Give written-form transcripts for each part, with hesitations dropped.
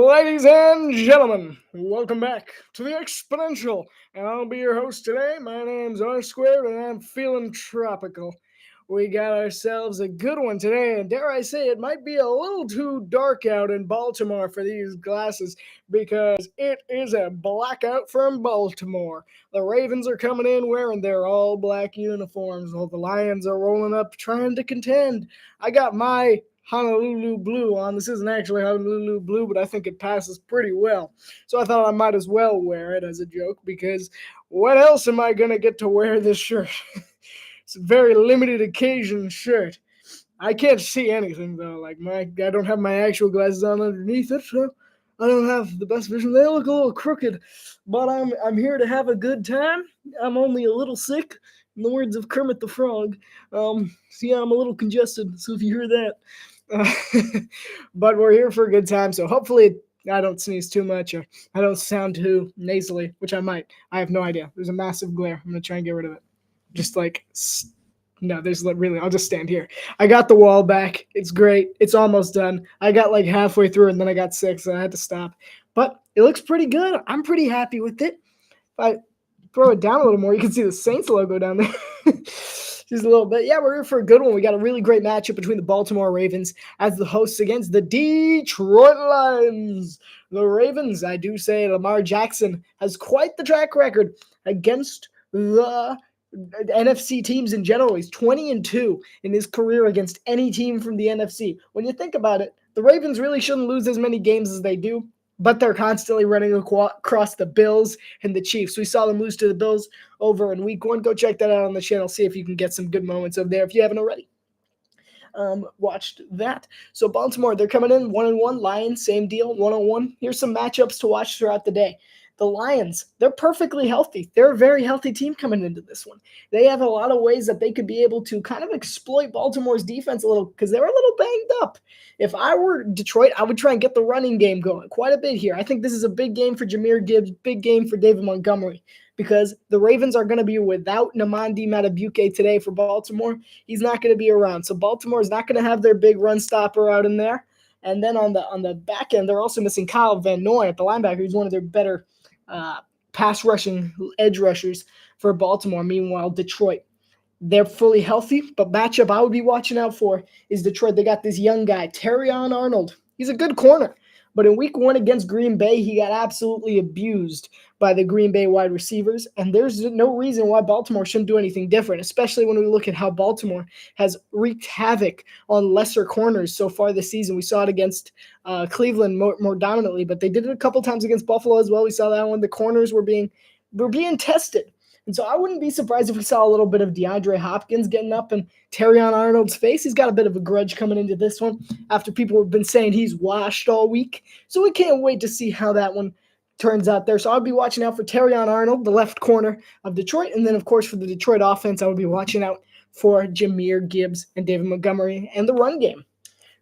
Ladies and gentlemen, welcome back to the Exponential, and I'll be your host today. My name's R Squared, and I'm feeling tropical. We got ourselves a good one today, and dare I say, it might be a little too dark out in Baltimore for these glasses because it is a blackout from Baltimore. The Ravens are coming in wearing their all black uniforms, while the Lions are rolling up trying to contend. I got my Honolulu blue on. This isn't actually Honolulu blue, but I think it passes pretty well. So I thought I might as well wear it as a joke because what else am I going to get to wear this shirt? It's a very limited occasion shirt. I can't see anything though. I don't have my actual glasses on underneath it, so I don't have the best vision. They look a little crooked, but I'm here to have a good time. I'm only a little sick, in the words of Kermit the Frog. Yeah, I'm a little congested, so if you hear that, but we're here for a good time. So hopefully I don't sneeze too much or I don't sound too nasally, which I might. I have no idea. There's a massive glare. I'm gonna try and get rid of it. Just like no, there's really. I'll just stand here. I got the wall back. It's great. It's almost done. I got like halfway through and then I got sick, so I had to stop. But it looks pretty good. I'm pretty happy with it. If I throw it down a little more, you can see the Saints logo down there. Just a little bit. Yeah, we're here for a good one. We got a really great matchup between the Baltimore Ravens as the hosts against the Detroit Lions. The Ravens, I do say, Lamar Jackson has quite the track record against the NFC teams in general. He's 20-2 in his career against any team from the NFC. When you think about it, the Ravens really shouldn't lose as many games as they do, but they're constantly running across the Bills and the Chiefs. We saw them lose to the Bills over in week 1. Go check that out on the channel. See if you can get some good moments over there if you haven't already. Watched that. So Baltimore, they're coming in 1-1. Lions, same deal, 1-1. Here's some matchups to watch throughout the day. The Lions, they're perfectly healthy. They're a very healthy team coming into this one. They have a lot of ways that they could be able to kind of exploit Baltimore's defense a little because they're a little banged up. If I were Detroit, I would try and get the running game going quite a bit here. I think this is a big game for Jahmyr Gibbs, big game for David Montgomery because the Ravens are going to be without Nnamdi Madubuike today for Baltimore. He's not going to be around. So Baltimore is not going to have their big run stopper out in there. And then on the back end, they're also missing Kyle Van Noy at the linebacker. He's one of their better pass rushing edge rushers for Baltimore. Meanwhile, Detroit, they're fully healthy, but matchup I would be watching out for is Detroit. They got this young guy, Terrion Arnold. He's a good corner, but in week 1 against Green Bay, he got absolutely abused by the Green Bay wide receivers, and there's no reason why Baltimore shouldn't do anything different, especially when we look at how Baltimore has wreaked havoc on lesser corners so far this season. We saw it against Cleveland more dominantly, but they did it a couple times against Buffalo as well. We saw that one. The corners were being tested. And so I wouldn't be surprised if we saw a little bit of DeAndre Hopkins getting up in Terrion Arnold's face. He's got a bit of a grudge coming into this one after people have been saying he's washed all week. So we can't wait to see how that one turns out there. So I'll be watching out for Terrion Arnold, the left corner of Detroit. And then, of course, for the Detroit offense, I would be watching out for Jahmyr Gibbs and David Montgomery and the run game.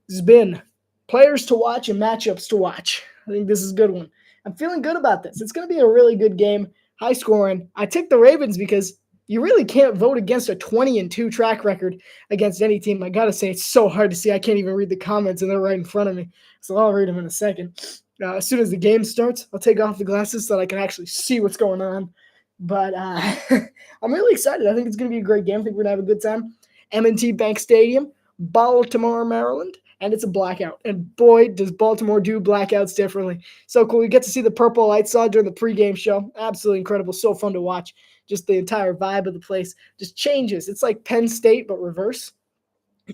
This has been players to watch and matchups to watch. I think this is a good one. I'm feeling good about this. It's going to be a really good game. High scoring. I took the Ravens because you really can't vote against a 20-2 track record against any team. I got to say, it's so hard to see. I can't even read the comments, and they're right in front of me. So I'll read them in a second. As soon as the game starts, I'll take off the glasses so that I can actually see what's going on. But I'm really excited. I think it's going to be a great game. I think we're going to have a good time. M&T Bank Stadium, Baltimore, Maryland. And it's a blackout. And boy, does Baltimore do blackouts differently. So cool. We get to see the purple lights saw during the pregame show. Absolutely incredible. So fun to watch. Just the entire vibe of the place just changes. It's like Penn State, but reverse.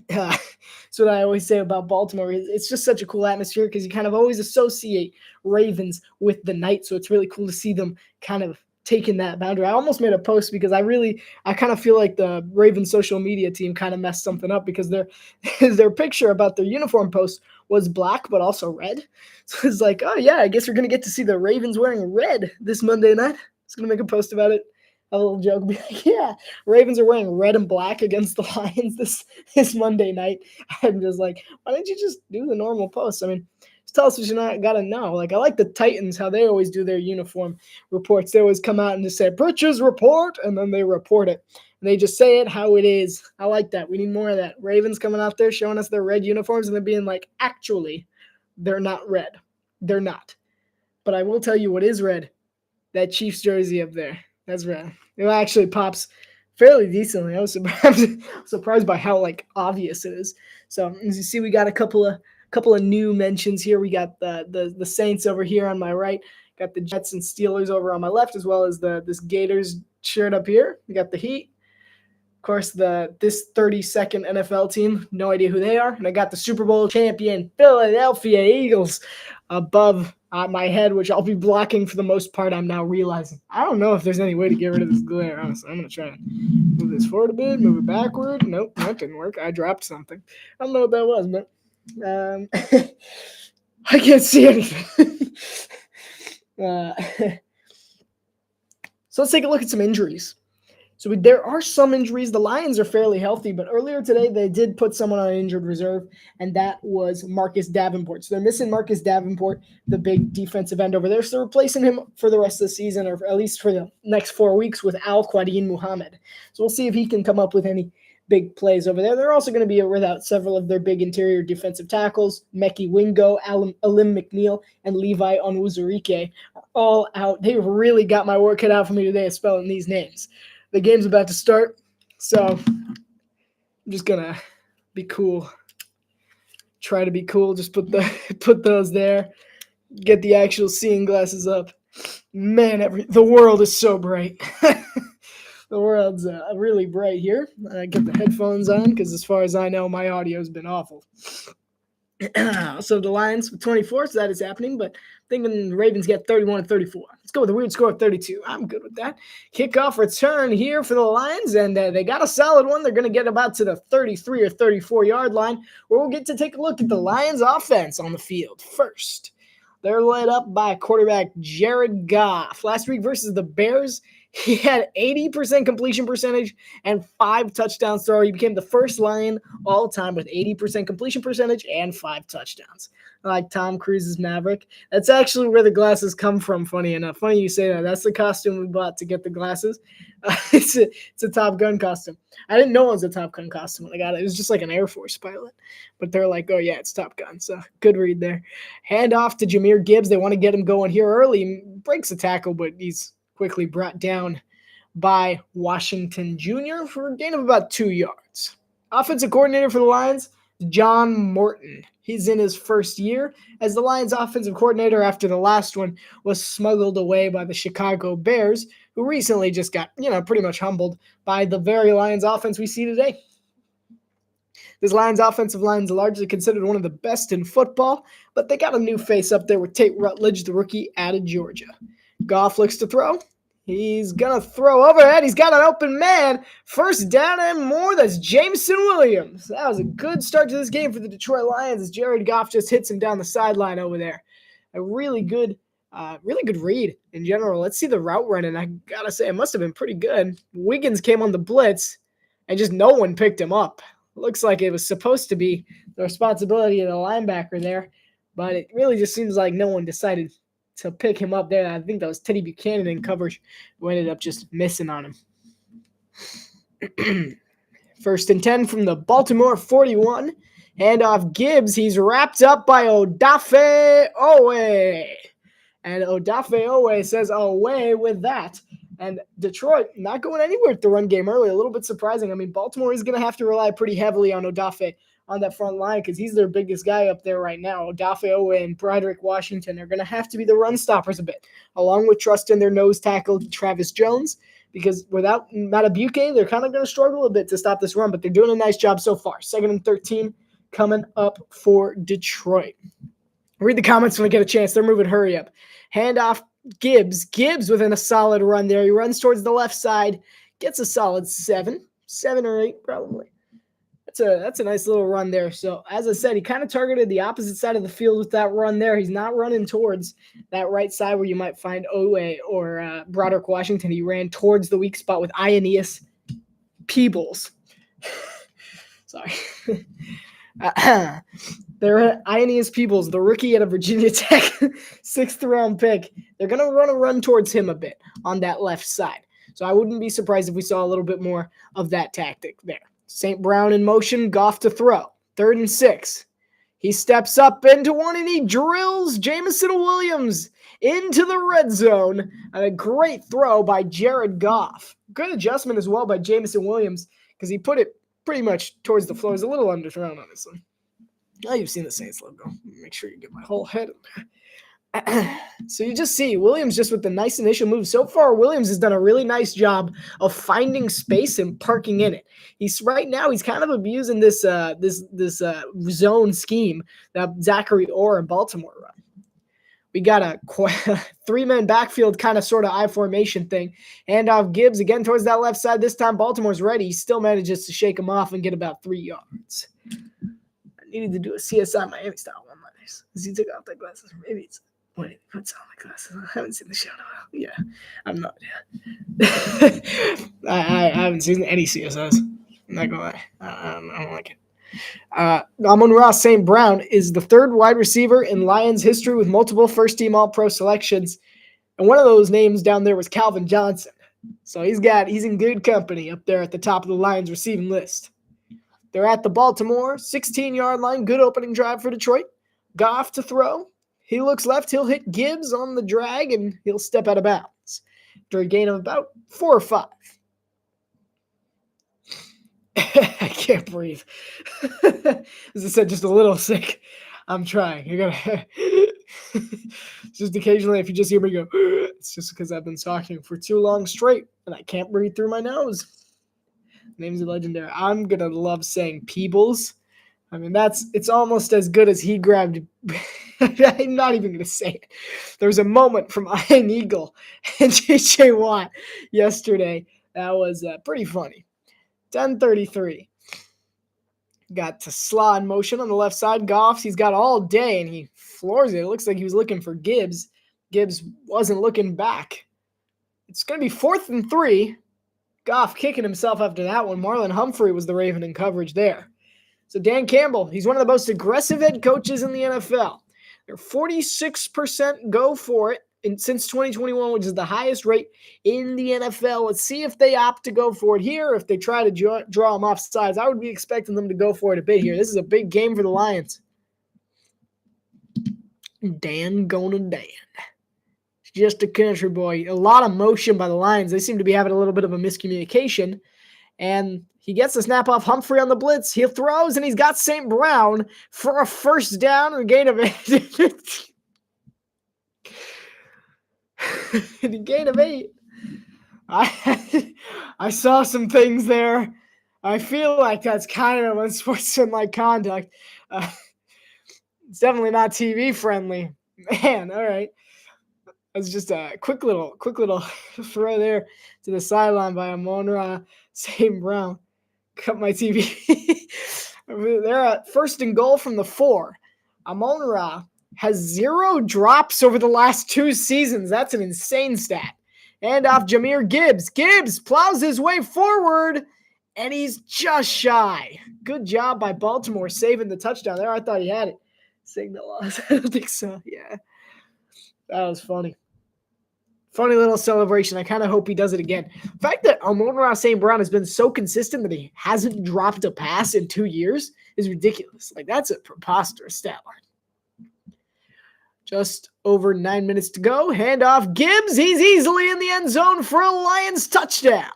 That's what I always say about Baltimore. It's just such a cool atmosphere because you kind of always associate Ravens with the night. So it's really cool to see them kind of taking that boundary. I almost made a post because I kind of feel like the Ravens social media team kind of messed something up because their picture about their uniform post was black but also red. So it's like, oh yeah, I guess we're gonna get to see the Ravens wearing red this Monday night. I was gonna make a post about it. A little joke, be like, yeah, Ravens are wearing red and black against the Lions this Monday night. I'm just like, why don't you just do the normal post? I mean, just tell us what you gotta know. Like, I like the Titans, how they always do their uniform reports. They always come out and just say, Britches report, and then they report it. And they just say it how it is. I like that. We need more of that. Ravens coming out there showing us their red uniforms and then being like, actually, they're not red. They're not. But I will tell you what is red. That Chiefs jersey up there. That's red. It actually pops fairly decently. I was surprised by how obvious it is. So as you see, we got a couple of new mentions here. We got the Saints over here on my right. Got the Jets and Steelers over on my left, as well as this Gators shirt up here. We got the Heat. Of course, this 32nd NFL team, no idea who they are. And I got the Super Bowl champion Philadelphia Eagles above my head, which I'll be blocking for the most part, I'm now realizing. I don't know if there's any way to get rid of this glare, honestly. I'm going to try and move this forward a bit, move it backward. Nope, that didn't work. I dropped something. I don't know what that was, but I can't see anything. So let's take a look at some injuries. So there are some injuries. The Lions are fairly healthy, but earlier today they did put someone on injured reserve, and that was Marcus Davenport. So they're missing Marcus Davenport, the big defensive end over there. So they're replacing him for the rest of the season, or at least for the next 4 weeks, with Al-Quadin Muhammad. So we'll see if he can come up with any big plays over there. They're also going to be without several of their big interior defensive tackles. Mekhi Wingo, Alim McNeil, and Levi Onwuzurike are all out. They really got my work cut out for me today of spelling these names. The game's about to start, so I'm just gonna be cool. Try to be cool. Just put those there. Get the actual seeing glasses up. Man, the world is so bright. The world's really bright here. I get the headphones on because, as far as I know, my audio's been awful. So the Lions with 24, so that is happening, but thinking the Ravens get 31-34. Let's go with a weird score of 32. I'm good with that. Kickoff return here for the Lions, and they got a solid one. They're going to get about to the 33 or 34-yard line, where we'll get to take a look at the Lions offense on the field first. They're led up by quarterback Jared Goff. Last week versus the Bears, he had 80% completion percentage and 5 touchdowns throw. He became the first Lion all time with 80% completion percentage and 5 touchdowns. Like Tom Cruise's Maverick. That's actually where the glasses come from, funny enough. Funny you say that. That's the costume we bought to get the glasses. It's a Top Gun costume. I didn't know it was a Top Gun costume when I got it. It was just like an Air Force pilot. But they're like, oh, yeah, it's Top Gun. So good read there. Hand off to Jahmyr Gibbs. They want to get him going here early. He breaks a tackle, but he's quickly brought down by Washington Jr. for a gain of about 2 yards. Offensive coordinator for the Lions, John Morton. He's in his first year as the Lions offensive coordinator after the last one was smuggled away by the Chicago Bears, who recently just got, pretty much humbled by the very Lions offense we see today. This Lions offensive line is largely considered one of the best in football, but they got a new face up there with Tate Rutledge, the rookie out of Georgia. Goff looks to throw. He's going to throw overhead. He's got an open man. First down and more. That's Jameson Williams. That was a good start to this game for the Detroit Lions as Jared Goff just hits him down the sideline over there. A really good read in general. Let's see the route running. I got to say, it must have been pretty good. Wiggins came on the blitz, and just no one picked him up. Looks like it was supposed to be the responsibility of the linebacker there, but it really just seems like no one decided to pick him up there. I think that was Teddy Buchanan in coverage who ended up just missing on him. First and 10 from the Baltimore 41. Handoff Gibbs. He's wrapped up by Odafe Owe. And Odafe Owe says away with that. And Detroit not going anywhere at the run game early. A little bit surprising. I mean, Baltimore is going to have to rely pretty heavily on Odafe on that front line because he's their biggest guy up there right now. Odafe Owe and Broderick Washington are going to have to be the run stoppers a bit, along with trusting their nose tackle Travis Jones, because without Matabuke, they're kind of going to struggle a bit to stop this run, but they're doing a nice job so far. 2nd and 13 coming up for Detroit. Read the comments when I get a chance. They're moving hurry up. Handoff Gibbs. Gibbs within a solid run there. He runs towards the left side, gets a solid 7 or 8 probably. That's a nice little run there. So, as I said, he kind of targeted the opposite side of the field with that run there. He's not running towards that right side where you might find Owe or Broderick Washington. He ran towards the weak spot with Ianius Peebles. Sorry. They're Ianius Peebles, the rookie at a Virginia Tech 6th round pick. They're going to run towards him a bit on that left side. So I wouldn't be surprised if we saw a little bit more of that tactic there. St. Brown in motion, Goff to throw. 3rd and 6. He steps up into one and he drills Jameson Williams into the red zone. And a great throw by Jared Goff. Good adjustment as well by Jameson Williams because he put it pretty much towards the floor. It's a little underthrown, honestly. Oh, you've seen the Saints logo. Make sure you get my whole head in there. So you just see Williams just with the nice initial move. So far, Williams has done a really nice job of finding space and parking in it. He's kind of abusing this zone scheme that Zachary Orr in Baltimore run. We got a 3-man backfield kind of sort of I formation thing. Hand off Gibbs again towards that left side. This time Baltimore's ready. He still manages to shake him off and get about 3 yards. I needed to do a CSI Miami style one Mondays. Because he took off the glasses. Maybe it's... Wait, what's on my glasses? I haven't seen the show in a while. Yeah, I'm not. Yeah. I haven't seen any CSIs. I'm not gonna lie. I don't like it. Amon-Ra St. Brown is the third wide receiver in Lions history with multiple first-team All-Pro selections, and one of those names down there was Calvin Johnson. So he's in good company up there at the top of the Lions receiving list. They're at the Baltimore 16-yard line. Good opening drive for Detroit. Goff to throw. He looks left. He'll hit Gibbs on the drag, and he'll step out of bounds after a gain of about 4 or 5. I can't breathe. As I said, just a little sick. I'm trying. You're gonna just occasionally, if you just hear me go, it's just because I've been talking for too long straight, and I can't breathe through my nose. Names are legendary. I'm gonna love saying Peebles. I mean, it's almost as good as he grabbed. I'm not even going to say it. There was a moment from Iron Eagle and J.J. Watt yesterday. That was pretty funny. 10:33. Got to Slaw in motion on the left side. Goff, he's got all day, and he floors it. It looks like he was looking for Gibbs. Gibbs wasn't looking back. It's going to be 4th and 3. Goff kicking himself after that one. Marlon Humphrey was the Raven in coverage there. So Dan Campbell, he's one of the most aggressive head coaches in the NFL. They're 46% go for it since 2021, which is the highest rate in the NFL. Let's see if they opt to go for it here, if they try to draw them off sides. I would be expecting them to go for it a bit here. This is a big game for the Lions. Dan. Just a country boy. A lot of motion by the Lions. They seem to be having a little bit of a miscommunication. And he gets the snap off Humphrey on the blitz. He throws, and he's got St. Brown for a first down and a gain of 8. And a gain of 8. I saw some things there. I feel like that's kind of unsportsmanlike conduct. It's definitely not TV friendly. Man, all right. That's just a quick little throw there to the sideline by Amon-Ra St. Brown. Cut my TV. They're at 1st and goal from the 4. Amon-Ra has 0 drops over the last 2 seasons. That's an insane stat. And off Jahmyr Gibbs. Gibbs plows his way forward, and he's just shy. Good job by Baltimore saving the touchdown there. I thought he had it. Signal. I don't think so. Yeah. That was funny. Funny little celebration. I kind of hope he does it again. The fact that Amon-Ra St. Brown has been so consistent that he hasn't dropped a pass in 2 years is ridiculous. Like, that's a preposterous stat line. Just over 9 minutes to go. Handoff Gibbs. He's easily in the end zone for a Lions touchdown.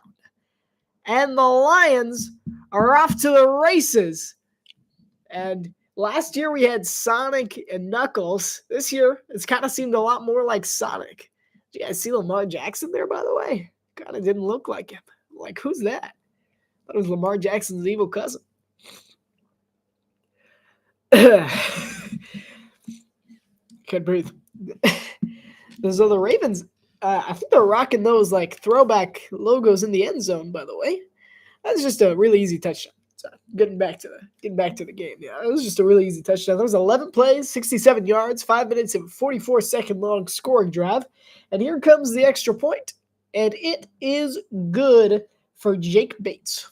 And the Lions are off to the races. And last year we had Sonic and Knuckles. This year it's kind of seemed a lot more like Sonic. Did you guys see Lamar Jackson there, by the way? Kind of didn't look like him. Like, who's that? I thought it was Lamar Jackson's evil cousin. Can't breathe. So the Ravens, I think they're rocking those like throwback logos in the end zone, by the way. That's just a really easy touchdown. So getting back to the game. Yeah, it was just a really easy touchdown. There was 11 plays, 67 yards, 5 minutes and 44-second long scoring drive. And here comes the extra point, and it is good for Jake Bates.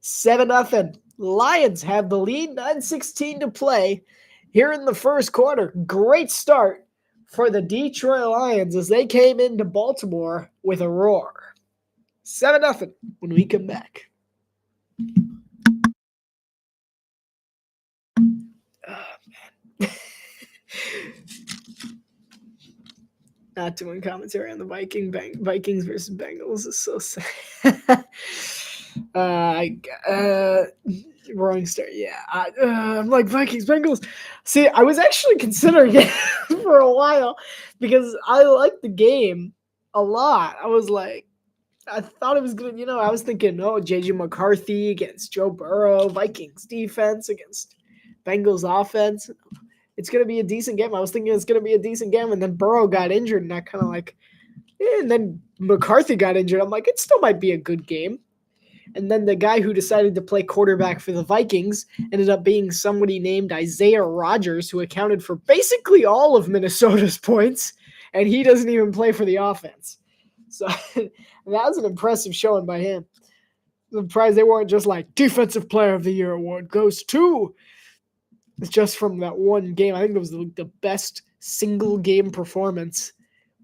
7-0. Lions have the lead, 9:16 to play here in the first quarter. Great start for the Detroit Lions as they came into Baltimore with a roar. 7-0 when we come back. Oh, man. Not doing commentary on the Vikings versus Bengals is so sad. Rolling Star, yeah. I'm like Vikings, Bengals. See, I was actually considering it for a while because I liked the game a lot. I thought it was gonna, I was thinking, oh, JJ McCarthy against Joe Burrow, Vikings defense against Bengals offense. It's gonna be a decent game. I was thinking it's gonna be a decent game, and then Burrow got injured, and I kind of like, and then McCarthy got injured. I'm like, it still might be a good game. And then the guy who decided to play quarterback for the Vikings ended up being somebody named Isaiah Rodgers, who accounted for basically all of Minnesota's points, and he doesn't even play for the offense. So that was an impressive showing by him. I'm surprised they weren't just like Defensive Player of the Year award goes to. It's just from that one game. I think it was the best single game performance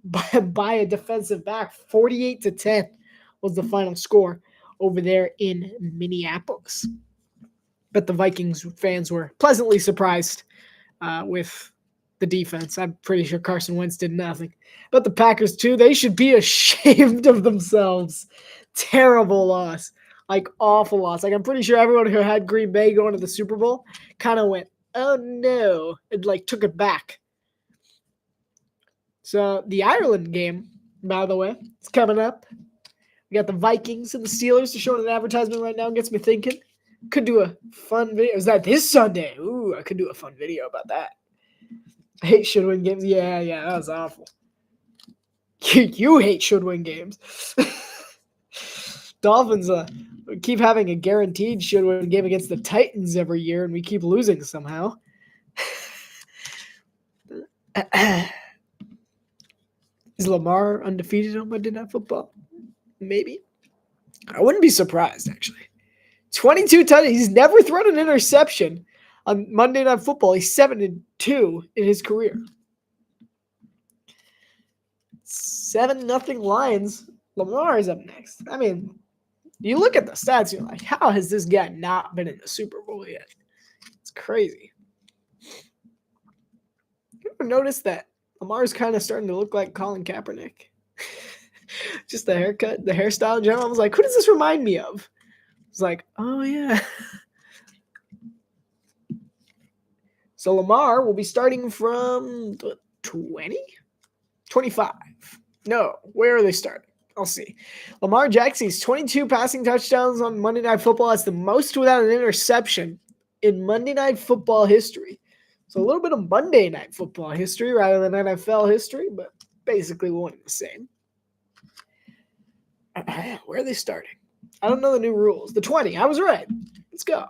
by a defensive back. 48-10 was the final score over there in Minneapolis. But the Vikings fans were pleasantly surprised with the defense. I'm pretty sure Carson Wentz did nothing. But the Packers, too, they should be ashamed of themselves. Terrible loss. Like, awful loss. Like, I'm pretty sure everyone who had Green Bay going to the Super Bowl kind of went, oh, no. It, like, took it back. So, the Ireland game, by the way, is coming up. We got the Vikings and the Steelers. They're showing an advertisement right now. Gets me thinking. Could do a fun video. Is that this Sunday? Ooh, I could do a fun video about that. I hate should-win games. Yeah, that was awful. You hate should-win games. Dolphins keep having a guaranteed should-win game against the Titans every year, and we keep losing somehow. Is Lamar undefeated on Monday Night Football? Maybe. I wouldn't be surprised, actually. 22 touchdowns. He's never thrown an interception on Monday Night Football. He's 7-2 in his career. 7-0 Lions. Lamar is up next. I mean, you look at the stats, you're like, how has this guy not been in the Super Bowl yet? It's crazy. You ever notice that Lamar's kind of starting to look like Colin Kaepernick? Just the haircut, the hairstyle in general. I was like, who does this remind me of? It's like, oh, yeah. So Lamar will be starting from 20? 25. No, where are they starting? I'll see. Lamar Jackson's 22 passing touchdowns on Monday Night Football. That's the most without an interception in Monday Night Football history. So a little bit of Monday Night Football history rather than NFL history, but basically one and the same. Where are they starting? I don't know the new rules. The 20. I was right. Let's go.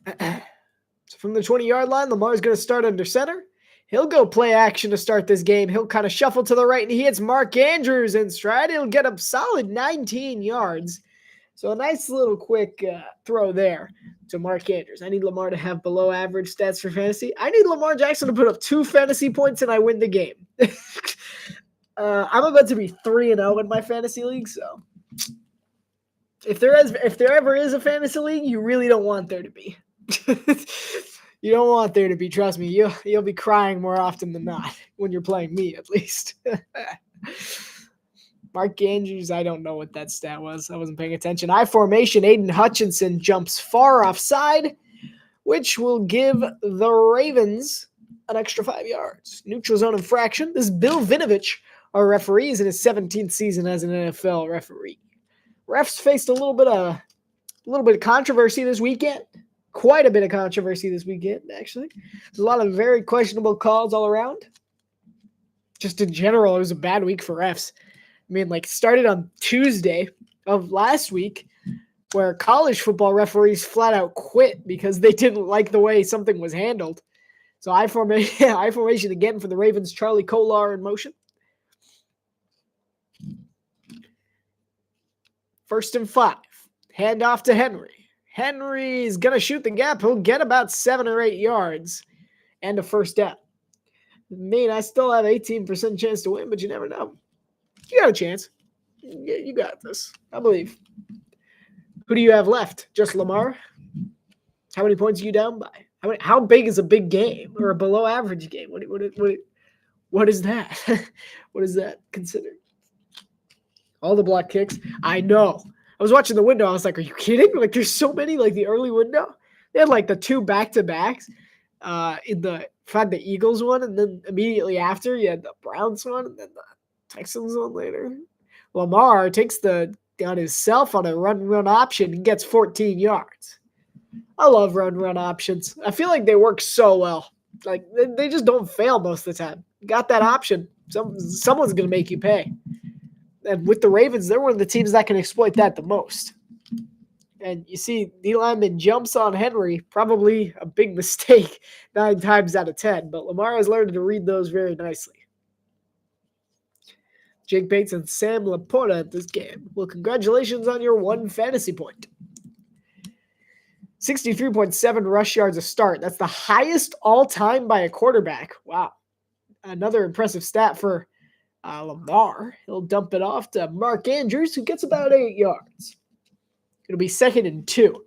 So from the 20-yard line, Lamar's going to start under center. He'll go play action to start this game. He'll kind of shuffle to the right, and he hits Mark Andrews in stride. He'll get a solid 19 yards. So a nice little quick throw there to Mark Andrews. I need Lamar to have below average stats for fantasy. I need Lamar Jackson to put up 2 fantasy points, and I win the game. I'm about to be 3-0 in my fantasy league, so if there ever is a fantasy league, you really don't want there to be. You don't want there to be. Trust me, you'll be crying more often than not when you're playing me, at least. Mark Andrews, I don't know what that stat was. I wasn't paying attention. I formation. Aiden Hutchinson jumps far offside, which will give the Ravens an extra 5 yards. Neutral zone infraction. This is Bill Vinovich, our referee, is in his 17th season as an NFL referee. Refs faced a little bit of controversy this weekend. Quite a bit of controversy this weekend, actually. There's a lot of very questionable calls all around. Just in general, it was a bad week for refs. I mean, like, started on Tuesday of last week, where college football referees flat out quit because they didn't like the way something was handled. So I formation again for the Ravens. Charlie Kolar in motion. 1st and 5. Hand off to Henry. Henry's going to shoot the gap. He'll get about 7 or 8 yards and a first down. I mean, I still have 18% chance to win, but you never know. You got a chance. You got this. I believe. Who do you have left? Just Lamar? How many points are you down by? How big is a big game or a below average game? What is that? What is that considered? All the block kicks. I know. I was watching the window. I was like, "Are you kidding? Like, there's so many. Like the early window, they had like the two back to backs. In the had the Eagles one, and then immediately after you had the Browns one, and then the Texans one later. Lamar takes the on himself on a run option and gets 14 yards. I love run options. I feel like they work so well. Like they just don't fail most of the time. Got that option. Someone's gonna make you pay. And with the Ravens, they're one of the teams that can exploit that the most. And you see, D lineman jumps on Henry, probably a big mistake 9 times out of 10. But Lamar has learned to read those very nicely. Jake Bates and Sam Laporta at this game. Well, congratulations on your 1 fantasy point. 63.7 rush yards a start. That's the highest all time by a quarterback. Wow. Another impressive stat for Lamar. He'll dump it off to Mark Andrews, who gets about 8 yards. It'll be 2nd and 2.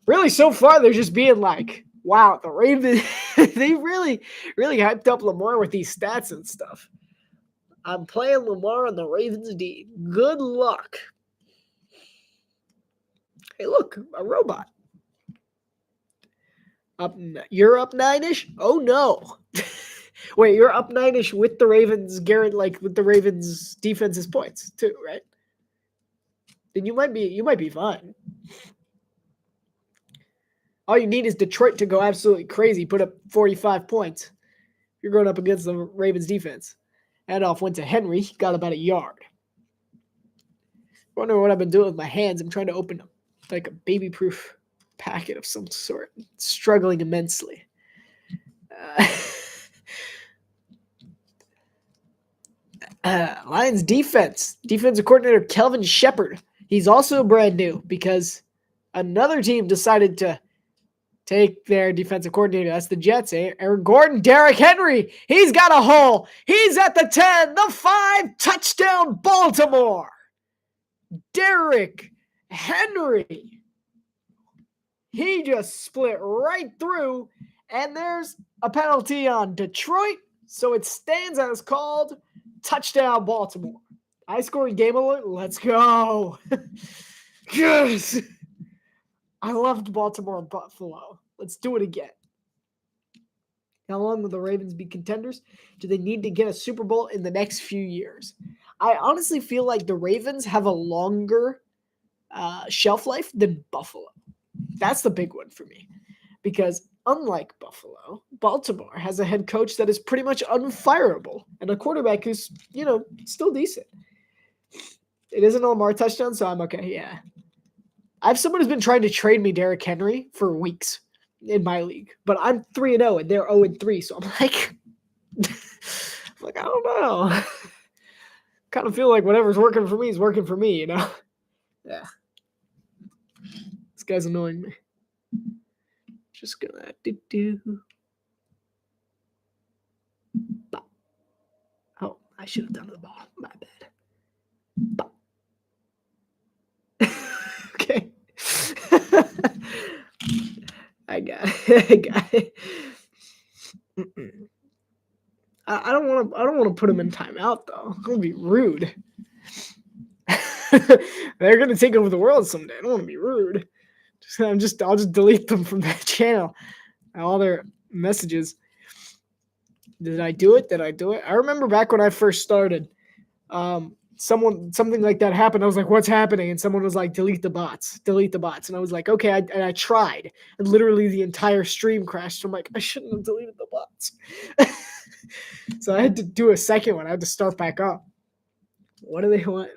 Really, so far, they're just being like, wow, the Ravens, they really hyped up Lamar with these stats and stuff. I'm playing Lamar on the Ravens D. Good luck. Hey, look, a robot. You're up 9-ish? Oh, no. Wait, you're up 9-ish with the Ravens, Garrett, like with the Ravens defense's points too, right? Then you might be fine. All you need is Detroit to go absolutely crazy, put up 45 points. You're going up against the Ravens defense. Handoff went to Henry, got about a yard. Wonder what I've been doing with my hands. I'm trying to open like a baby-proof packet of some sort. Struggling immensely. Lions defensive coordinator Kelvin Shepard. He's also brand new because another team decided to take their defensive coordinator. That's the Jets. Aaron Gordon, Derrick Henry. He's got a hole. He's at the 10, the 5, touchdown Baltimore. Derrick Henry. He just split right through, and there's a penalty on Detroit, so it stands as called touchdown Baltimore. High scoring game alert. Let's go. Yes. I loved Baltimore and Buffalo. Let's do it again. How long will the Ravens be contenders? Do they need to get a Super Bowl in the next few years? I honestly feel like the Ravens have a longer shelf life than Buffalo. That's the big one for me. Because unlike Buffalo, Baltimore has a head coach that is pretty much unfireable and a quarterback who's, still decent. It isn't a Lamar touchdown, so I'm okay. Yeah. I have someone who's been trying to trade me Derrick Henry for weeks in my league, but I'm 3-0 and they're 0-3. So I'm like, I don't know. Kind of feel like whatever's working for me is working for me, Yeah. This guy's annoying me. Just gonna do. Oh, I should have done the ball. My bad. Okay. I got it. I don't want to put him in timeout though. I'm gonna be rude. They're gonna take over the world someday. I don't want to be rude. I'll just delete them from that channel. All their messages. Did I do it? I remember back when I first started. Something like that happened. I was like, what's happening? And someone was like, delete the bots. And I was like, okay. And I tried, and literally the entire stream crashed. So I'm like, I shouldn't have deleted the bots. So I had to do a second one. I had to start back up. What do they want?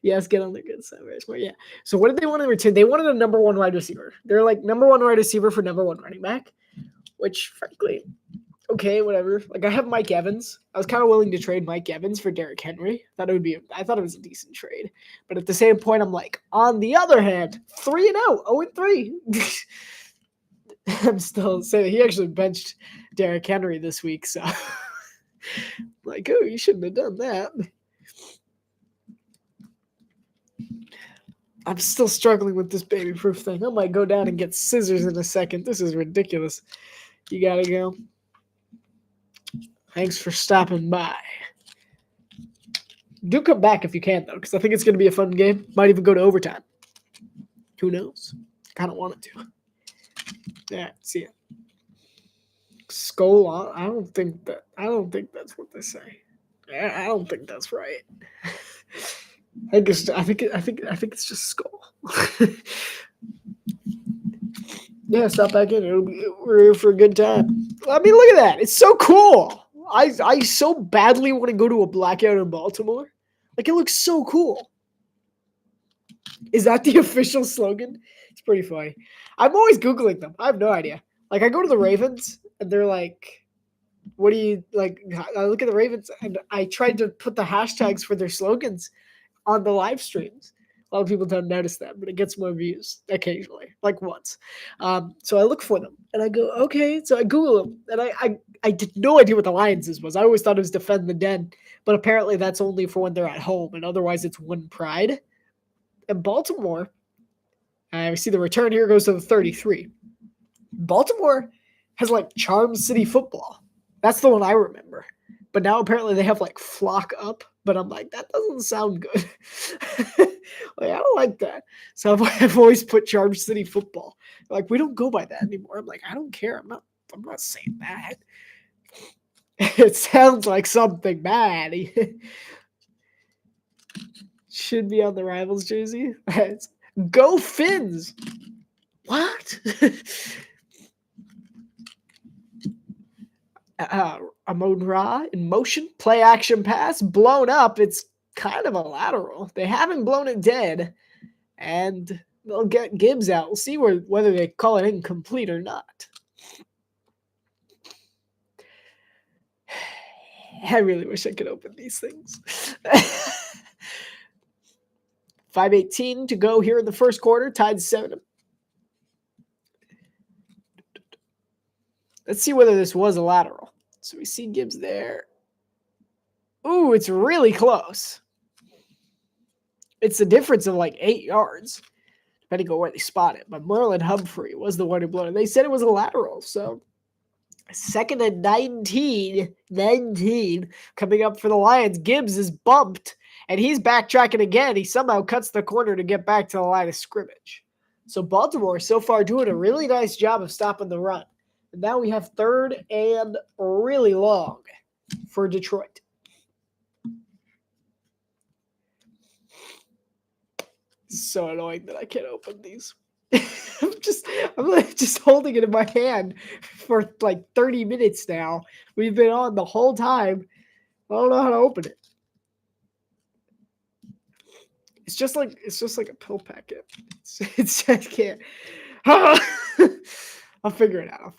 Yes, get on the good side. Yeah. So what did they want to return? They wanted a number 1 wide receiver. They're like number 1 wide receiver for number 1 running back, which frankly, okay, whatever. Like I have Mike Evans. I was kind of willing to trade Mike Evans for Derrick Henry. I thought it was a decent trade. But at the same point, I'm like, on the other hand, 3-0, 0-3. I'm still saying he actually benched Derrick Henry this week. So like, oh, you shouldn't have done that. I'm still struggling with this baby proof thing. I might go down and get scissors in a second. This is ridiculous. You gotta go. Thanks for stopping by. Do come back if you can, though, because I think it's going to be a fun game. Might even go to overtime. Who knows? Kind of want it to. Yeah, see it. Skull on. I don't think that's what they say. I don't think that's right. I think it's just skull. Yeah, stop back in. We're here for a good time. I mean, look at that. It's so cool. I so badly want to go to a blackout in Baltimore. Like, it looks so cool. Is that the official slogan? It's pretty funny. I'm always Googling them. I have no idea. Like, I go to the Ravens, and they're like, what do you, like, I look at the Ravens, and I tried to put the hashtags for their slogans on the live streams. A lot of people don't notice that, but it gets more views occasionally, like once. So I look for them, and I go, okay. So I Google them, and I did no idea what the Lions was. I always thought it was defend the den, but apparently that's only for when they're at home, and otherwise it's win pride. And Baltimore, we see the return here goes to the 33. Baltimore has like Charm City football. That's the one I remember. But now apparently they have like Flock Up. But I'm like, that doesn't sound good. Like, I don't like that. So I've always put Charm City football. Like, we don't go by that anymore. I'm like, I don't care. I'm not saying that. It sounds like something bad. Should be on the Rivals jersey. Go Finns. What? Amon Ra in motion, play action pass, blown up. It's kind of a lateral. They haven't blown it dead, and they'll get Gibbs out. We'll see whether they call it incomplete or not. I really wish I could open these things. 5:18 to go here in the first quarter, tied 7. Let's see whether this was a lateral. So we see Gibbs there. Ooh, it's really close. It's a difference of like 8 yards, depending on where they spot it. But Merlin Humphrey was the one who blew it. They said it was a lateral. So 2nd and 19 coming up for the Lions. Gibbs is bumped, and he's backtracking again. He somehow cuts the corner to get back to the line of scrimmage. So Baltimore so far doing a really nice job of stopping the run. And now we have 3rd and really long for Detroit. It's so annoying that I can't open these. I'm just holding it in my hand for like 30 minutes now. We've been on the whole time. I don't know how to open it. It's just like a pill packet. It's I can't. I'll figure it out.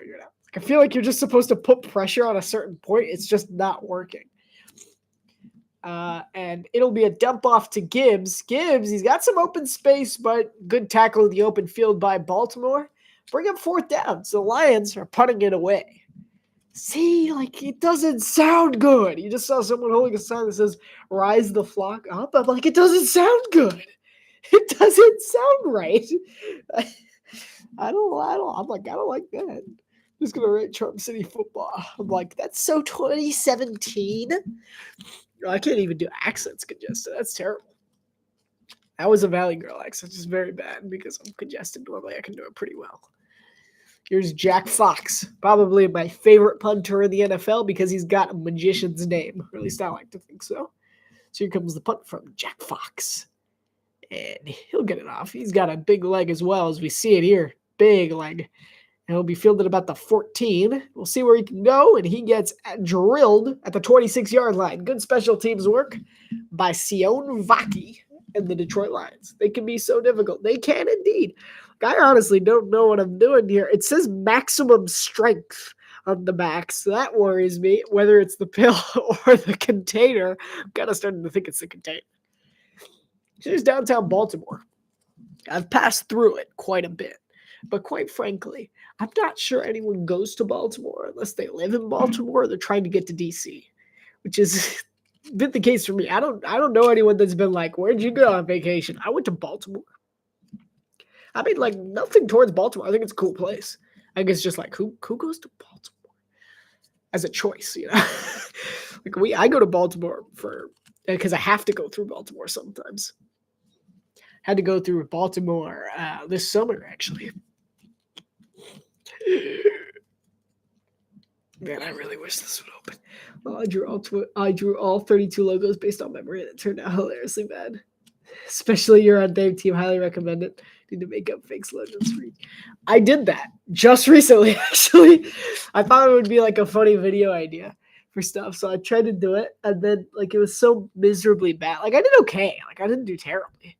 I feel like you're just supposed to put pressure on a certain point. It's just not working. And it'll be a dump off to Gibbs. Gibbs, he's got some open space, but good tackle in the open field by Baltimore. Bring up 4th down. So the Lions are putting it away. See, like, it doesn't sound good. You just saw someone holding a sign that says, "Rise the flock up." I'm like, it doesn't sound good. It doesn't sound right. I'm like, I don't like that. I'm just going to write Charm City football. I'm like, that's so 2017. I can't even do accents congested. That's terrible. That was a Valley Girl accent. It's very bad because I'm congested. Normally I can do it pretty well. Here's Jack Fox, probably my favorite punter in the NFL because he's got a magician's name. Or at least I like to think so. So here comes the punt from Jack Fox. And he'll get it off. He's got a big leg as well, as we see it here. Big leg. And he'll be fielded about the 14. We'll see where he can go. And he gets drilled at the 26-yard line. Good special teams work by Sion Vaki and the Detroit Lions. They can be so difficult. They can indeed. I honestly don't know what I'm doing here. It says maximum strength on the back, so that worries me, whether it's the pill or the container. I'm kind of starting to think it's the container. Here's downtown Baltimore. I've passed through it quite a bit, but quite frankly, I'm not sure anyone goes to Baltimore unless they live in Baltimore or they're trying to get to D.C., which has been the case for me. I don't know anyone that's been like, "Where'd you go on vacation?" I went to Baltimore. I mean, like, nothing towards Baltimore. I think it's a cool place. I think it's just like, who goes to Baltimore as a choice, you know? Like, I go to Baltimore because I have to go through Baltimore sometimes. Had to go through Baltimore this summer, actually. Man, I really wish this would open. Well, I drew all 32 logos based on memory, and it turned out hilariously bad. Especially your on Dave team, highly recommend it. Need to make up fake logos for you. I did that just recently, actually. I thought it would be like a funny video idea for stuff, so I tried to do it, and then like it was so miserably bad. Like I did okay, like I didn't do terribly.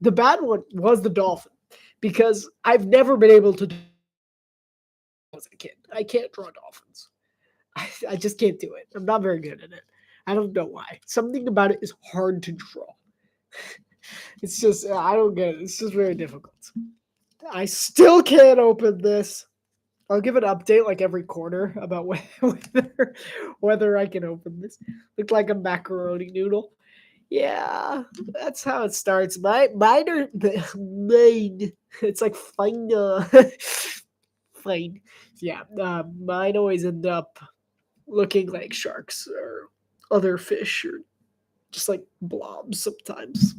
The bad one was the dolphin because I've never been able to do as a kid. I can't draw dolphins. I just can't do it. I'm not very good at it. I don't know why. Something about it is hard to draw. It's just, I don't get it. It's just very difficult. I still can't open this. I'll give an update like every quarter about whether I can open this. Look like a macaroni noodle. Yeah, that's how it starts. Mine are mine. It's like fine, fine. Yeah, mine always end up looking like sharks or other fish or just like blobs sometimes.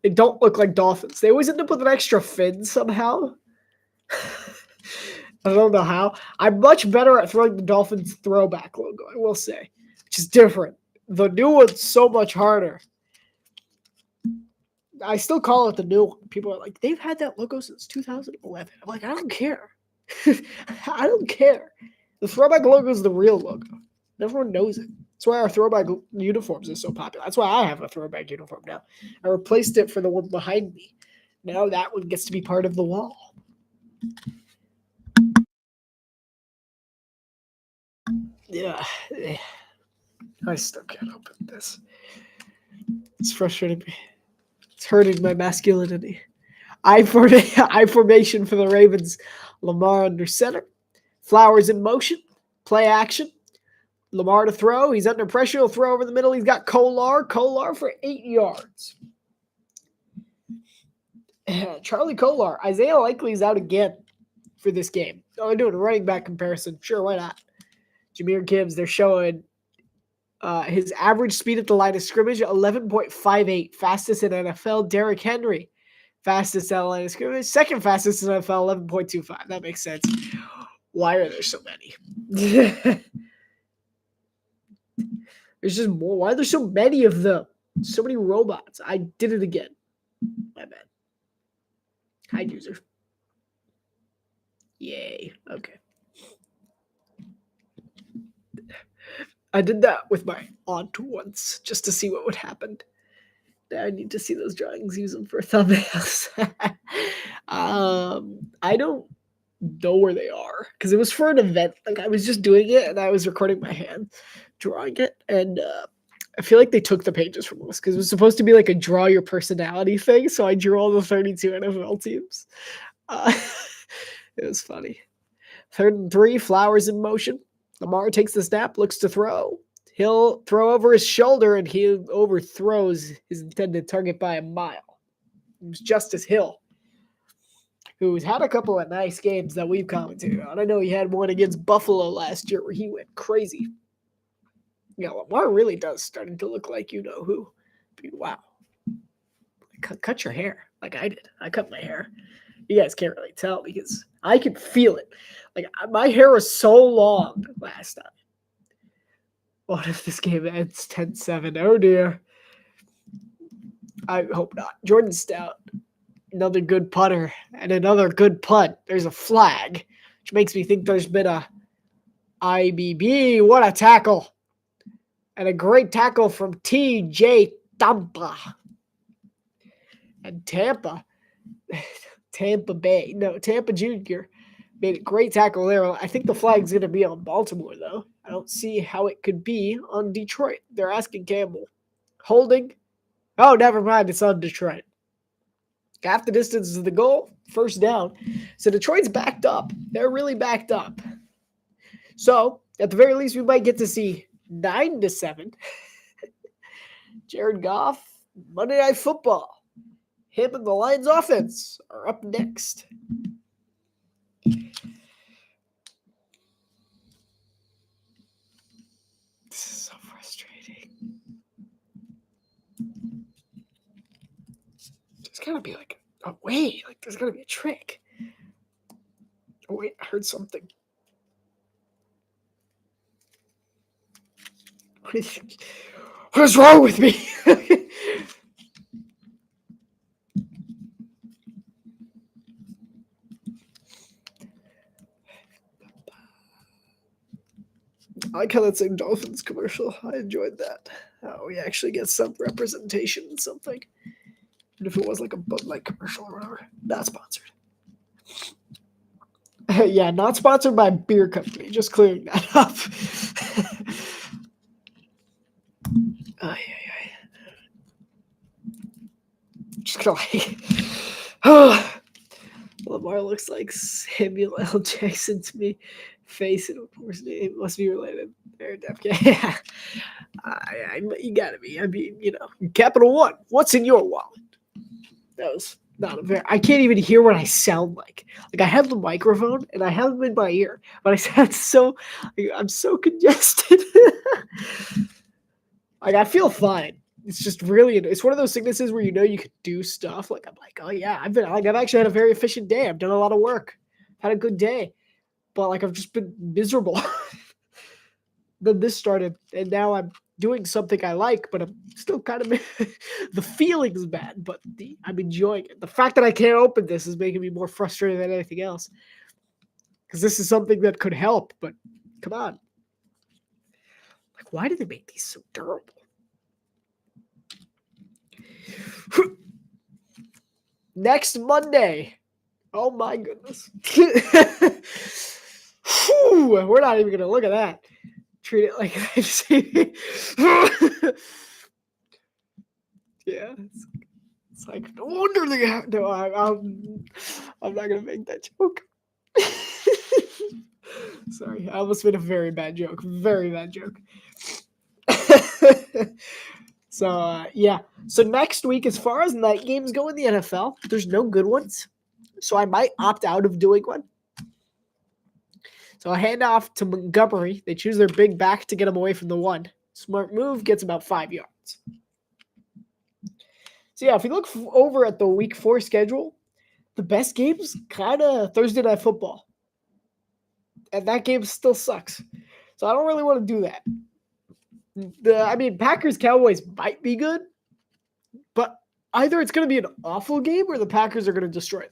They don't look like dolphins. They always end up with an extra fin somehow. I don't know how. I'm much better at throwing the Dolphins throwback logo, I will say, which is different. The new one's so much harder. I still call it the new one. People are like, they've had that logo since 2011. I'm like, I don't care. I don't care. The throwback logo is the real logo. Everyone knows it. That's why our throwback uniforms are so popular. That's why I have a throwback uniform now. I replaced it for the one behind me. Now that one gets to be part of the wall. Yeah. I still can't open this. It's frustrating me. It's hurting my masculinity. I formation for the Ravens. Lamar under center. Flowers in motion. Play action. Lamar to throw. He's under pressure. He'll throw over the middle. He's got Kolar. Kolar for 8 yards. Charlie Kolar. Isaiah Likely's out again for this game. Oh, they're doing a running back comparison. Sure, why not? Jahmyr Gibbs, they're showing his average speed at the line of scrimmage, 11.58. Fastest in NFL. Derrick Henry, fastest at the line of scrimmage. Second fastest in NFL, 11.25. That makes sense. Why are there so many? There's just more. Why are there so many of them? So many robots. I did it again. My bad. Hi, user. Yay. Okay. I did that with my aunt once just to see what would happen. Now I need to see those drawings, use them for thumbnails. I don't know where they are because it was for an event. Like I was just doing it and I was recording my hand drawing it. And I feel like they took the pages from us because it was supposed to be like a draw your personality thing. So I drew all the 32 NFL teams. It was funny. 3rd and 3, Flowers in motion. Lamar takes the snap, looks to throw. He'll throw over his shoulder, and he overthrows his intended target by a mile. It was Justice Hill, who's had a couple of nice games that we've commented on. I know he had one against Buffalo last year where he went crazy. Yeah, Lamar really does starting to look like you know who. Wow. Cut your hair like I did. I cut my hair. You guys can't really tell because I can feel it. Like my hair was so long last time. What if this game ends 10-7? Oh dear. I hope not. Jordan Stout, another good putter and another good punt. There's a flag, which makes me think there's been a IBB. What a tackle. And a great tackle from TJ Tampa. And Tampa Jr. made a great tackle there. I think the flag's going to be on Baltimore, though. I don't see how it could be on Detroit. They're asking Campbell. Holding. Oh, never mind. It's on Detroit. Half the distance is the goal. First down. So Detroit's backed up. They're really backed up. So, at the very least, we might get to see 9-7. Jared Goff, Monday Night Football. him and the Lions offense are up next. This is so frustrating. There's gotta be like a way. Like there's gotta be a trick. Oh wait, I heard something. What is wrong with me? I like how that's a Dolphins commercial. I enjoyed that. We actually get some representation in something. And if it was like a Bud Light commercial or whatever, not sponsored. Yeah, not sponsored by a beer company. Just clearing that up. Just gonna like, Lamar looks like Samuel L. Jackson to me. Face and of course it must be related. There, yeah. You gotta be. I mean, Capital One. What's in your wallet? That was not a very. I can't even hear what I sound like. Like I have the microphone and I have them in my ear, but I sound so. I'm so congested. Like I feel fine. It's just really. It's one of those sicknesses where you could do stuff. Like I'm like, oh yeah, I've actually had a very efficient day. I've done a lot of work. Had a good day, but like I've just been miserable. Then this started, and now I'm doing something I like, but I'm still kind of the feeling's bad, but I'm enjoying it. The fact that I can't open this is making me more frustrated than anything else. Because this is something that could help, but come on. Like, why do they make these so durable? Next Monday. Oh my goodness. We're not even going to look at that. Treat it like yeah, it's like no wonder they have. No, I'm not gonna make that joke. Sorry, I almost made a very bad joke. Very bad joke. So yeah. So next week, as far as night games go in the NFL, there's no good ones. So I might opt out of doing one. So I hand off to Montgomery. They choose their big back to get him away from the one. Smart move, gets about 5 yards. So yeah, if you look over at the week 4 schedule, the best game's kind of Thursday Night Football. And that game still sucks. So I don't really want to do that. Packers-Cowboys might be good, but either it's going to be an awful game or the Packers are going to destroy them.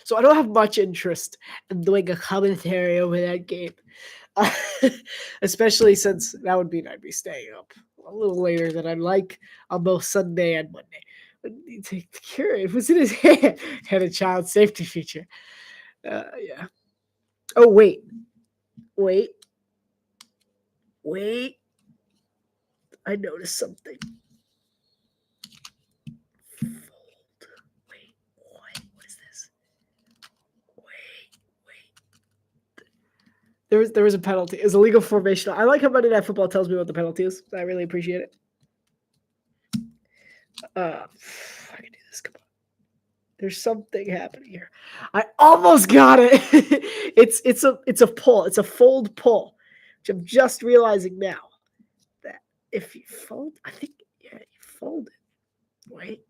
So I don't have much interest in doing a commentary over that game, especially since that would mean I'd be staying up a little later than I'd like on both Sunday and Monday. But the cure, it was in his hand, had a child safety feature. Yeah. Oh, wait. I noticed something. There was a penalty. It was a legal formation. I like how Monday Night Football tells me what the penalty is. I really appreciate it. I can do this. Come on. There's something happening here. I almost got it. It's a pull. It's a fold pull, which I'm just realizing now that if you fold, I think you fold it. Wait.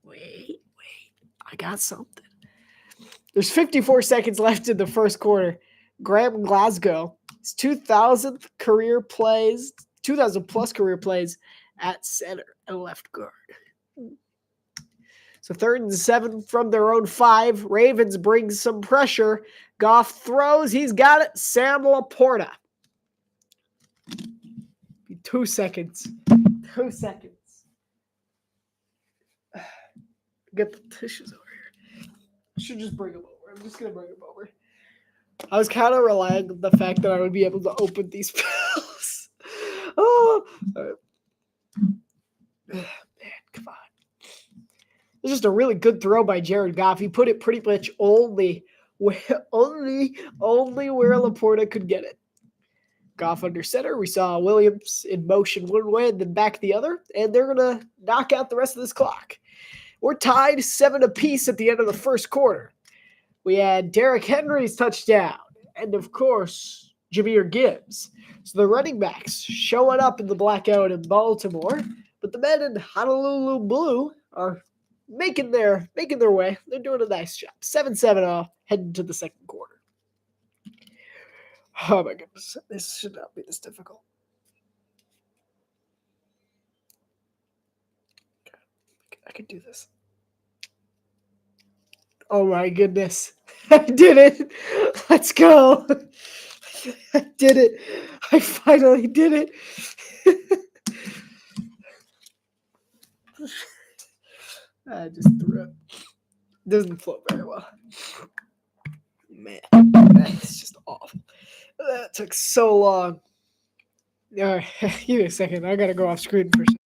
I got something. There's 54 seconds left in the first quarter. Graham Glasgow, his 2,000 plus career plays at center and left guard. So 3rd and 7 from their own 5. Ravens brings some pressure. Goff throws. He's got it. Sam Laporta. 2 seconds. 2 seconds. Get the tissues over here. I should just bring them over. I'm just going to bring them over. I was kind of relying on the fact that I would be able to open these pills. Oh, man, come on. It's just a really good throw by Jared Goff. He put it pretty much only where Laporta could get it. Goff under center. We saw Williams in motion one way and then back the other, and they're going to knock out the rest of this clock. We're tied 7 apiece at the end of the first quarter. We had Derrick Henry's touchdown, and of course, Jahmyr Gibbs. So the running backs showing up in the blackout in Baltimore, but the men in Honolulu Blue are making their way. They're doing a nice job. 7-7 heading to the second quarter. Oh my goodness, this should not be this difficult. I can do this. Oh my goodness. I did it. Let's go. I did it. I finally did it. I just threw it. Doesn't flow very well. Man, it's just awful. That took so long. All right, give me a second. I gotta go off screen for a second.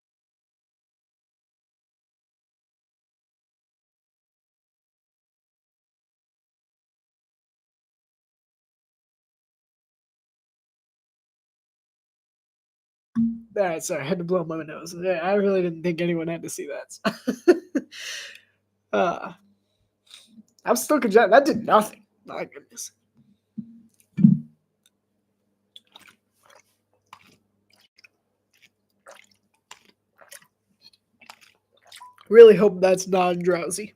All right, sorry, I had to blow my nose. I really didn't think anyone had to see that. I'm still congested. That did nothing. My goodness. Really hope that's non-drowsy.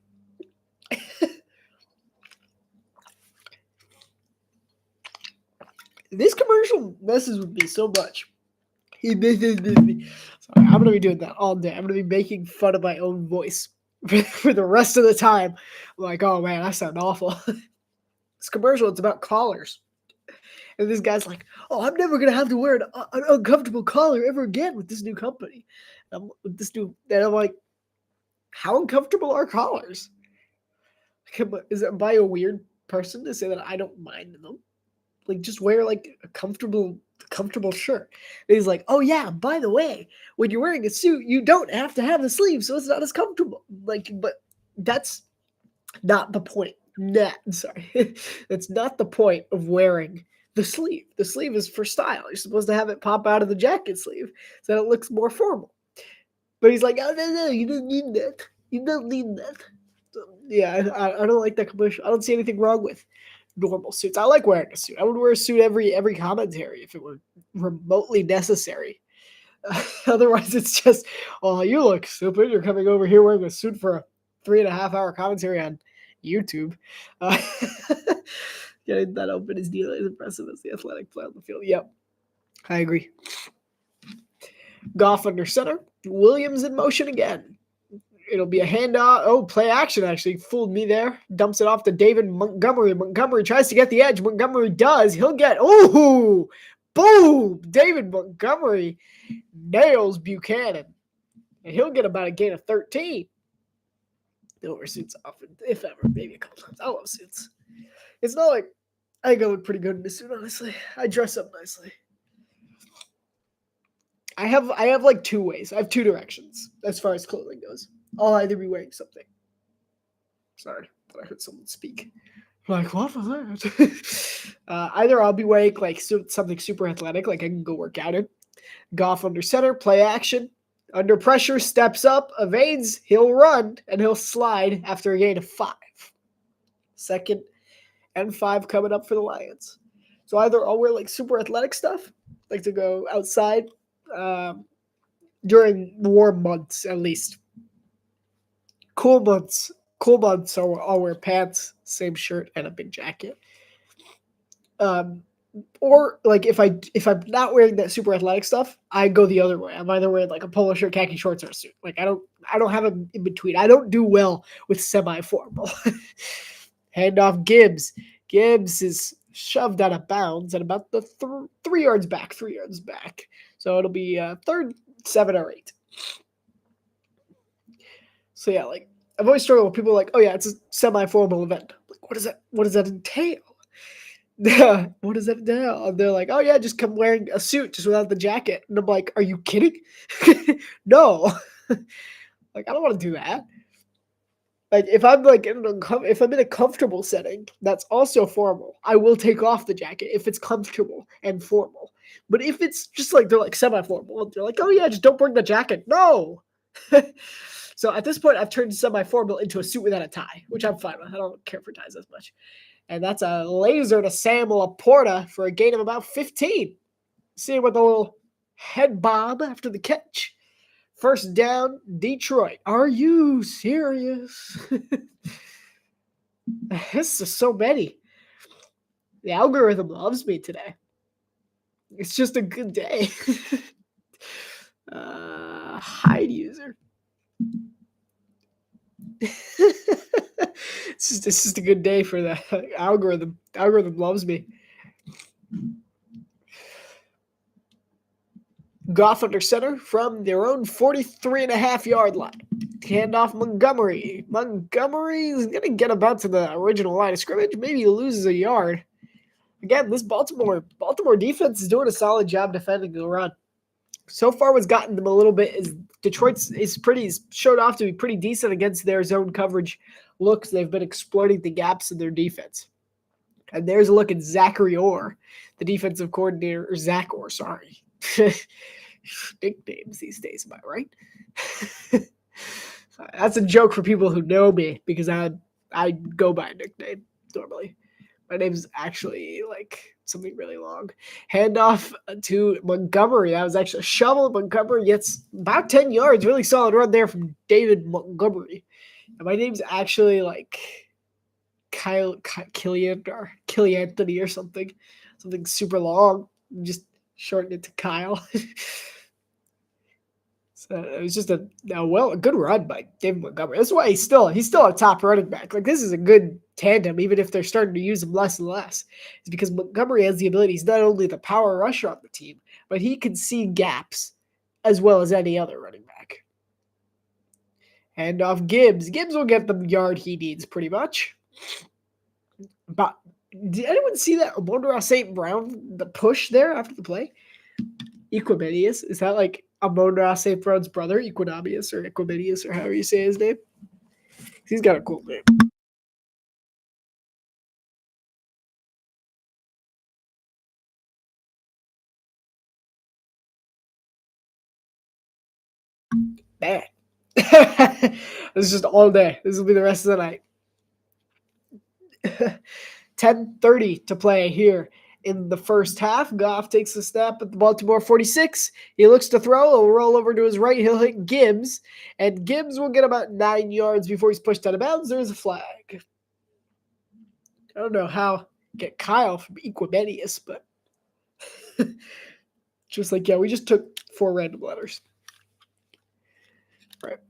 This commercial messes with me so much. Sorry, I'm going to be doing that all day. I'm going to be making fun of my own voice for the rest of the time. I'm like, oh man, I sound awful. This commercial, it's about collars. And this guy's like, oh, I'm never going to have to wear an uncomfortable collar ever again with this new company. And I'm like, how uncomfortable are collars? Is it by a weird person to say that I don't mind them? Like, just wear like a comfortable shirt. And he's like, oh yeah, by the way, when you're wearing a suit, you don't have to have the sleeve, so it's not as comfortable. Like, but that's not the point. Sorry. That's not the point of wearing the sleeve. The sleeve is for style. You're supposed to have it pop out of the jacket sleeve so that it looks more formal. But he's like, oh no, you don't need that. You don't need that. So, yeah, I don't like that commercial. I don't see anything wrong with normal suits. I like wearing a suit. I would wear a suit every commentary if it were remotely necessary. Otherwise, it's just, oh, you look stupid. You're coming over here wearing a suit for a 3.5-hour commentary on YouTube. Getting that open is nearly as impressive as the athletic play on the field. Yep, I agree. Goff under center. Williams in motion again. It'll be a handoff. Oh, play action actually fooled me there. Dumps it off to David Montgomery. Montgomery tries to get the edge. Montgomery does. He'll get, oh, boom. David Montgomery nails Buchanan. And he'll get about a gain of 13. He'll wear suits often, if ever, maybe a couple times. I love suits. It's not like, I think I look pretty good in a suit, honestly. I dress up nicely. I have like two ways. I have two directions as far as clothing goes. I'll either be wearing something. Sorry, but I heard someone speak. I'm like, what was that? Either I'll be wearing like something super athletic, like I can go work out in. Goff under center, play action. Under pressure, steps up, evades, he'll run, and he'll slide after a gain of 5. 2nd and 5 coming up for the Lions. So either I'll wear like super athletic stuff, like to go outside during warm months at least. Cool months, I'll wear pants, same shirt, and a big jacket. Or like if I'm not wearing that super athletic stuff, I go the other way. I'm either wearing like a polo shirt, khaki shorts, or a suit. Like I don't have an in between. I don't do well with semi-formal. Handoff Gibbs. Gibbs is shoved out of bounds at about the 3 yards back. So it'll be 3rd, 7 or 8. So yeah, like I've always struggled with people like, oh yeah, it's a semi-formal event. Like, what does that entail? What does that entail? And they're like, oh yeah, just come wearing a suit just without the jacket. And I'm like, are you kidding? No. Like, I don't want to do that. Like if I'm in a comfortable setting that's also formal, I will take off the jacket if it's comfortable and formal. But if it's just like they're like semi-formal, they're like, oh yeah, just don't bring the jacket. No. So at this point, I've turned semi-formal into a suit without a tie, which I'm fine with. I don't care for ties as much. And that's a laser to Sam Laporta for a gain of about 15. See with a little head bob after the catch. First down, Detroit. Are you serious? This is so many. The algorithm loves me today. It's just a good day. Hide user. It's just a good day for the algorithm. The algorithm loves me. Goff under center from their own 43.5-yard line. Handoff Montgomery. Montgomery is going to get about to the original line of scrimmage. Maybe he loses a yard. Again, this Baltimore defense is doing a solid job defending the run. So far, what's gotten them a little bit is Detroit's showed off to be pretty decent against their zone coverage looks. They've been exploiting the gaps in their defense. And there's a look at Zachary Orr, the defensive coordinator, or Zach Orr, sorry. Nicknames these days, am I right? That's a joke for people who know me because I go by a nickname normally. My name's actually like something really long. Handoff to Montgomery. That was actually a shovel. Montgomery gets about 10 yards. Really solid run there from David Montgomery. And my name's actually like Killian Anthony or something super long. Just shorten it to Kyle. So it was just a good run by David Montgomery. That's why he's still a top running back. Like this is a good tandem, even if they're starting to use him less and less. It's because Montgomery has the ability. He's not only the power rusher on the team, but he can see gaps as well as any other running back. Hand off Gibbs. Gibbs will get the yard he needs pretty much. But did anyone see that Amon-Ra St. Brown, the push there after the play? Equimedius. Is that like Amon-Ra St. Brown's brother, Equinamius or Equimedius or however you say his name? He's got a cool name. Man. This is just all day. This will be the rest of the night. 10:30 to play here in the first half. Goff takes a snap at the Baltimore 46. He looks to throw. He'll roll over to his right. He'll hit Gibbs. And Gibbs will get about 9 yards before he's pushed out of bounds. There's a flag. I don't know how to get Kyle from Equimedius, but just like, yeah, we just took 4 random letters. All right,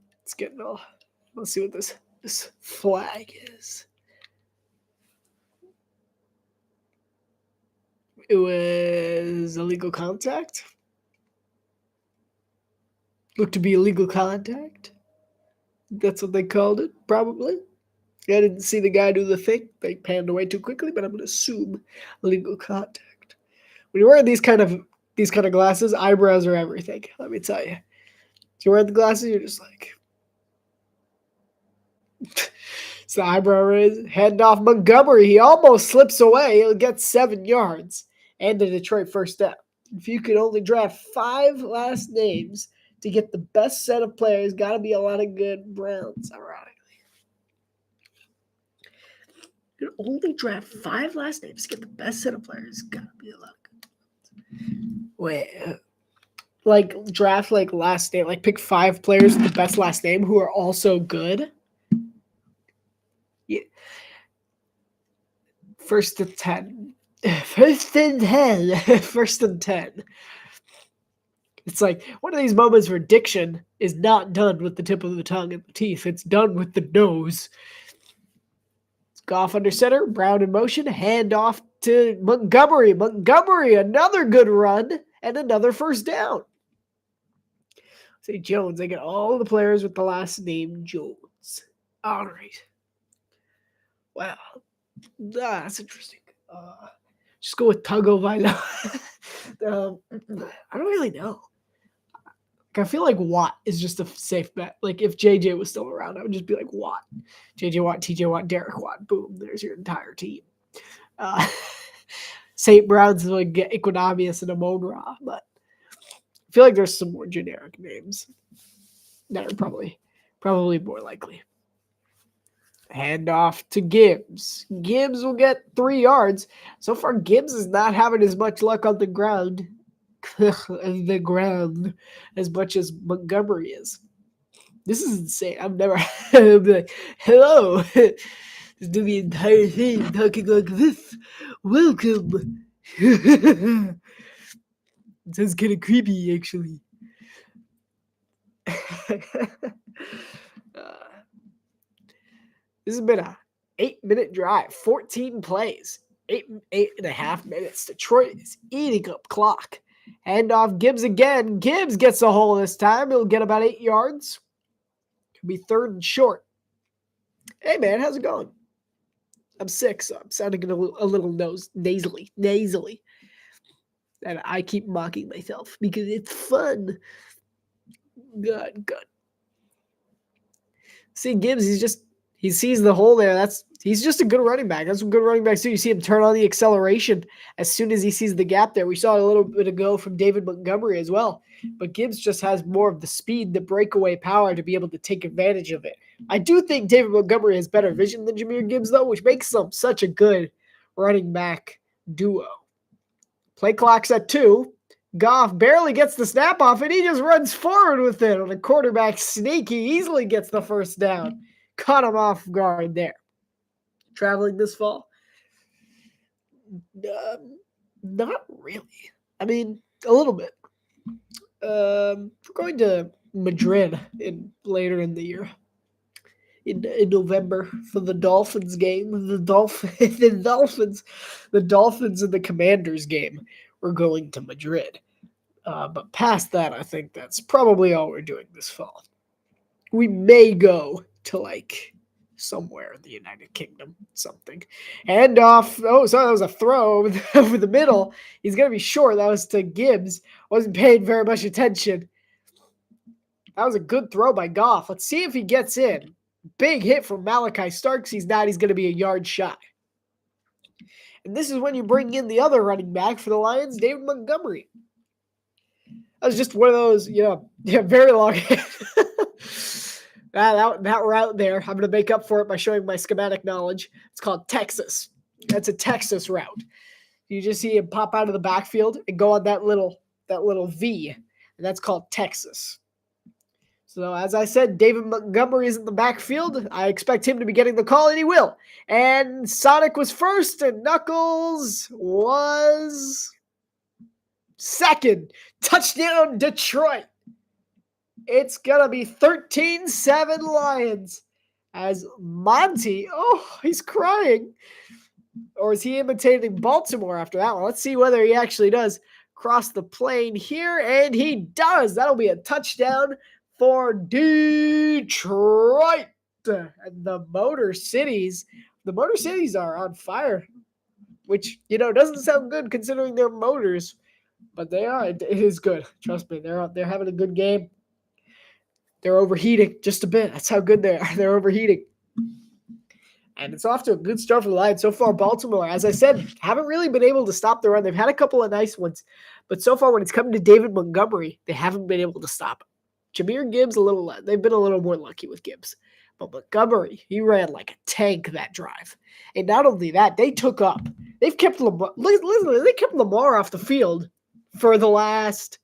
let's see what this flag is. It was illegal contact. Looked to be illegal contact. That's what they called it, probably. I didn't see the guy do the thing. They panned away too quickly, but I'm going to assume illegal contact. When you're wearing these kind of glasses, eyebrows are everything. Let me tell you. If you wear the glasses, you're just like. It's the eyebrow raise. Hand off Montgomery. He almost slips away. He'll get 7 yards and the Detroit first down. If you could only draft 5 last names to get the best set of players, got to be a lot of good Browns, ironically. You could only draft 5 last names to get the best set of players, got to be a lot of good. Wait, like draft like last name, like pick 5 players with the best last name who are also good. Yeah. First and 10. First and 10. It's like one of these moments where diction is not done with the tip of the tongue and the teeth. It's done with the nose. It's Goff under center, Brown in motion, hand off to Montgomery. Montgomery, another good run and another first down. Say Jones. I get all the players with the last name Jones. All right. Wow. That's interesting. Just go with Tagovailoa. I don't really know. Like, I feel like Watt is just a safe bet. Like if JJ was still around, I would just be like Watt. JJ Watt, TJ Watt, Derek Watt. Boom. There's your entire team. St. Brown's like Equinamius and Amon-Ra, but I feel like there's some more generic names that are probably Probably more likely. Hand off to Gibbs. Gibbs will get 3 yards. So far, Gibbs is not having as much luck on the ground. The ground as much as Montgomery is. This is insane. I've never I'll be like, hello. Just do the entire thing talking like this. Welcome. It sounds kind of creepy, actually. This has been a 8-minute drive, 14 plays, 8.5 minutes. Detroit is eating up clock. Hand off Gibbs again. Gibbs gets a hole this time. He'll get about 8 yards. Could be 3rd and short. Hey man, how's it going? I'm sick, so I'm sounding a little nasally. And I keep mocking myself because it's fun. Good. See, Gibbs, he sees the hole there. He's just a good running back. That's what good running backs do. You see him turn on the acceleration as soon as he sees the gap there. We saw it a little bit ago from David Montgomery as well. But Gibbs just has more of the speed, the breakaway power to be able to take advantage of it. I do think David Montgomery has better vision than Jahmyr Gibbs, though, which makes them such a good running back duo. Play clock's at 2. Goff barely gets the snap off, and he just runs forward with it on a quarterback sneak. He easily gets the first down. Caught him off guard there. Traveling this fall? Not really. I mean, a little bit. We're going to Madrid later in the year. In November for the Dolphins game. The Dolphins and the Commanders game. We're going to Madrid. But past that, I think that's probably all we're doing this fall. We may go to somewhere in the United Kingdom, something. Hand off. Oh, sorry, that was a throw over the middle. He's going to be short. That was to Gibbs. Wasn't paying very much attention. That was a good throw by Goff. Let's see if he gets in. Big hit from Malachi Starks. He's not. He's going to be a yard shy. And this is when you bring in the other running back for the Lions, David Montgomery. That was just one of those, very long hit. That route there, I'm going to make up for it by showing my schematic knowledge. It's called Texas. That's a Texas route. You just see him pop out of the backfield and go on that little V, and that's called Texas. So as I said, David Montgomery is in the backfield. I expect him to be getting the call, and he will. And Sonic was first, and Knuckles was second. Touchdown, Detroit. It's going to be 13-7 Lions as Monty, he's crying. Or is he imitating Baltimore after that one? Let's see whether he actually does cross the plane here, and he does. That'll be a touchdown for Detroit. And the Motor Cities are on fire, which, doesn't sound good considering they're motors, but they are. It is good. Trust me, they're having a good game. They're overheating just a bit. That's how good they are. They're overheating. And it's off to a good start for the Lions. So far, Baltimore, as I said, haven't really been able to stop the run. They've had a couple of nice ones. But so far, when it's come to David Montgomery, they haven't been able to stop him. Jahmyr Gibbs, they've been a little more lucky with Gibbs. But Montgomery, he ran like a tank that drive. And not only that, they kept Lamar off the field for the last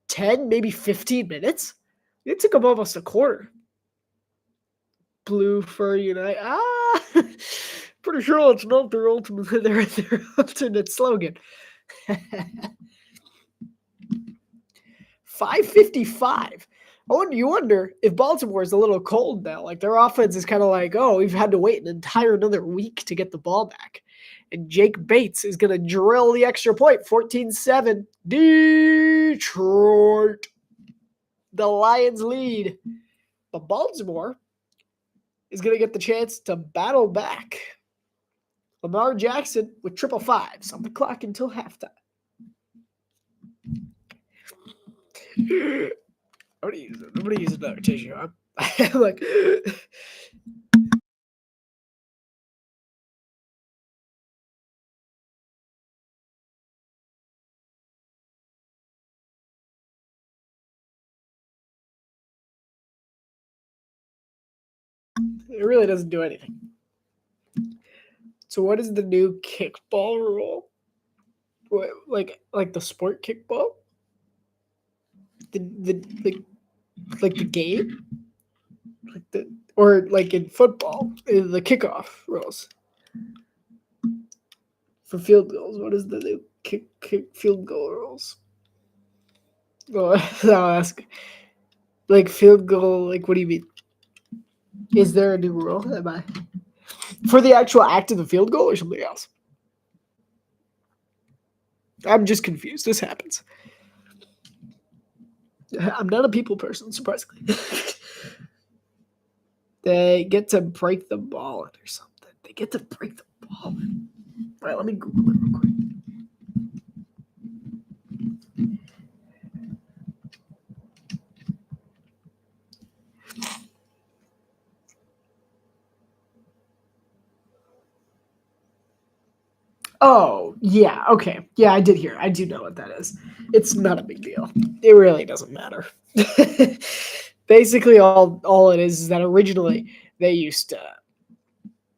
10, maybe 15 minutes. It took them almost a quarter. Blue for Unite. Pretty sure it's not their alternate slogan. 5:55. You wonder if Baltimore is a little cold now. Like their offense is kind of like, we've had to wait another week to get the ball back. And Jake Bates is going to drill the extra point. 14-7. Detroit. The Lions lead. But Baltimore is going to get the chance to battle back. Lamar Jackson with 555s on the clock until halftime. I'm going to use another tissue. I'm like... It really doesn't do anything. So what is the new kickball rule? What, like the sport kickball? The like the game? Like the or like in football, the kickoff rules for field goals. What is the new kick field goal rules? Well, I'll ask. Like field goal, like what do you mean? Is there a new rule? Am I for the actual act of the field goal or something else? I'm just confused. This happens. I'm not a people person, surprisingly. They get to break the ball or something. They get to break the ball. All right, let me Google it real quick. Oh, yeah, okay. Yeah, I did hear. I do know what that is. It's not a big deal. It really doesn't matter. Basically all it is that originally they used to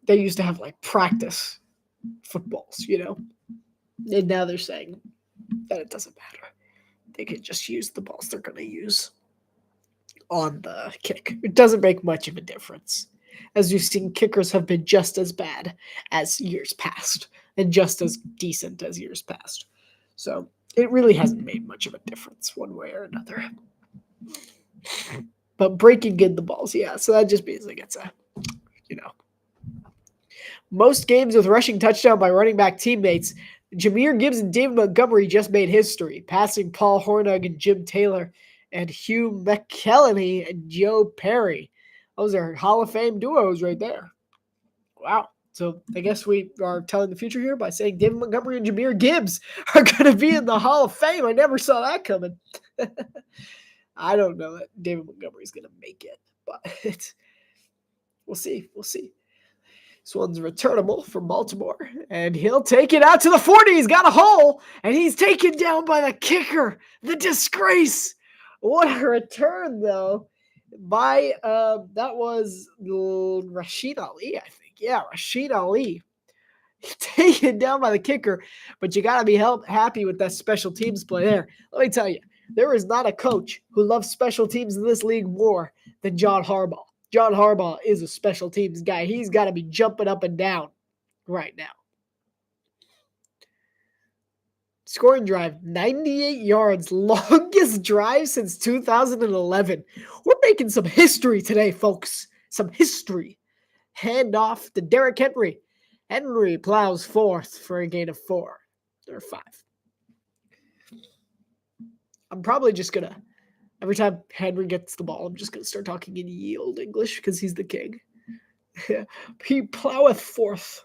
have like practice footballs, you know. And now they're saying that it doesn't matter. They can just use the balls they're going to use on the kick. It doesn't make much of a difference. As you've seen, kickers have been just as bad as years past and just as decent as years past. So it really hasn't made much of a difference one way or another. But breaking in the balls, yeah. So that just means like it's a, you know, most games with rushing touchdown by running back teammates. Jahmyr Gibbs and David Montgomery just made history, passing Paul Hornung and Jim Taylor and Hugh McElhenney and Joe Perry. Those are Hall of Fame duos right there. Wow. So I guess we are telling the future here by saying David Montgomery and Jahmyr Gibbs are going to be in the Hall of Fame. I never saw that coming. I don't know that David Montgomery is going to make it, but we'll see. We'll see. This one's returnable for Baltimore, and he'll take it out to the 40. He's got a hole, and he's taken down by the kicker. The disgrace. What a return, though. By that was Rashid Ali, I think. Yeah, Rashid Ali. Taken down by the kicker, but you got to be happy with that special teams play there. Let me tell you, there is not a coach who loves special teams in this league more than John Harbaugh. John Harbaugh is a special teams guy. He's got to be jumping up and down right now. Scoring drive, 98 yards, longest drive since 2011. We're making some history today, folks. Some history. Hand off to Derrick Henry. Henry plows fourth for a gain of 4 or 5. I'm probably just going to, every time Henry gets the ball, I'm just going to start talking in ye olde English because he's the king. He ploweth forth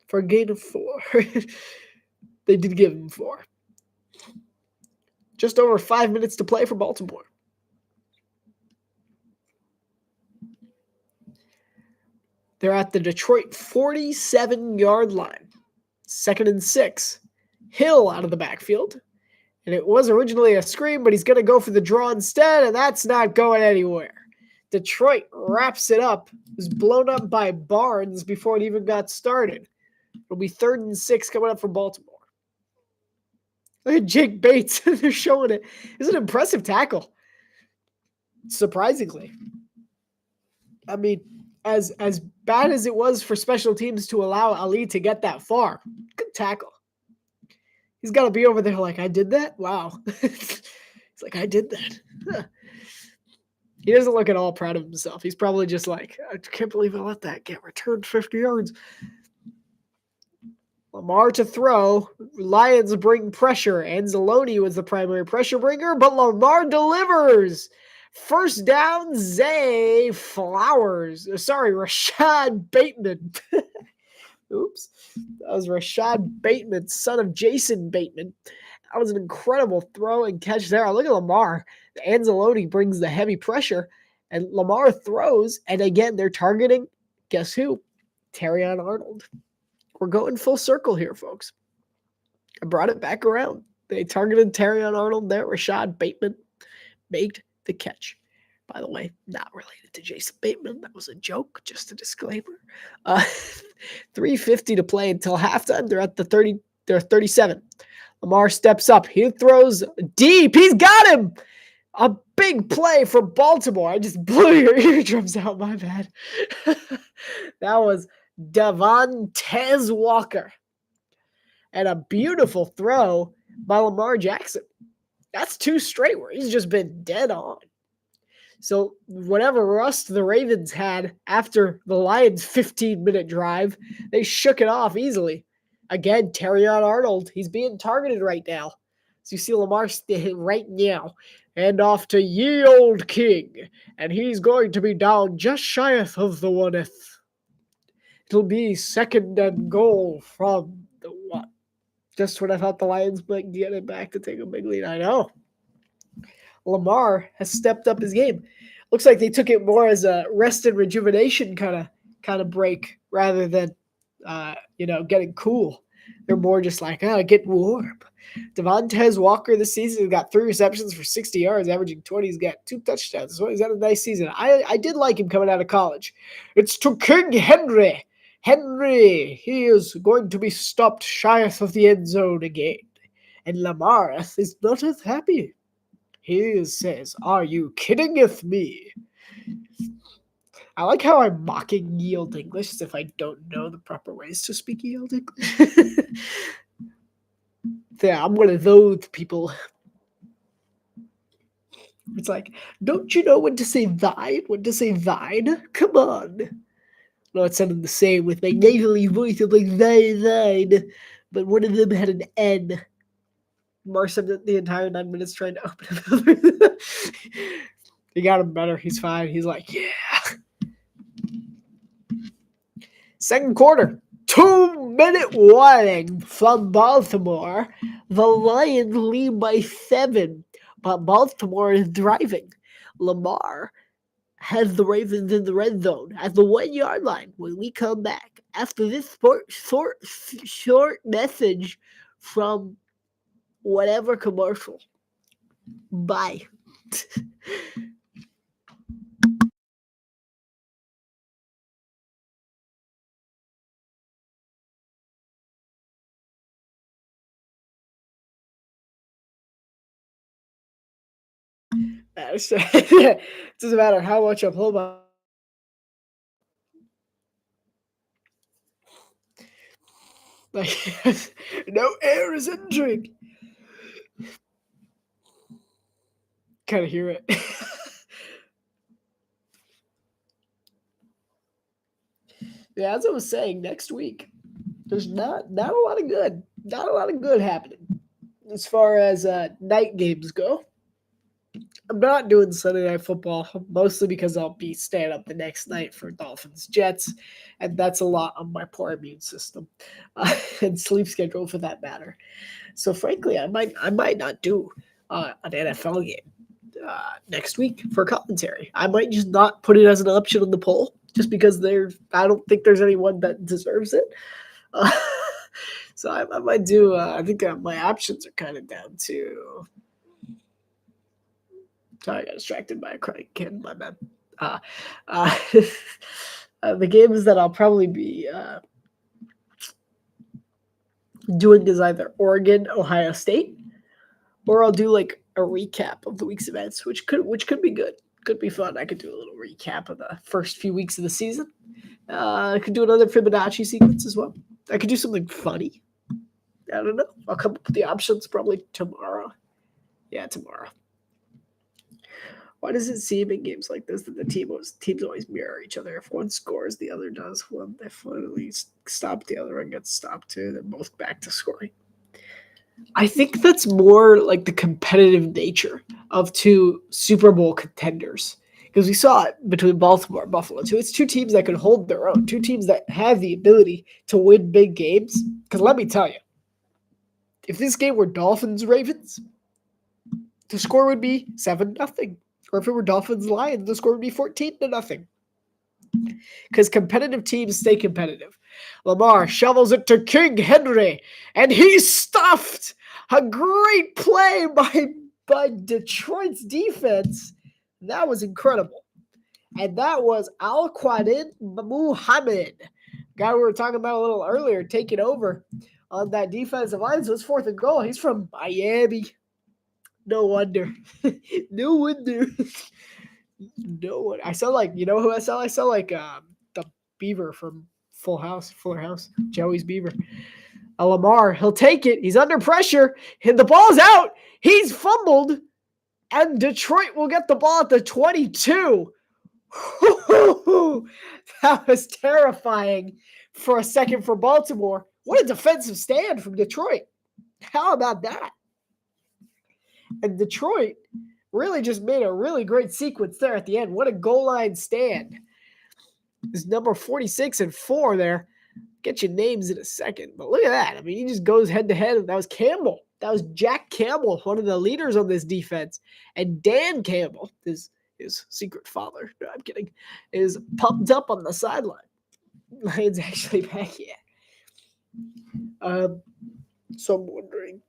for a gain of 4. They did give him 4. Just over 5 minutes to play for Baltimore. They're at the Detroit 47-yard line. 2nd and 6. Hill out of the backfield. And it was originally a screen, but he's going to go for the draw instead, and that's not going anywhere. Detroit wraps it up. It was blown up by Barnes before it even got started. It'll be 3rd and 6 coming up for Baltimore. Look at Jake Bates. They're showing it. It's an impressive tackle. Surprisingly. I mean, as bad as it was for special teams to allow Ali to get that far, good tackle. He's got to be over there like, I did that? Wow. He's like, I did that. Huh. He doesn't look at all proud of himself. He's probably just like, I can't believe I let that get returned 50 yards. Lamar to throw. Lions bring pressure. Anzalone was the primary pressure bringer, but Lamar delivers. First down, Zay Flowers. Sorry, Rashad Bateman. Oops. That was Rashad Bateman, son of Jason Bateman. That was an incredible throw and catch there. Look at Lamar. Anzalone brings the heavy pressure, and Lamar throws, and again, they're targeting, guess who? Terrion Arnold. We're going full circle here, folks. I brought it back around. They targeted Terrion Arnold there. Rashad Bateman made the catch. By the way, not related to Jason Bateman. That was a joke, just a disclaimer. Uh, 3:50 to play until halftime. They're at the 30. They're 37. Lamar steps up. He throws deep. He's got him. A big play for Baltimore. I just blew your eardrums out, my bad. That was Devontae Walker. And a beautiful throw by Lamar Jackson. That's 2 straight where he's just been dead on. So whatever rust the Ravens had after the Lions' 15-minute drive, they shook it off easily. Again, Terrion Arnold, he's being targeted right now. So you see Lamar right now, and off to ye old King, and he's going to be down just shy of the 1th. It'll be 2nd and goal from the 1. Just when I thought the Lions might get it back to take a big lead. I know. Lamar has stepped up his game. Looks like they took it more as a rest and rejuvenation kind of break rather than getting cool. They're more just like, getting warm. Devontae Walker this season got 3 receptions for 60 yards, averaging 20. He's got 2 touchdowns. So he's had a nice season. I did like him coming out of college. It's to King Henry. Henry, he is going to be stopped shy of the end zone again. And Lamar is not as happy. He says, "Are you kidding with me?" I like how I'm mocking Yield English as if I don't know the proper ways to speak Yield English. Yeah, I'm one of those people. It's like, don't you know when to say thine? When to say thine? Come on. No, it sounded the same with my nasally voice. I'm like, thine. But one of them had an N. Mar said the entire 9 minutes trying to open it. He got him better. He's fine. He's like, yeah. Second quarter. 2-minute warning from Baltimore. The Lions lead by 7, but Baltimore is driving. Lamar has the Ravens in the red zone at the 1-yard line when we come back after this short message from whatever commercial. Bye. It doesn't matter how much I pull my. Like, no air is entering. Kind of hear it. Yeah, as I was saying, next week there's not a lot of good happening as far as night games go. I'm not doing Sunday Night Football, mostly because I'll be staying up the next night for Dolphins Jets, and that's a lot on my poor immune system and sleep schedule for that matter. So frankly, I might not do an NFL game next week for commentary. I might just not put it as an option on the poll, just because I don't think there's anyone that deserves it. So I might do. I think my options are kind of down to. Sorry, I got distracted by a crying kid. My bad. The games that I'll probably be doing is either Oregon, Ohio State, or I'll do like a recap of the week's events, which could be good. Could be fun. I could do a little recap of the first few weeks of the season. I could do another Fibonacci sequence as well. I could do something funny. I don't know. I'll come up with the options probably tomorrow. Yeah, tomorrow. Why does it seem in games like this that the teams always mirror each other? If one scores, the other does. If one at least stopped, the other one gets stopped too. They're both back to scoring. I think that's more like the competitive nature of 2 Super Bowl contenders. Because we saw it between Baltimore and Buffalo too. It's 2 teams that can hold their own. 2 teams that have the ability to win big games. Because let me tell you, if this game were Dolphins-Ravens, the score would be 7-0. Or if it were Dolphins-Lions, the score would be 14-0. Because competitive teams stay competitive. Lamar shovels it to King Henry, and he's stuffed. A great play by Detroit's defense. That was incredible. And that was Al-Quadin Muhammad, guy we were talking about a little earlier, taking over on that defensive line. So it's 4th and goal. He's from Miami. No wonder. No wonder. No one. I sound like, you know who I sound like? I sound like the Beaver from Fuller House, Joey's Beaver. Lamar, he'll take it. He's under pressure. The ball's out. He's fumbled. And Detroit will get the ball at the 22. That was terrifying for a second for Baltimore. What a defensive stand from Detroit. How about that? And Detroit really just made a really great sequence there at the end. What a goal line stand. It's number 46 and 4 there. Get your names in a second. But look at that. I mean, he just goes head to head. That was Campbell. That was Jack Campbell, one of the leaders on this defense. And Dan Campbell, his secret father, no, I'm kidding, is pumped up on the sideline. Lions actually back yet. So I'm wondering,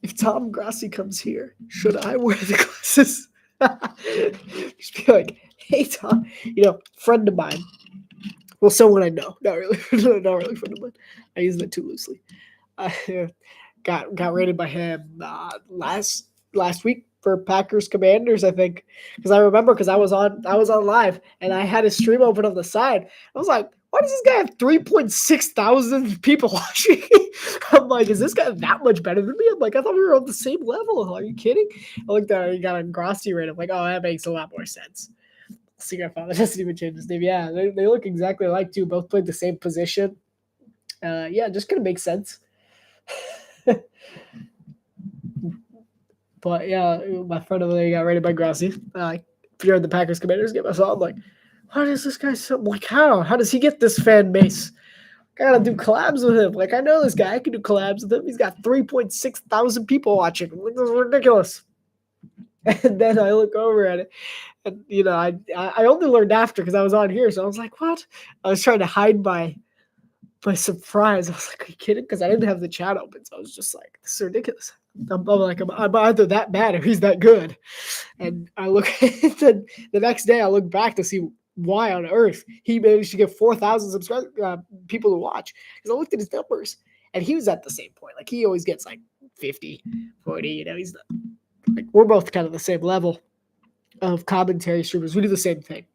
if Tom Grassi comes here, should I wear the glasses? Just be like, hey, Tom, friend of mine. Well, someone I know. Not really friend of mine. I use that too loosely. Got rated by him last week for Packers Commanders, I think, because I remember I was on live and I had his stream open on the side. I was like, why does this guy have 3.6 thousand people watching? I'm like, is this guy that much better than me? I'm like, I thought we were on the same level. Are you kidding? I looked at it, he got a Grassi rate. I'm like, oh, that makes a lot more sense. Secret father doesn't even change his name. Yeah, they look exactly alike too. Both played the same position. Yeah, just gonna make sense. But yeah, my friend over there got rated by Grassi. During the Packers Commanders game, I saw him like, why does this guy so like how? How does he get this fan base? I gotta do collabs with him. Like, I know this guy. I can do collabs with him. He's got 3.6 thousand people watching. I'm like, this is ridiculous. And then I look over at it, and I only learned after because I was on here. So I was like, what? I was trying to hide my surprise. I was like, are you kidding? Because I didn't have the chat open. So I was just like, this is ridiculous. I'm either that bad or he's that good. And I look at the next day, I look back to see why on earth he managed to get 4,000 people to watch. Because I looked at his numbers and he was at the same point. Like, he always gets like 50, 40, he's like, we're both kind of the same level of commentary streamers. We do the same thing.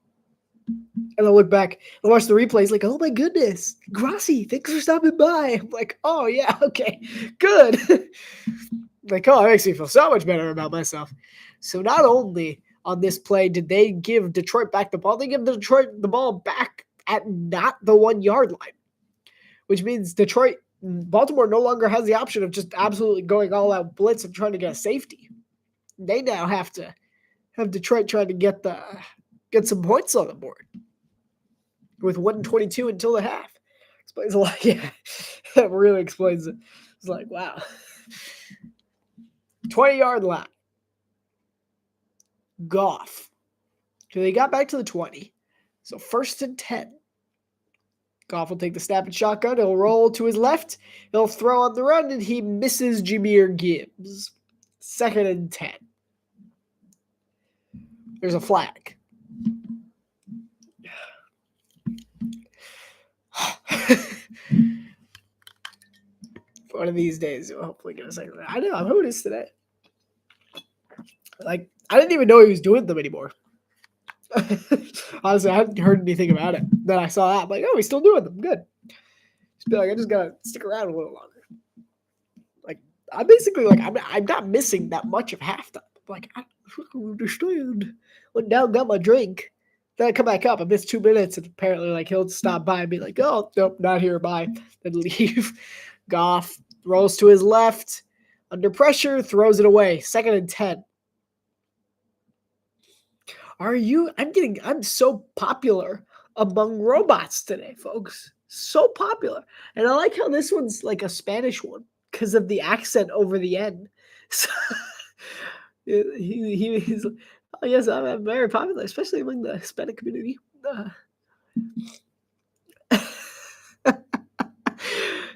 And I look back and watch the replays like, oh my goodness, Grassi, thanks for stopping by. I'm like, oh yeah, okay, good. Like, oh, it makes me feel so much better about myself. So not only on this play did they give Detroit back the ball, they give Detroit the ball back at not the 1 yard line, which means Baltimore no longer has the option of just absolutely going all out blitz and trying to get a safety. They now have to have Detroit trying to get some points on the board with 1:22 until the half. Explains a lot. Yeah, that really explains it. It's like, wow. 20-yard line. Goff. So they got back to the 20. So 1st and 10. Goff will take the snap and shotgun. He'll roll to his left. He'll throw on the run, and he misses Jahmyr Gibbs. 2nd and 10. There's a flag. One of these days, you'll hopefully get a second. I know, I'm hoping it's today. Like, I didn't even know he was doing them anymore. Honestly, I hadn't heard anything about it. Then I saw that. I'm like, oh, he's still doing them. Good. Just be like, I just gotta stick around a little longer. Like, I'm basically like, I'm not missing that much of halftime. Like, I don't understand. Went down, got my drink. Then I come back up. I missed 2 minutes, and apparently, like, he'll stop by and be like, oh, nope, not here, bye. Then leave. Goff rolls to his left. Under pressure, throws it away. 2nd and 10. I'm so popular among robots today, folks. So popular. And I like how this one's like a Spanish one because of the accent over the end. So he's, oh yes, I'm very popular, especially among the Hispanic community.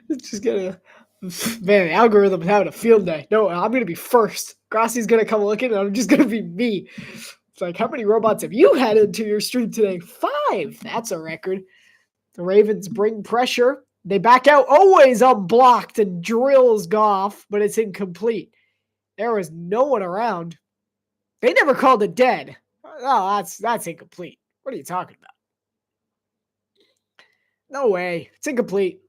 It's just gonna, man, the algorithm's having a field day. No, I'm gonna be first. Grassi's gonna come looking, and I'm just gonna be me. It's like, how many robots have you had into your stream today? 5. That's a record. The Ravens bring pressure. They back out, always unblocked, and drills Goff, but it's incomplete. There was no one around. They never called it dead. Oh, that's incomplete. What are you talking about? No way. It's incomplete.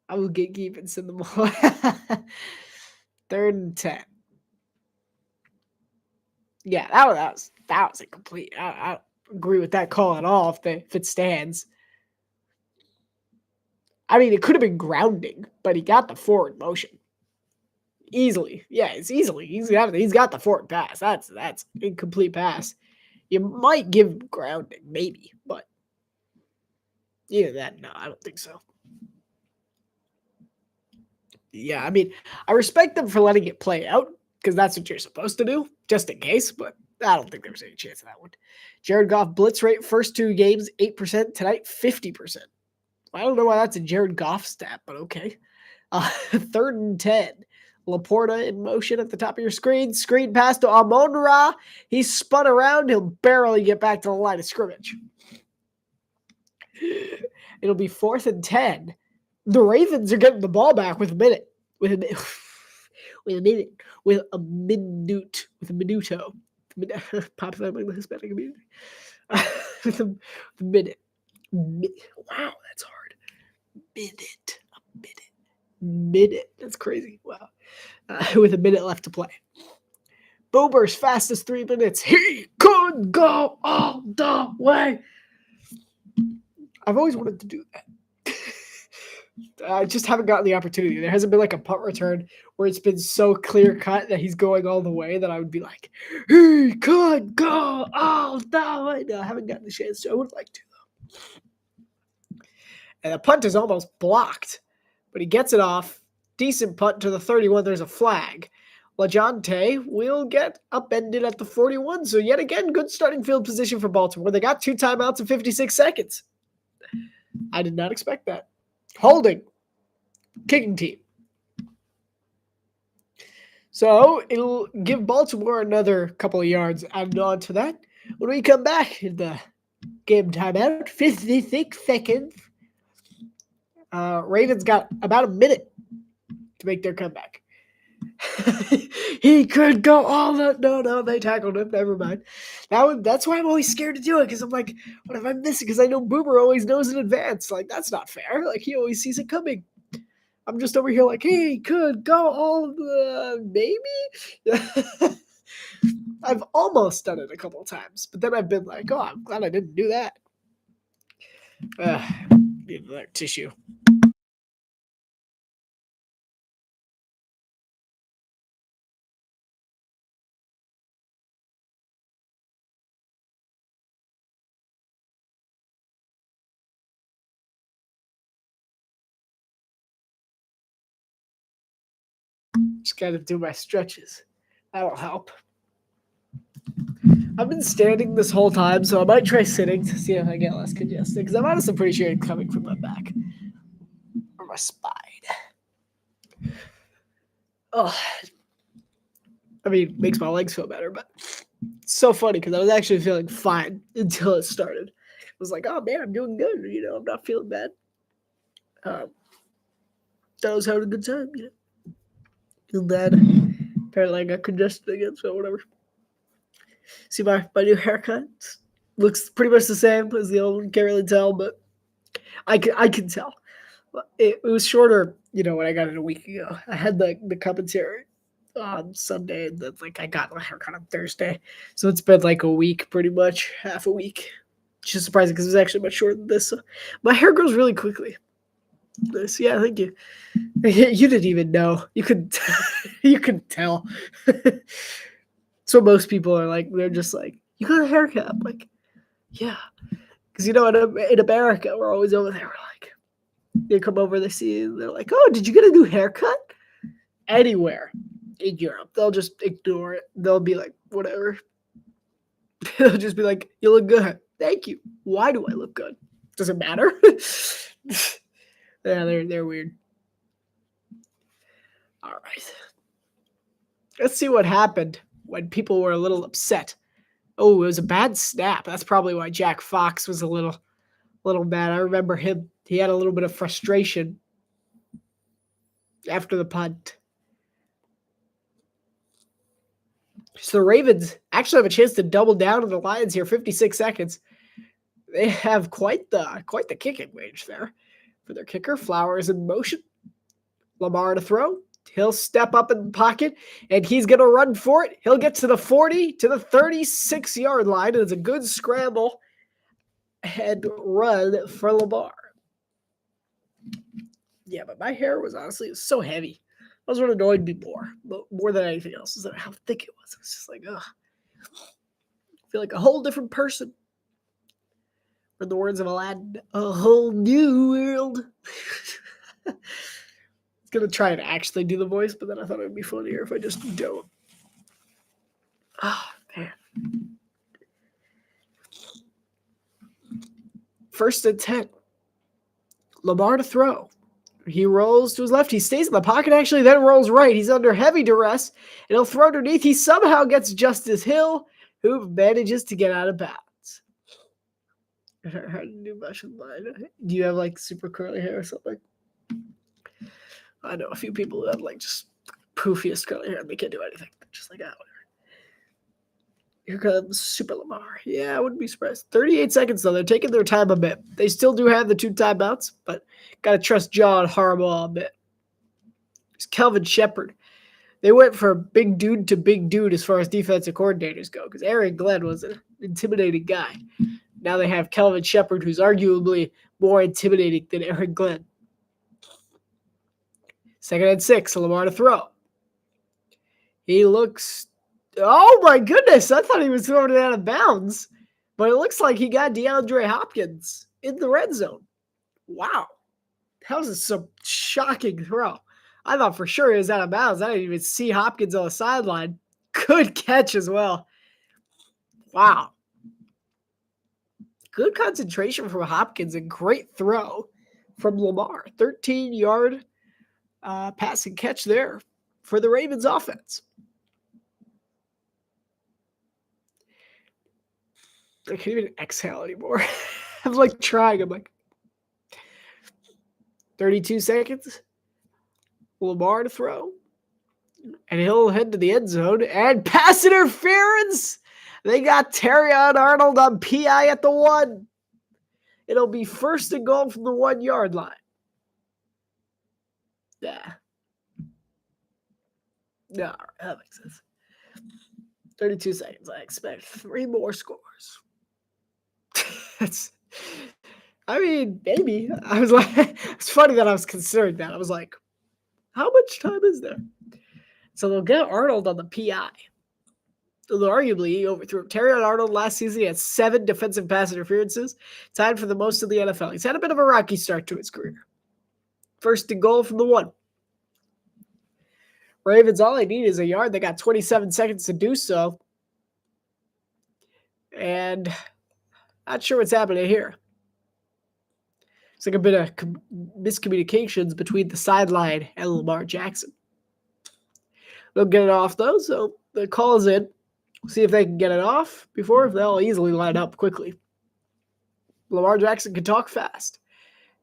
I will get Gibbons in the ball. 3rd and 10. Yeah, that was incomplete. I agree with that call at all if it stands. I mean, it could have been grounding, but he got the forward motion easily. Yeah, it's easily. He's got the forward pass. That's incomplete pass. You might give grounding, maybe, but either that, no, I don't think so. Yeah, I mean, I respect them for letting it play out because that's what you're supposed to do, just in case, but I don't think there was any chance of that one. Jared Goff blitz rate, first 2 games, 8%. Tonight, 50%. I don't know why that's a Jared Goff stat, but okay. 3rd and 10. Laporta in motion at the top of your screen. Screen pass to Amon-Ra. He spun around. He'll barely get back to the line of scrimmage. It'll be 4th and 10. The Ravens are getting the ball back with a minute. With a minuto. Popular among the Hispanic community. with a minute. Wow, that's hard. Minute. That's crazy. Wow. With a minute left to play. Boomer's fastest 3 minutes. He could go all the way. I've always wanted to do that. I just haven't gotten the opportunity. There hasn't been like a punt return where it's been so clear cut that he's going all the way that I would be like, he could go all the way. No, I haven't gotten the chance to. I would like to, though. And the punt is almost blocked, but he gets it off. Decent punt to the 31. There's a flag. LaJonte will get upended at the 41. So yet again, good starting field position for Baltimore. They got 2 timeouts in 56 seconds. I did not expect that. Holding. Kicking team. So it'll give Baltimore another couple of yards added on to that. When we come back in the game timeout, 56 seconds. Ravens got about a minute to make their comeback. He could go all the... No, they tackled him. Never mind. That's why I'm always scared to do it, because I'm like, what if I'm missing? Because I know Boomer always knows in advance. Like, that's not fair. Like, he always sees it coming. I'm just over here like, he could go all the... Maybe? I've almost done it a couple of times, but then I've been like, oh, I'm glad I didn't do that. Need another tissue. Just got to do my stretches. That'll help. I've been standing this whole time, so I might try sitting to see if I get less congested, because I'm honestly pretty sure it's coming from my back or my spine. Oh, I mean, makes my legs feel better, but it's so funny because I was actually feeling fine until it started. I was like, oh man, I'm doing good. I'm not feeling bad. I was having a good time, And then apparently I got congested again, so whatever. See my new haircut looks pretty much the same as the old one. Can't really tell, but I can tell. It was shorter, when I got it a week ago. I had the commentary on Sunday, and then I got my haircut on Thursday, so it's been like a week, pretty much half a week. Which is surprising because it was actually much shorter than this. So my hair grows really quickly. Yeah, thank you. You didn't even know. You could tell. So most people are like, they're just like, you got a haircut. I'm like, yeah. Because, in America, we're always over there. We're like, they come over, they see you, they're like, oh, did you get a new haircut? Anywhere in Europe, they'll just ignore it. They'll be like, whatever. They'll just be like, you look good. Thank you. Why do I look good? Does it matter? Yeah, they're weird. All right. Let's see what happened when people were a little upset. Oh, it was a bad snap. That's probably why Jack Fox was a little mad. I remember him. He had a little bit of frustration after the punt. So the Ravens actually have a chance to double down on the Lions here. 56 seconds. They have quite the kicking range there for their kicker. Flowers in motion. Lamar to throw. He'll step up in the pocket, and he's going to run for it. He'll get to the 40, to the 36-yard line. And it's a good scramble and run for Lamar. Yeah, but my hair was honestly so heavy. That was what annoyed me more than anything else, is that how thick it was. It was just like, ugh. I feel like a whole different person. In the words of Aladdin, a whole new world. I was going to try and actually do the voice, but then I thought it would be funnier if I just don't. Oh, man. First and 10. Lamar to throw. He rolls to his left. He stays in the pocket, actually, then rolls right. He's under heavy duress, and he'll throw underneath. He somehow gets Justice Hill, who manages to get out of bounds. Do you have like super curly hair or something? I know a few people who have like just poofiest curly hair and they can't do anything. They're just like, oh, whatever. Here comes Super Lamar. Yeah, I wouldn't be surprised. 38 seconds, though. They're taking their time a bit. They still do have the 2 timeouts, but got to trust John Harbaugh a bit. It's Kelvin Shepard. They went for big dude to big dude as far as defensive coordinators go, because Aaron Glenn was an intimidating guy. Now they have Kelvin Shepard, who's arguably more intimidating than Aaron Glenn. 2nd and 6, Lamar to throw. He looks... Oh, my goodness. I thought he was throwing it out of bounds. But it looks like he got DeAndre Hopkins in the red zone. Wow. That was some shocking throw. I thought for sure he was out of bounds. I didn't even see Hopkins on the sideline. Good catch as well. Wow. Good concentration from Hopkins and great throw from Lamar. 13-yard pass and catch there for the Ravens offense. I can't even exhale anymore. I'm like trying. I'm like 32 seconds. Lamar to throw. And he'll head to the end zone. And pass interference. They got Terrion Arnold on PI at the 1. It'll be 1st and goal from the 1-yard line. Yeah. No, that makes sense. 32 seconds. I expect 3 more scores. I mean, maybe. I was like, it's funny that I was considering that. I was like, how much time is there? So they'll get Arnold on the PI. Although arguably he overthrew Terrion Arnold last season. He had 7 defensive pass interferences, tied for the most of the NFL. He's had a bit of a rocky start to his career. 1st and goal from the 1. Ravens, all they need is a yard. They got 27 seconds to do so. And not sure what's happening here. It's like a bit of miscommunications between the sideline and Lamar Jackson. They'll get it off, though, so the call is in. See if they can get it off before they'll easily line up quickly. Lamar Jackson can talk fast.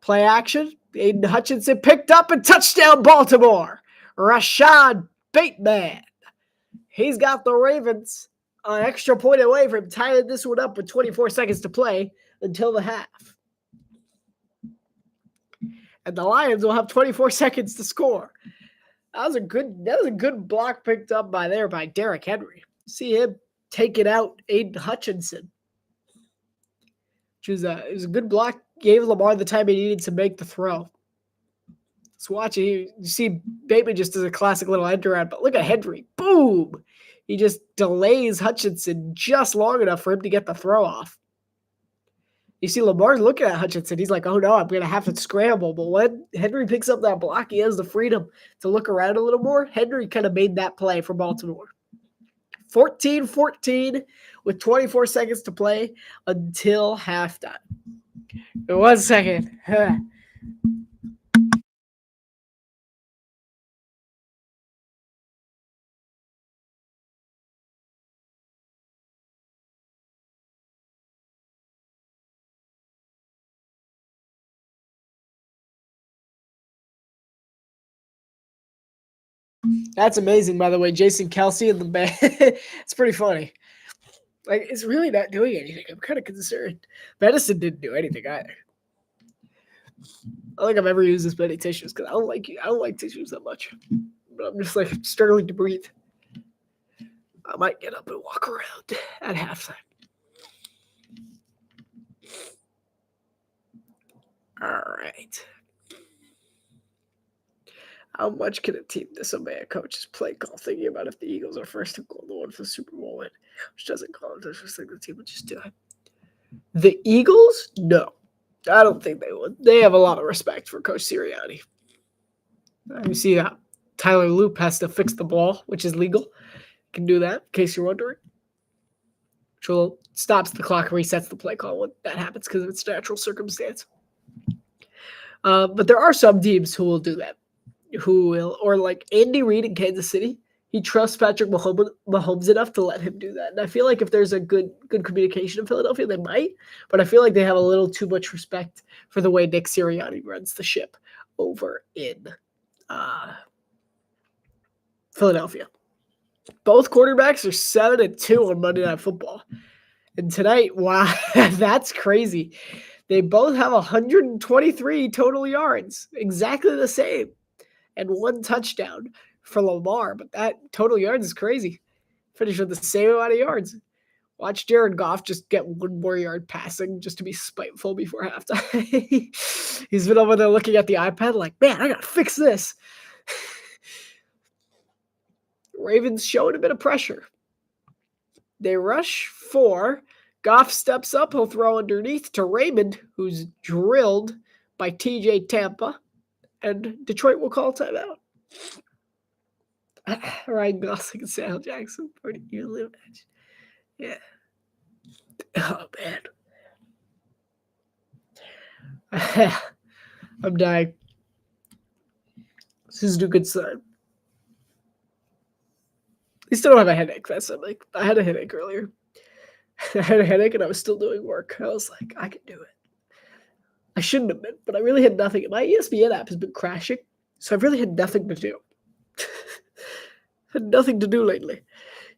Play action. Aiden Hutchinson picked up and touchdown Baltimore. Rashad Bateman. He's got the Ravens an extra point away from tying this one up with 24 seconds to play until the half. And the Lions will have 24 seconds to score. That was a good block picked up by Derrick Henry. See him taking out Aiden Hutchinson. It was a good block. Gave Lamar the time he needed to make the throw. Let's watch it. You see Bateman just does a classic little end around, but look at Henry. Boom! He just delays Hutchinson just long enough for him to get the throw off. You see Lamar's looking at Hutchinson. He's like, oh no, I'm going to have to scramble. But when Henry picks up that block, he has the freedom to look around a little more. Henry kind of made that play for Baltimore. 14-14 with 24 seconds to play until halftime. 1 second. That's amazing, by the way. Jason Kelsey and the band. It's pretty funny. Like, it's really not doing anything. I'm kind of concerned. Medicine didn't do anything either. I don't think I've ever used this many tissues because I don't like tissues that much. But I'm just like struggling to breathe. I might get up and walk around at halftime. All right. How much can a team disobey a coach's play call, thinking about if the Eagles are first and goal to win for the Super Bowl win, which doesn't call it, just think the team would just do it. The Eagles? No. I don't think they would. They have a lot of respect for Coach Sirianni. You see that Tyler Loop has to fix the ball, which is legal. Can do that, in case you're wondering. Which will stops the clock, resets the play call when that happens because of its natural circumstance. But there are some teams who will do that. Who will, or like Andy Reid in Kansas City, he trusts Patrick Mahomes enough to let him do that. And I feel like if there's a good communication in Philadelphia, they might. But I feel like they have a little too much respect for the way Nick Sirianni runs the ship over in Philadelphia. Both quarterbacks are 7-2 on Monday Night Football. And tonight, wow, that's crazy. They both have 123 total yards, exactly the same, and one touchdown for Lamar. But that total yards is crazy. Finished with the same amount of yards. Watch Jared Goff just get one more yard passing just to be spiteful before halftime. He's been over there looking at the iPad like, man, I got to fix this. Ravens showing a bit of pressure. They rush 4. Goff steps up. He'll throw underneath to Raymond, who's drilled by TJ Tampa. And Detroit will call timeout. Ryan Gosling and Samuel Jackson. Pretty evenly matched. Yeah. Oh, man. I'm dying. This is a good sign. I still don't have a headache. That's something. I had a headache earlier. I had a headache and I was still doing work. I was like, I can do it. I shouldn't have been, but I really had nothing. My ESPN app has been crashing, so I've really had nothing to do. Had nothing to do lately.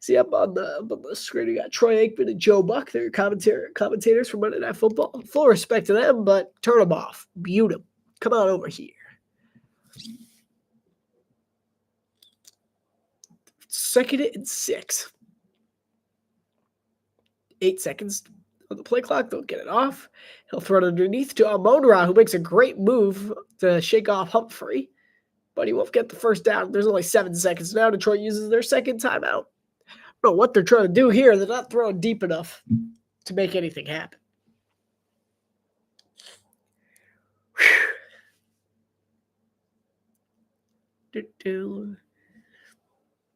See, up on the screen, you got Troy Aikman and Joe Buck. They're commentators for Monday Night Football. Full respect to them, but turn them off. Mute them. Come on over here. 2nd and 6. 8 seconds on the play clock. They'll get it off. He'll throw it underneath to Amon-Ra, who makes a great move to shake off Humphrey, but he won't get the first down. There's only 7 seconds now. Detroit uses their second timeout. I don't know what they're trying to do here. They're not throwing deep enough to make anything happen.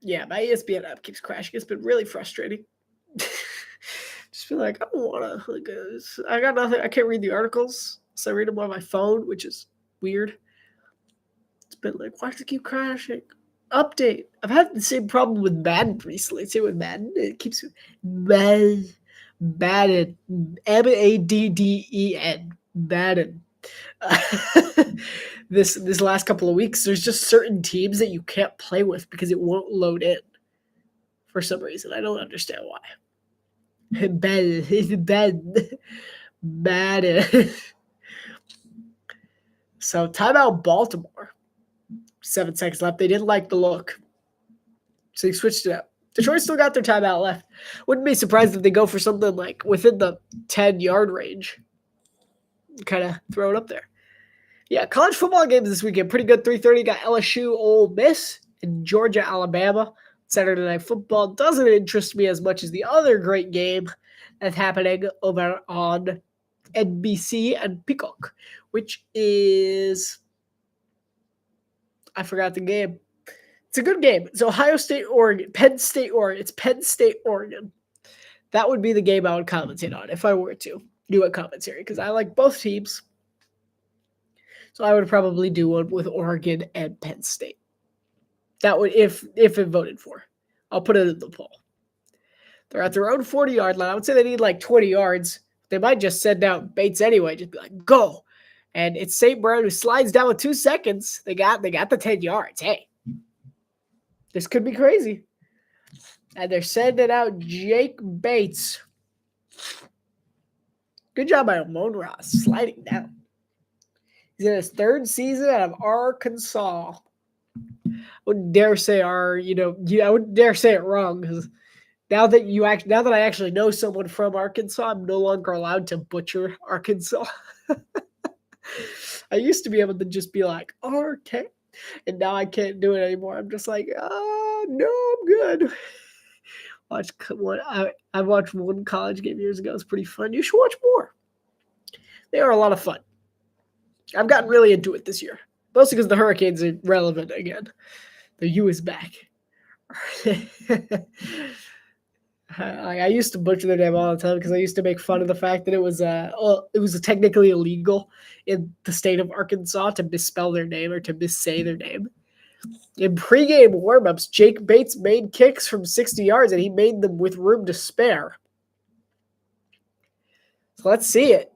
Yeah, my ESPN app keeps crashing. It's been really frustrating. Just feel like I don't want to. Like, I got nothing. I can't read the articles, so I read them on my phone, which is weird. It's been like, why does it keep crashing? Update. I've had the same problem with Madden recently too. With Madden, it keeps Madden, Madden, Madden. This last couple of weeks, there's just certain teams that you can't play with because it won't load in for some reason. I don't understand why. Madden. So timeout Baltimore. 7 seconds left. They didn't like the look, so they switched it up. Detroit still got their timeout left. Wouldn't be surprised if they go for something like within the 10-yard range. Kind of throw it up there. Yeah, college football games this weekend. Pretty good. 3:30 got LSU, Ole Miss, and Georgia, Alabama. Saturday Night Football doesn't interest me as much as the other great game that's happening over on NBC and Peacock, which is, I forgot the game. It's a good game. It's Ohio State, Oregon, Penn State, Oregon. It's Penn State, Oregon. That would be the game I would commentate on if I were to do a commentary because I like both teams. So I would probably do one with Oregon and Penn State. That would, if it voted for. I'll put it in the poll. They're at their own 40-yard line. I would say they need like 20 yards. They might just send out Bates anyway. Just be like, go. And it's St. Brown who slides down with 2 seconds. They got the 10 yards. Hey. This could be crazy. And they're sending out Jake Bates. Good job by Amon Ross sliding down. He's in his third season out of Arkansas. I wouldn't dare say I wouldn't dare say it wrong because now that I actually know someone from Arkansas, I'm no longer allowed to butcher Arkansas. I used to be able to just be like, okay. And now I can't do it anymore. I'm just like, no, I'm good. I watched one college game years ago. It's pretty fun. You should watch more. They are a lot of fun. I've gotten really into it this year. Mostly because the Hurricanes are relevant again. The U is back. I used to butcher their name all the time because I used to make fun of the fact that it was technically illegal in the state of Arkansas to misspell their name or to missay their name. In pregame warmups, Jake Bates made kicks from 60 yards and he made them with room to spare. So let's see it.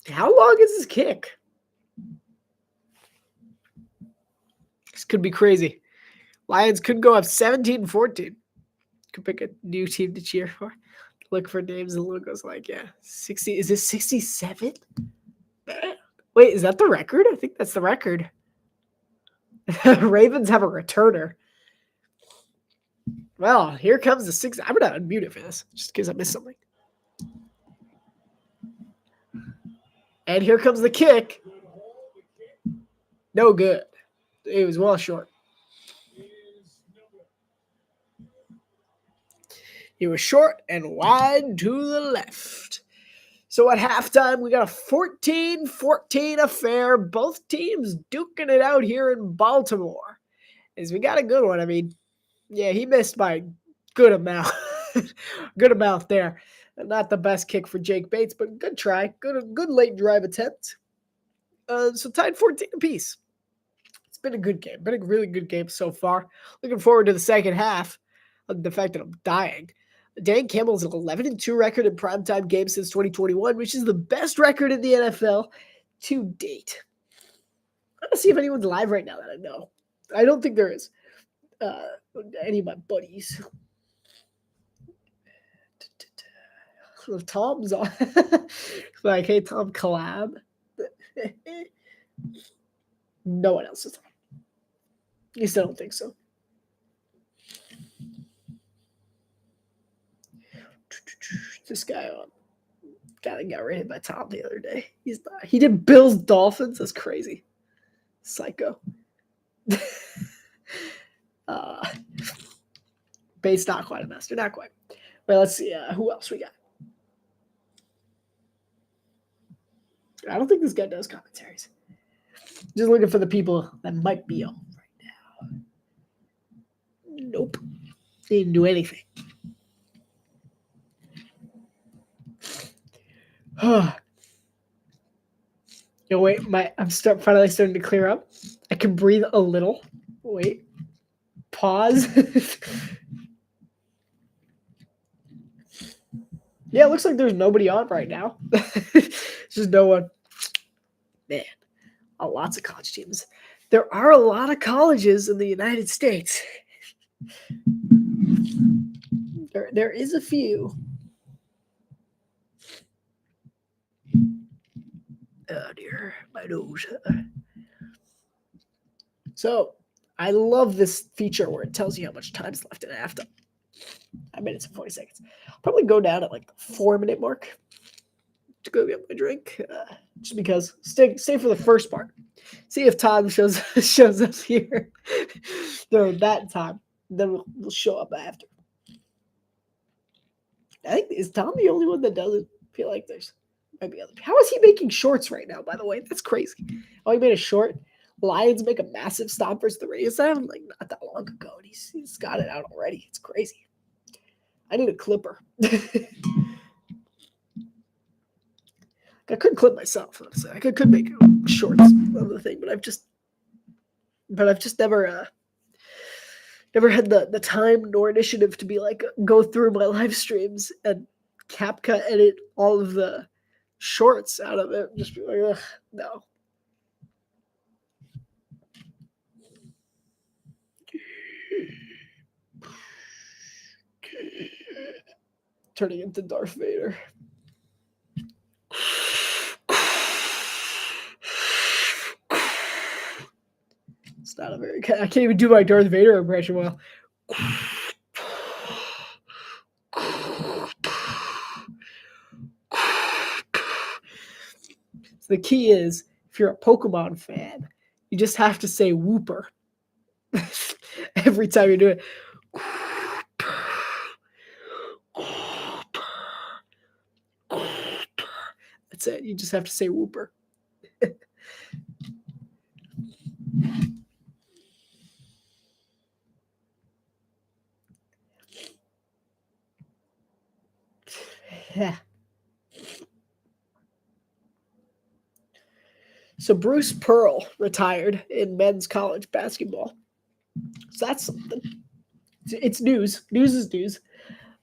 How long is this kick? This could be crazy. Lions could go up 17-14. Could pick a new team to cheer for. Look for names and logos like, 60. Is this 67? Wait, is that the record? I think that's the record. Ravens have a returner. Well, here comes the 6. I'm going to unmute it for this, just in case I missed something. And here comes the kick. No good. It was well short. He was short and wide to the left. So at halftime, we got a 14-14 affair. Both teams duking it out here in Baltimore. As we got a good one. I mean, he missed by good amount. Good amount there. Not the best kick for Jake Bates, but good try. Good late drive attempt. So tied 14 apiece. It's been a good game. Been a really good game so far. Looking forward to the second half. The fact that I'm dying. Dan Campbell's an 11-2 record in primetime games since 2021, which is the best record in the NFL to date. I'm going to see if anyone's live right now that I know. I don't think there is. Any of my buddies. Tom's on. Like, hey, Tom, collab. No one else is on. At least I don't think so. This guy that got rated by Tom the other day. He did Bills Dolphins. That's crazy. Psycho. Bates not quite a master. Not quite. Well, let's see. Who else we got? I don't think this guy does commentaries. Just looking for the people that might be on right now. Nope. They didn't do anything. Wait, I'm finally starting to clear up. I can breathe a little. Wait. Pause. It looks like there's nobody on right now. There's just no one. Man, lots of college teams. There are a lot of colleges in the United States. There is a few. Oh dear, my nose. So, I love this feature where it tells you how much time is left in halftime. 5 minutes and 40 seconds. I'll probably go down at like the 4-minute mark to go get my drink, just because. Stay for the first part. See if Tom shows up here during that time. Then we'll show up after. I think, is Tom the only one that doesn't feel like there's might be other? How is he making shorts right now, by the way? That's crazy. Oh, he made a short. Lions make a massive stop versus the Raiders. That happened like not that long ago, and he's got it out already. It's crazy. I need a clipper. I could clip myself. Honestly. I could make shorts of the thing, but I've just never had the time nor initiative to be like go through my live streams and CapCut edit all of the shorts out of it. Just be like, no. turning into Darth Vader. It's not a very. I can't even do my Darth Vader impression well. So the key is, if you're a Pokemon fan, you just have to say Wooper every time you do it. That's it. You just have to say Wooper. Yeah. So Bruce Pearl retired in men's college basketball. So that's something. It's news. News is news.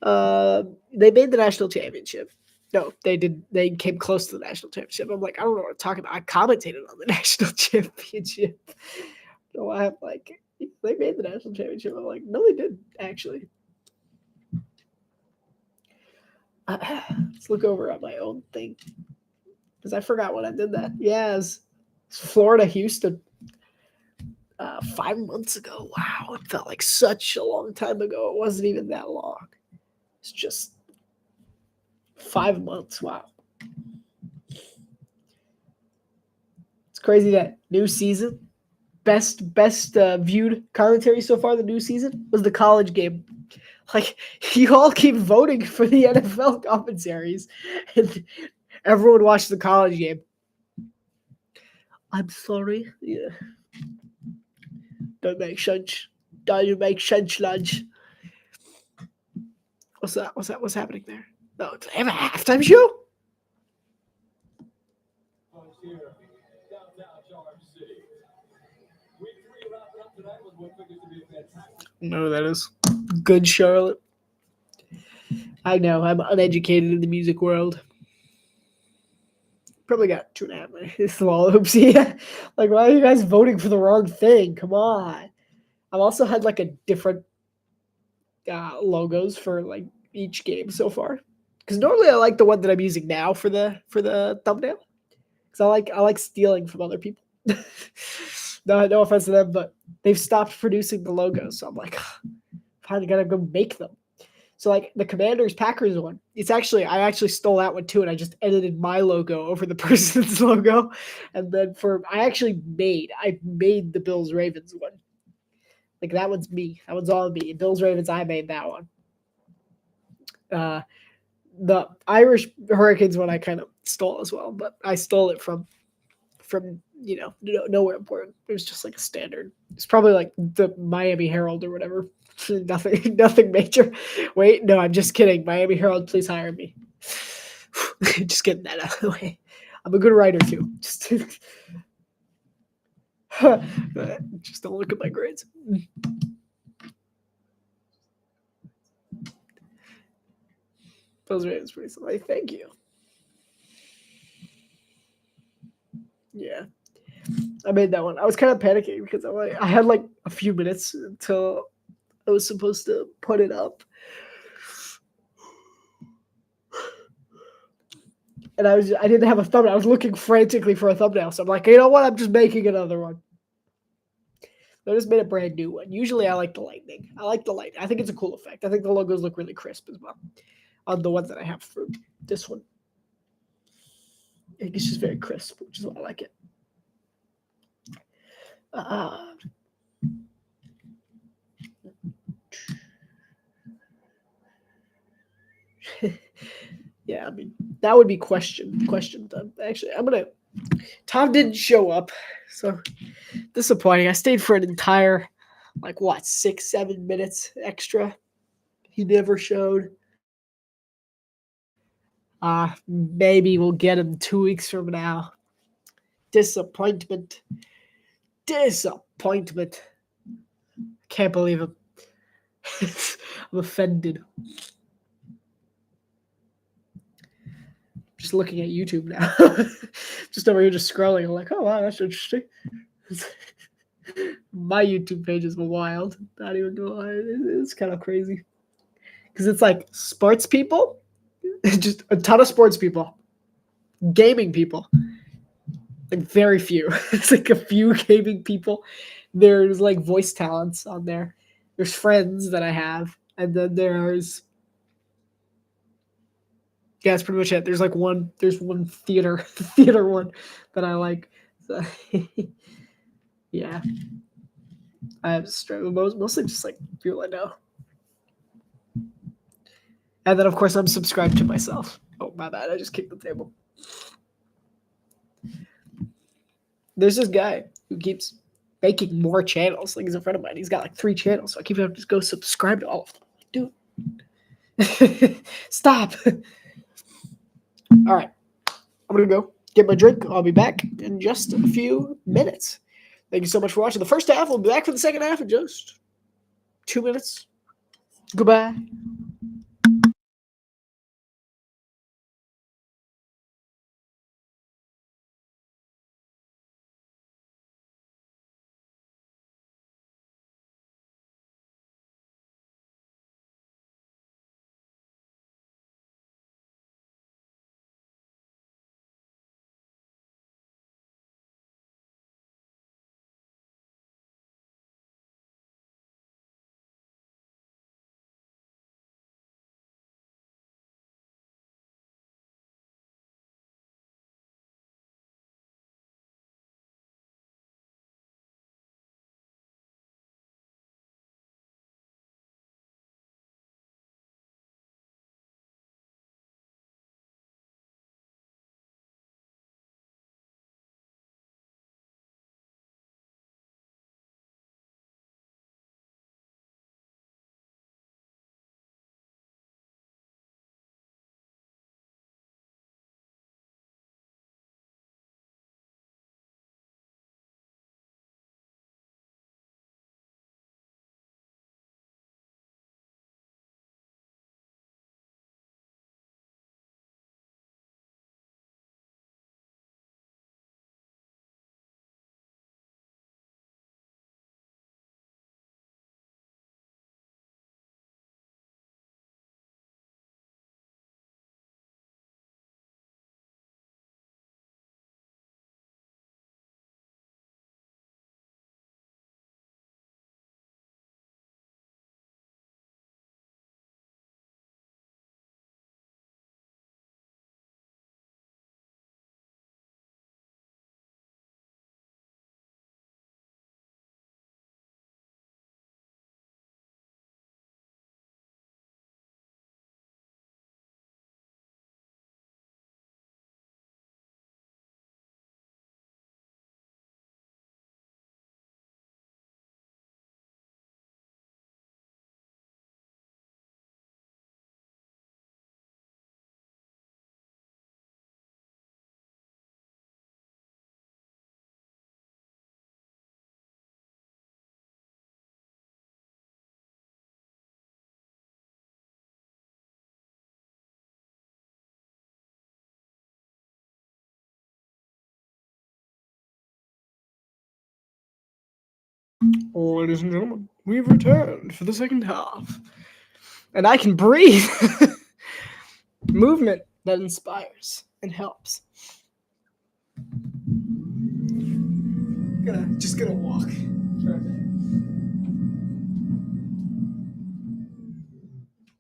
They made the national championship. No, they did. They came close to the national championship. I'm like, I don't know what to talk about. I commentated on the national championship. So I'm like, they made the national championship. I'm like, no, they didn't actually. Let's look over at my own thing because I forgot when I did that. Yes, Florida, Houston. 5 months ago. Wow, it felt like such a long time ago. It wasn't even that long. It's just 5 months. Wow. It's crazy that new season, best viewed commentary so far, the new season was the college game. Like, you all keep voting for the NFL commentaries, and everyone watched the college game. I'm sorry. Yeah. Don't make sense. Don't make sense, lads. What's that? What's happening there? No, they have a halftime show? No, that is good, Charlotte. I know, I'm uneducated in the music world. Probably got 2.5 minutes. Small oopsie. Like, why are you guys voting for the wrong thing? Come on. I've also had like a different logos for like each game so far. Because normally I like the one that I'm using now for the thumbnail. Because I like stealing from other people. No offense to them, but they've stopped producing the logos. So I'm like, finally gotta go make them. So like the Commanders Packers one, I actually stole that one too, and I just edited my logo over the person's logo. And then I made the Bills Ravens one. Like that one's me. That one's all me. Bills Ravens, I made that one. The Irish Hurricanes one I kind of stole as well, but I stole it from nowhere important. It was just like a standard. It's probably like the Miami Herald or whatever. nothing major. Wait, no, I'm just kidding. Miami Herald, please hire me. Just getting that out of the way. I'm a good writer too. Just don't look at my grades. Those ratings pretty silly. Thank you. Yeah. I made that one. I was kind of panicking because I had like a few minutes until I was supposed to put it up. And I didn't have a thumbnail. I was looking frantically for a thumbnail. So I'm like, you know what? I'm just making another one. I just made a brand new one. Usually I like the lightning. I think it's a cool effect. I think the logos look really crisp as well on the ones that I have for this one. It's just very crisp, which is why I like it. Yeah, I mean, that would be question time. Actually, Tom didn't show up, so disappointing. I stayed for an entire, 6-7 minutes extra. He never showed. Maybe we'll get him 2 weeks from now. Disappointment. Can't believe him. I'm offended. Just looking at YouTube now. Just over here, just scrolling. I'm like, oh wow, that's interesting. My YouTube page is wild. Not even gonna lie, it's kind of crazy because it's like sports people Just a ton of sports people, gaming people, like very few. It's like a few gaming people. There's like voice talents on there. There's friends that I have, and then there's yeah, that's pretty much it. There's like one. There's one theater theater one that I like. So, yeah, I have mostly just like people I know, and then of course I'm subscribed to myself. Oh my bad, I just kicked the table. There's this guy who keeps making more channels. Like he's a friend of mine. He's got like 3 channels, so I keep having to just go subscribe to all of them. Dude, stop. All right, I'm gonna go get my drink. I'll be back in just a few minutes. Thank you so much for watching the first half. We'll be back for the second half in just 2 minutes. Goodbye. Ladies and gentlemen, we've returned for the second half. And I can breathe. Movement that inspires and helps. Just gonna walk.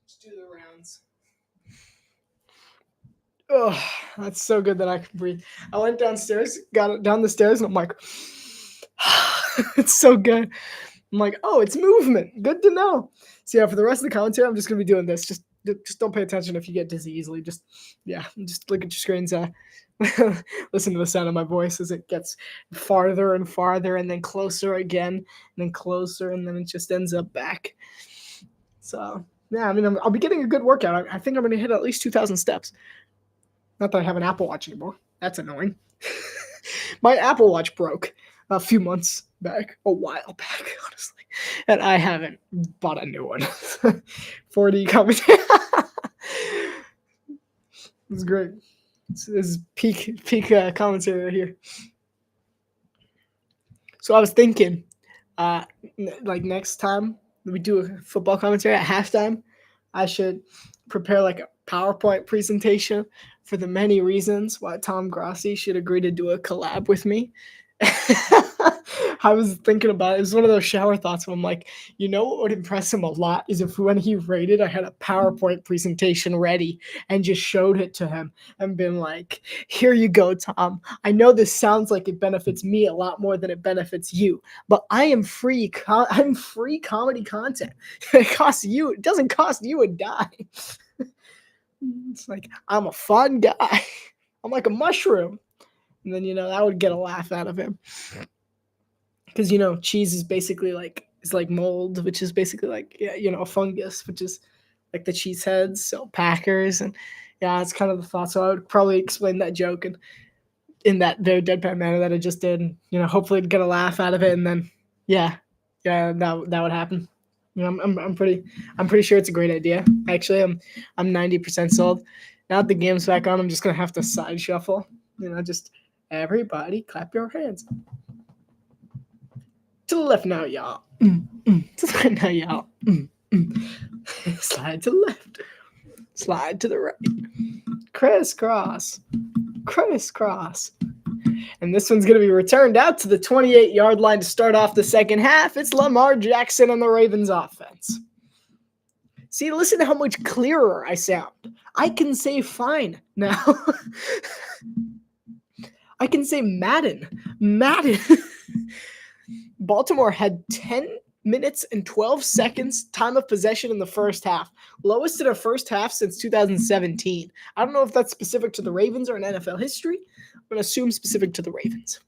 Just do the rounds. Oh, that's so good that I can breathe. I went downstairs, got down the stairs, and I'm like, it's so good. I'm like, oh, it's movement. Good to know. So yeah, for the rest of the commentary, I'm just gonna be doing this. Just don't pay attention if you get dizzy easily. Just look at your screens. Listen to the sound of my voice as it gets farther and farther, and then closer again, and then closer, and then it just ends up back. So yeah, I mean, I'll be getting a good workout. I think I'm gonna hit at least 2,000 steps. Not that I have an Apple Watch anymore. That's annoying. My Apple Watch broke a few months back, a while back, honestly, and I haven't bought a new one. 40 commentary. It's great. This is peak commentary right here. So I was thinking, like next time we do a football commentary at halftime, I should prepare like a PowerPoint presentation for the many reasons why Tom Grossi should agree to do a collab with me. I was thinking about it. It was one of those shower thoughts where I'm like, you know what would impress him a lot is if when he rated, I had a PowerPoint presentation ready and just showed it to him and been like, here you go, Tom. I know this sounds like it benefits me a lot more than it benefits you, but I am free. I'm free comedy content. It doesn't cost you a dime. It's like, I'm a fun guy. I'm like a mushroom. And then, that would get a laugh out of him. Because, cheese is basically it's like mold, which is basically like, a fungus, which is like the cheese heads, so Packers. And yeah, it's kind of the thought. So I would probably explain that joke and in that very deadpan manner that I just did. And, hopefully get a laugh out of it. And then, yeah, that would happen. I'm pretty sure it's a great idea. Actually, I'm 90% sold. Now that the game's back on, I'm just gonna have to side shuffle. Just everybody clap your hands. To the left now, y'all. To the right now, y'all. Slide to the left. Slide to the right. Crisscross. Crisscross. And this one's going to be returned out to the 28-yard line to start off the second half. It's Lamar Jackson on the Ravens offense. See, listen to how much clearer I sound. I can say fine now. I can say Madden. Baltimore had 10 minutes and 12 seconds time of possession in the first half. Lowest in a first half since 2017. I don't know if that's specific to the Ravens or in NFL history. I'm going to assume specific to the Ravens.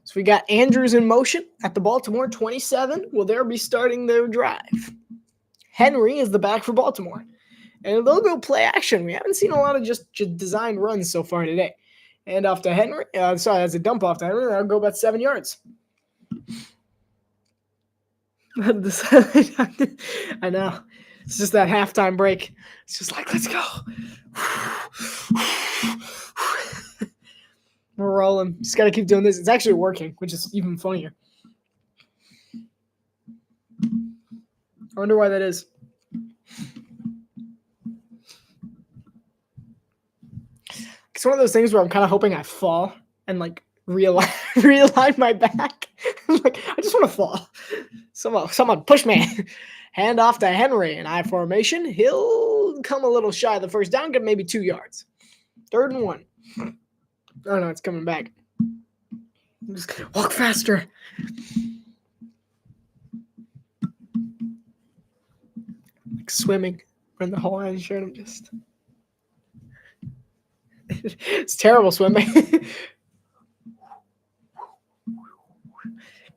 So we got Andrews in motion at the Baltimore 27. Will they be starting their drive? Henry is the back for Baltimore. And they'll go play action. We haven't seen a lot of just design runs so far today. And off to Henry. That's a dump off to Henry. That'll go about 7 yards. I know. It's just that halftime break. It's just like, let's go. We're rolling. Just got to keep doing this. It's actually working, which is even funnier. I wonder why that is. It's one of those things where I'm kind of hoping I fall and realign my back. I just want to fall. Someone push me. Hand off to Henry in I formation. He'll come a little shy of the first down, get maybe 2 yards. 3rd and 1. Oh no, it's coming back. Just walk faster. Like swimming in the Hawaiian shirt. I'm just. It's terrible swimming.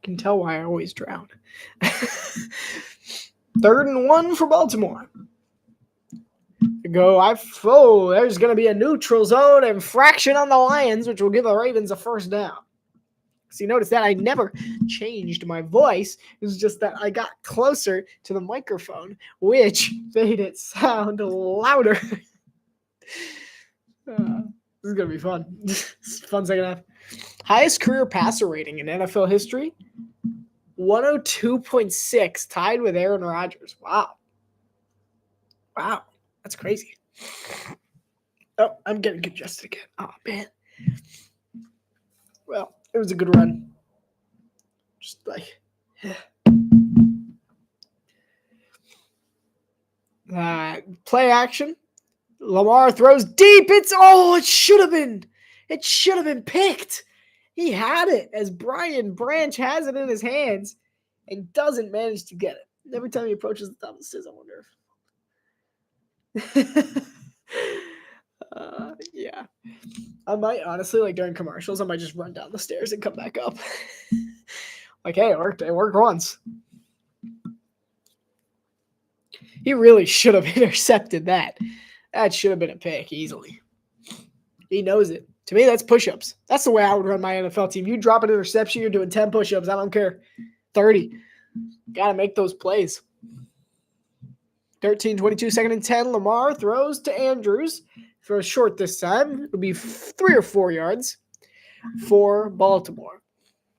Can tell why I always drown. 3rd and 1 for Baltimore. There's going to be a neutral zone infraction on the Lions, which will give the Ravens a first down. So you notice that I never changed my voice. It was just that I got closer to the microphone, which made it sound louder. This is going to be fun. It's a fun second half. Highest career passer rating in NFL history, 102.6, tied with Aaron Rodgers. Wow. That's crazy. Oh, I'm getting congested again. Oh, man. Well, it was a good run. Just play action. Lamar throws deep. It should have been picked. He had it as Brian Branch has it in his hands and doesn't manage to get it. Every time he approaches the top of the stairs, I wonder if. Yeah. I might honestly, during commercials, I might just run down the stairs and come back up. Hey, it worked. It worked once. He really should have intercepted that. That should have been a pick easily. He knows it. To me, that's push-ups. That's the way I would run my NFL team. You drop an interception, you're doing 10 push-ups. I don't care. 30. Got to make those plays. 13-22, 2nd and 10. Lamar throws to Andrews. Throws short this time. It'll be 3 or 4 yards for Baltimore.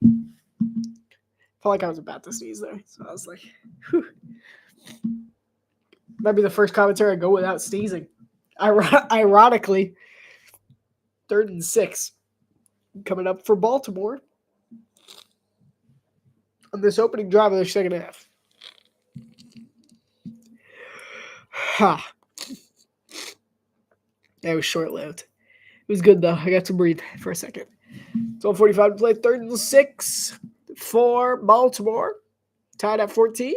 Felt like I was about to sneeze there. So I was like, whew. Might be the first commentary I go without sneezing. Ironically, 3rd and 6 coming up for Baltimore on this opening drive of their second half. Ha. That was short-lived. It was good, though. I got to breathe for a second. 12:45 to play, 3rd and 6 for Baltimore. Tied at 14.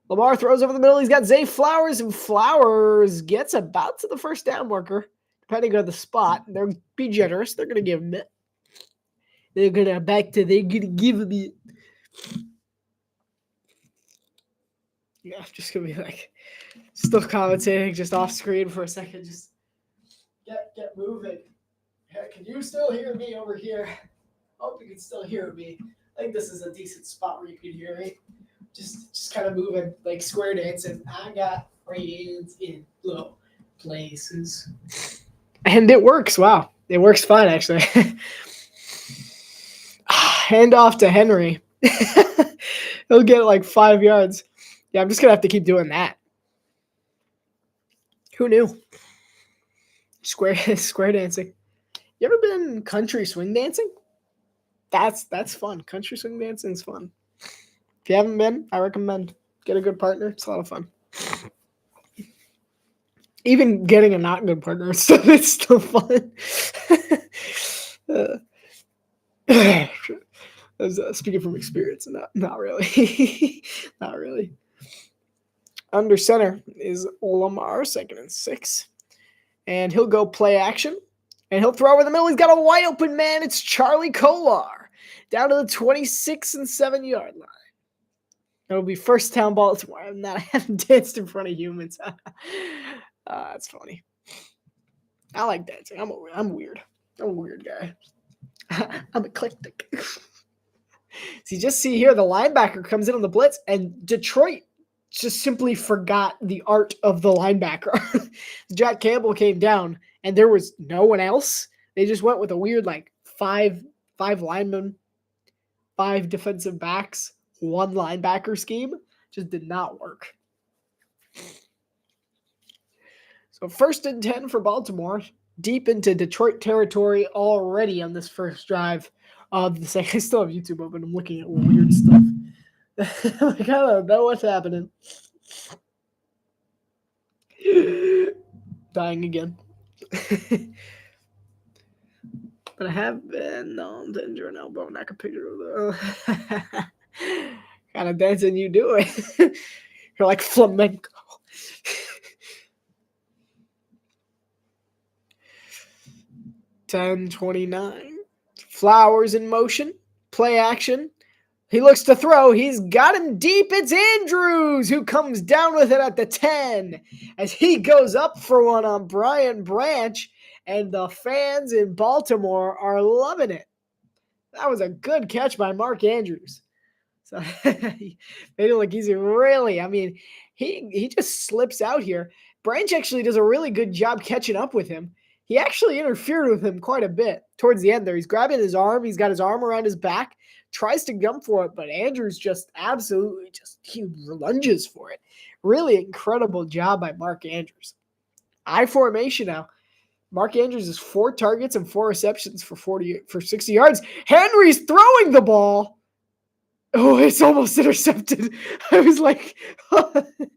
Lamar throws over the middle. He's got Zay Flowers, and Flowers gets about to the first down marker, depending on the spot. They'll be generous. They're going to give him it. They're going to give him it. Yeah, I'm just going to be like, still commentating, just off screen for a second. Just get moving. Yeah, can you still hear me over here? Hope you can still hear me. I think this is a decent spot where you can hear me. Just kind of moving, like square dancing. I got friends in low places. And it works. Wow. It works fine, actually. Hand off to Henry. He'll get like 5 yards. Yeah, I'm just going to have to keep doing that. Who knew? Square dancing. You ever been country swing dancing? That's fun. Country swing dancing is fun. If you haven't been, I recommend. Get a good partner. It's a lot of fun. Even getting a not good partner, it's still fun. Speaking from experience, not really. Not really. Under center is Lamar, 2nd and 6. And he'll go play action. And he'll throw over the middle. He's got a wide open man. It's Charlie Kolar. Down to the 26 and 7 yard line. It'll be first down Baltimore. I haven't danced in front of humans. That's funny. I like dancing. I'm weird. I'm a weird guy. I'm eclectic. So you just see here the linebacker comes in on the blitz, and Detroit just simply forgot the art of the linebacker. Jack Campbell came down, and there was no one else. They just went with a weird like five linemen, 5 defensive backs, 1 linebacker scheme. Just did not work. So 1st and 10 for Baltimore, deep into Detroit territory already on this first drive of the second. I still have YouTube open. I'm looking at weird stuff. Like, I don't know what's happening. Dying again. But I have been known to injure an elbow, and I can picture the kind of dancing you doing. You're like flamenco. 10:29. Flowers in motion. Play action. He looks to throw. He's got him deep. It's Andrews who comes down with it at the 10 as he goes up for one on Brian Branch, and the fans in Baltimore are loving it. That was a good catch by Mark Andrews. So he made it look easy. Really, I mean, he just slips out here. Branch actually does a really good job catching up with him. He actually interfered with him quite a bit towards the end there. He's grabbing his arm. He's got his arm around his back, tries to jump for it, but Andrews just absolutely he lunges for it. Really incredible job by Mark Andrews. I formation now. Mark Andrews is 4 targets and 4 receptions for 60 yards. Henry's throwing the ball. Oh, it's almost intercepted. I was like, he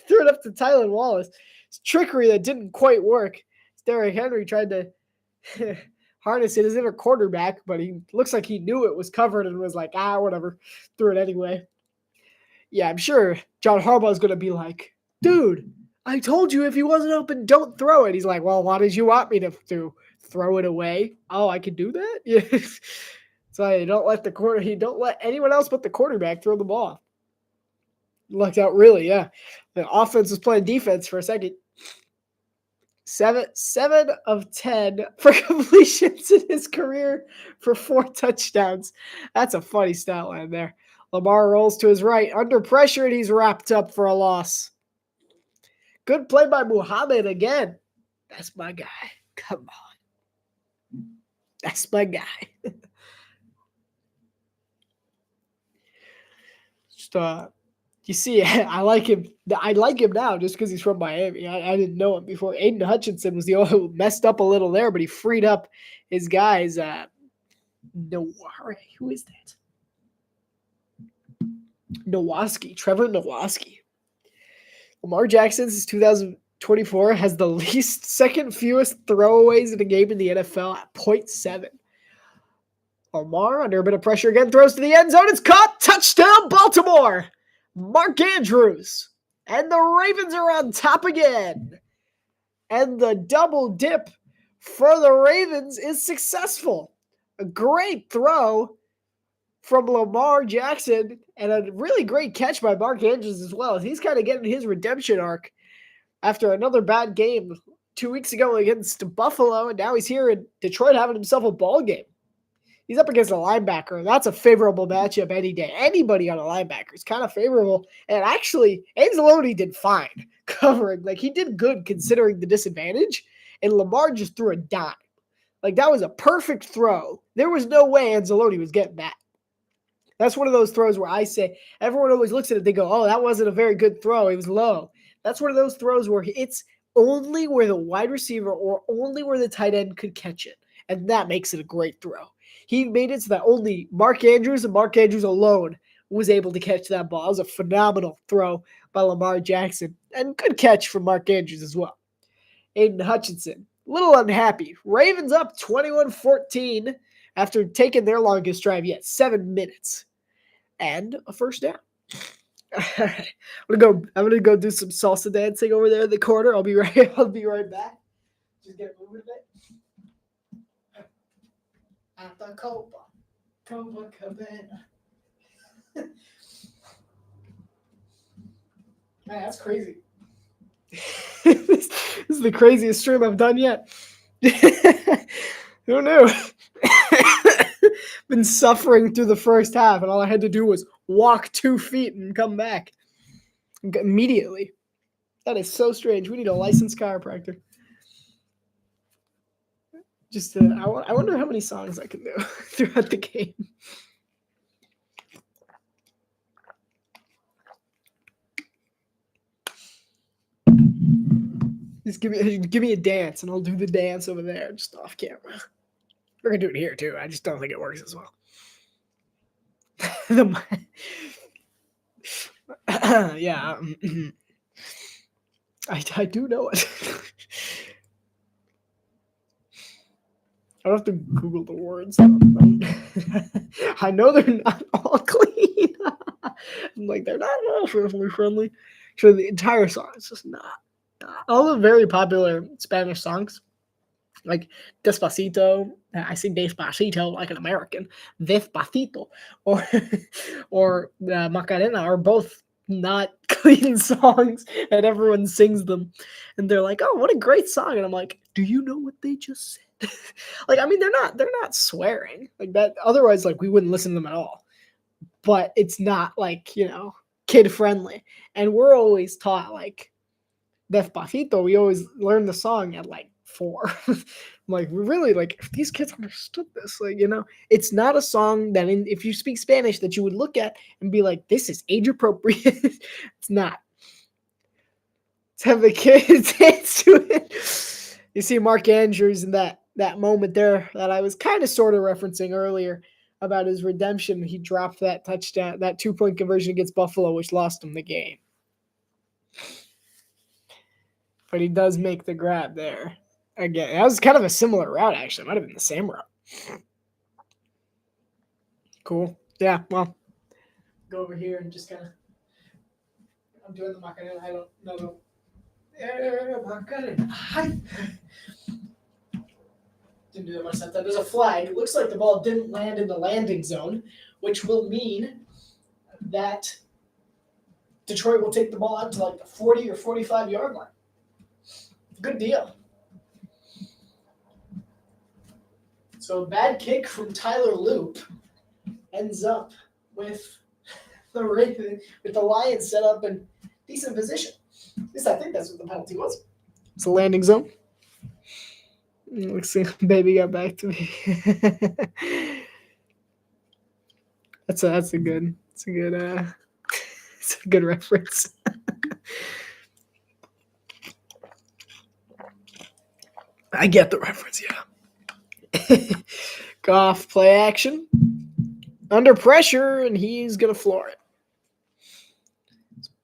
threw it up to Tylan Wallace. It's trickery that didn't quite work. Derrick Henry tried to harness it as inner quarterback, but he looks like he knew it was covered and was like, whatever. Threw it anyway. Yeah, I'm sure John Harbaugh is going to be like, dude, I told you if he wasn't open, don't throw it. He's like, well, why did you want me to throw it away? Oh, I could do that? Yeah. So he don't let anyone else but the quarterback throw the ball. Lucked out really, yeah. The offense was playing defense for a second. 7 of 10 for completions in his career for 4 touchdowns. That's a funny stat line there. Lamar rolls to his right, under pressure, and he's wrapped up for a loss. Good play by Muhammad again. That's my guy. Come on. That's my guy. Just You see, I like him. I like him now just because he's from Miami. I didn't know him before. Aiden Hutchinson was the only who messed up a little there, but he freed up his guys. Who is that? Nowaski, Trevor Nowaski. Lamar Jackson since 2024 has the least, second fewest throwaways in a game in the NFL at 0.7. Lamar, under a bit of pressure again, throws to the end zone. It's caught. Touchdown, Baltimore. Mark Andrews. And the Ravens are on top again. And the double dip for the Ravens is successful. A great throw from Lamar Jackson and a really great catch by Mark Andrews as well. He's kind of getting his redemption arc after another bad game 2 weeks ago against Buffalo, and now he's here in Detroit having himself a ball game. He's up against a linebacker. That's a favorable matchup any day. Anybody on a linebacker is kind of favorable. And actually, Anzalone did fine covering. Like, he did good considering the disadvantage. And Lamar just threw a dime. Like, that was a perfect throw. There was no way Anzalone was getting that. That's one of those throws where I say, everyone always looks at it, they go, oh, that wasn't a very good throw. It was low. That's one of those throws where it's only where the wide receiver or only where the tight end could catch it. And that makes it a great throw. He made it so that only Mark Andrews and Mark Andrews alone was able to catch that ball. It was a phenomenal throw by Lamar Jackson. And good catch from Mark Andrews as well. Aiden Hutchinson, a little unhappy. Ravens up 21-14 after taking their longest drive yet, 7 minutes. And a first down. I'm gonna go do some salsa dancing over there in the corner. I'll be right back. Just get moving a bit. At the Copacabana. Man, that's crazy. This is the craziest stream I've done yet. Who knew? Been suffering through the first half, and all I had to do was walk 2 feet and come back immediately. That is so strange. We need a licensed chiropractor. Just, I wonder how many songs I can do throughout the game. Just give me a dance, and I'll do the dance over there, just off camera. We're gonna do it here too. I just don't think it works as well. Yeah, I do know it. I don't have to Google the words. I know they're not all clean. I'm like, they're not all family friendly. So the entire song is just not. All the very popular Spanish songs, like Despacito, I sing Despacito like an American, Despacito, or Macarena are both not clean songs, and everyone sings them, and they're like, "Oh, what a great song!" And I'm like, "Do you know what they just said?" Like, I mean, they're not swearing like that. Otherwise, like, we wouldn't listen to them at all. But it's not like, kid friendly, and we're always taught like Despacito. We always learn the song at like 4. I'm like, really, like, if these kids understood this, like, it's not a song that if you speak Spanish that you would look at and be like, this is age appropriate. It's not. Let's have the kids dance to it. You see Mark Andrews in that moment there that I was kind of sort of referencing earlier about his redemption. He dropped that touchdown, that 2-point conversion against Buffalo, which lost him the game. But he does make the grab there. Again, that was kind of a similar route, actually. It might have been the same route. Cool. Yeah, well, go over here and just kind of... I'm doing the Macarena. I don't know. Macarena. Didn't do that much that time. There's a flag. It looks like the ball didn't land in the landing zone, which will mean that Detroit will take the ball out to like the 40 or 45-yard line. Good deal. So a bad kick from Tyler Loop ends up with the Lions set up in decent position. At least I think that's what the penalty was. It's a landing zone. Let's see. Baby got back to me. That's a good. It's a good reference. I get the reference, yeah. Goff play action. Under pressure, and he's going to floor it.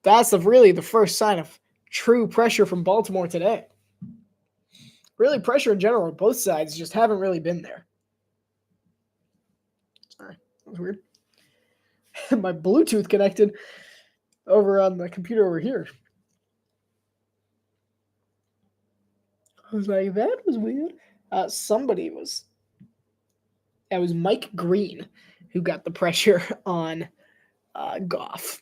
That's really the first sign of true pressure from Baltimore today. Really, pressure in general on both sides just haven't really been there. Sorry, that was weird. My Bluetooth connected over on the computer over here. I was like, that was weird. Somebody was. It was Mike Green who got the pressure on Goff.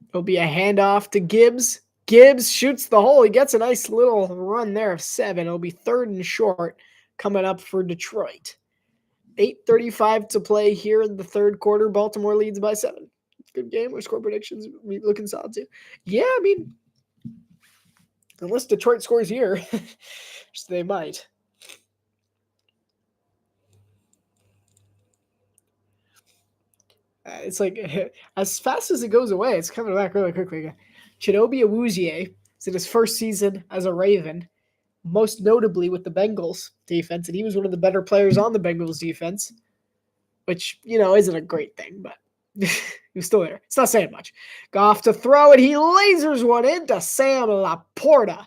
It'll be a handoff to Gibbs. Gibbs shoots the hole. He gets a nice little run there of 7. It'll be 3rd and short coming up for Detroit. 8:35 to play here in the third quarter. Baltimore leads by 7. Good game. Our score predictions looking solid too. Yeah, I mean, unless Detroit scores here, which they might. It's like as fast as it goes away, it's coming back really quickly. Chidobe Awuzie is in his first season as a Raven, most notably with the Bengals defense, and he was one of the better players on the Bengals defense, which, isn't a great thing, but he was still there. It's not saying much. Goff to throw it. He lasers one into Sam Laporta,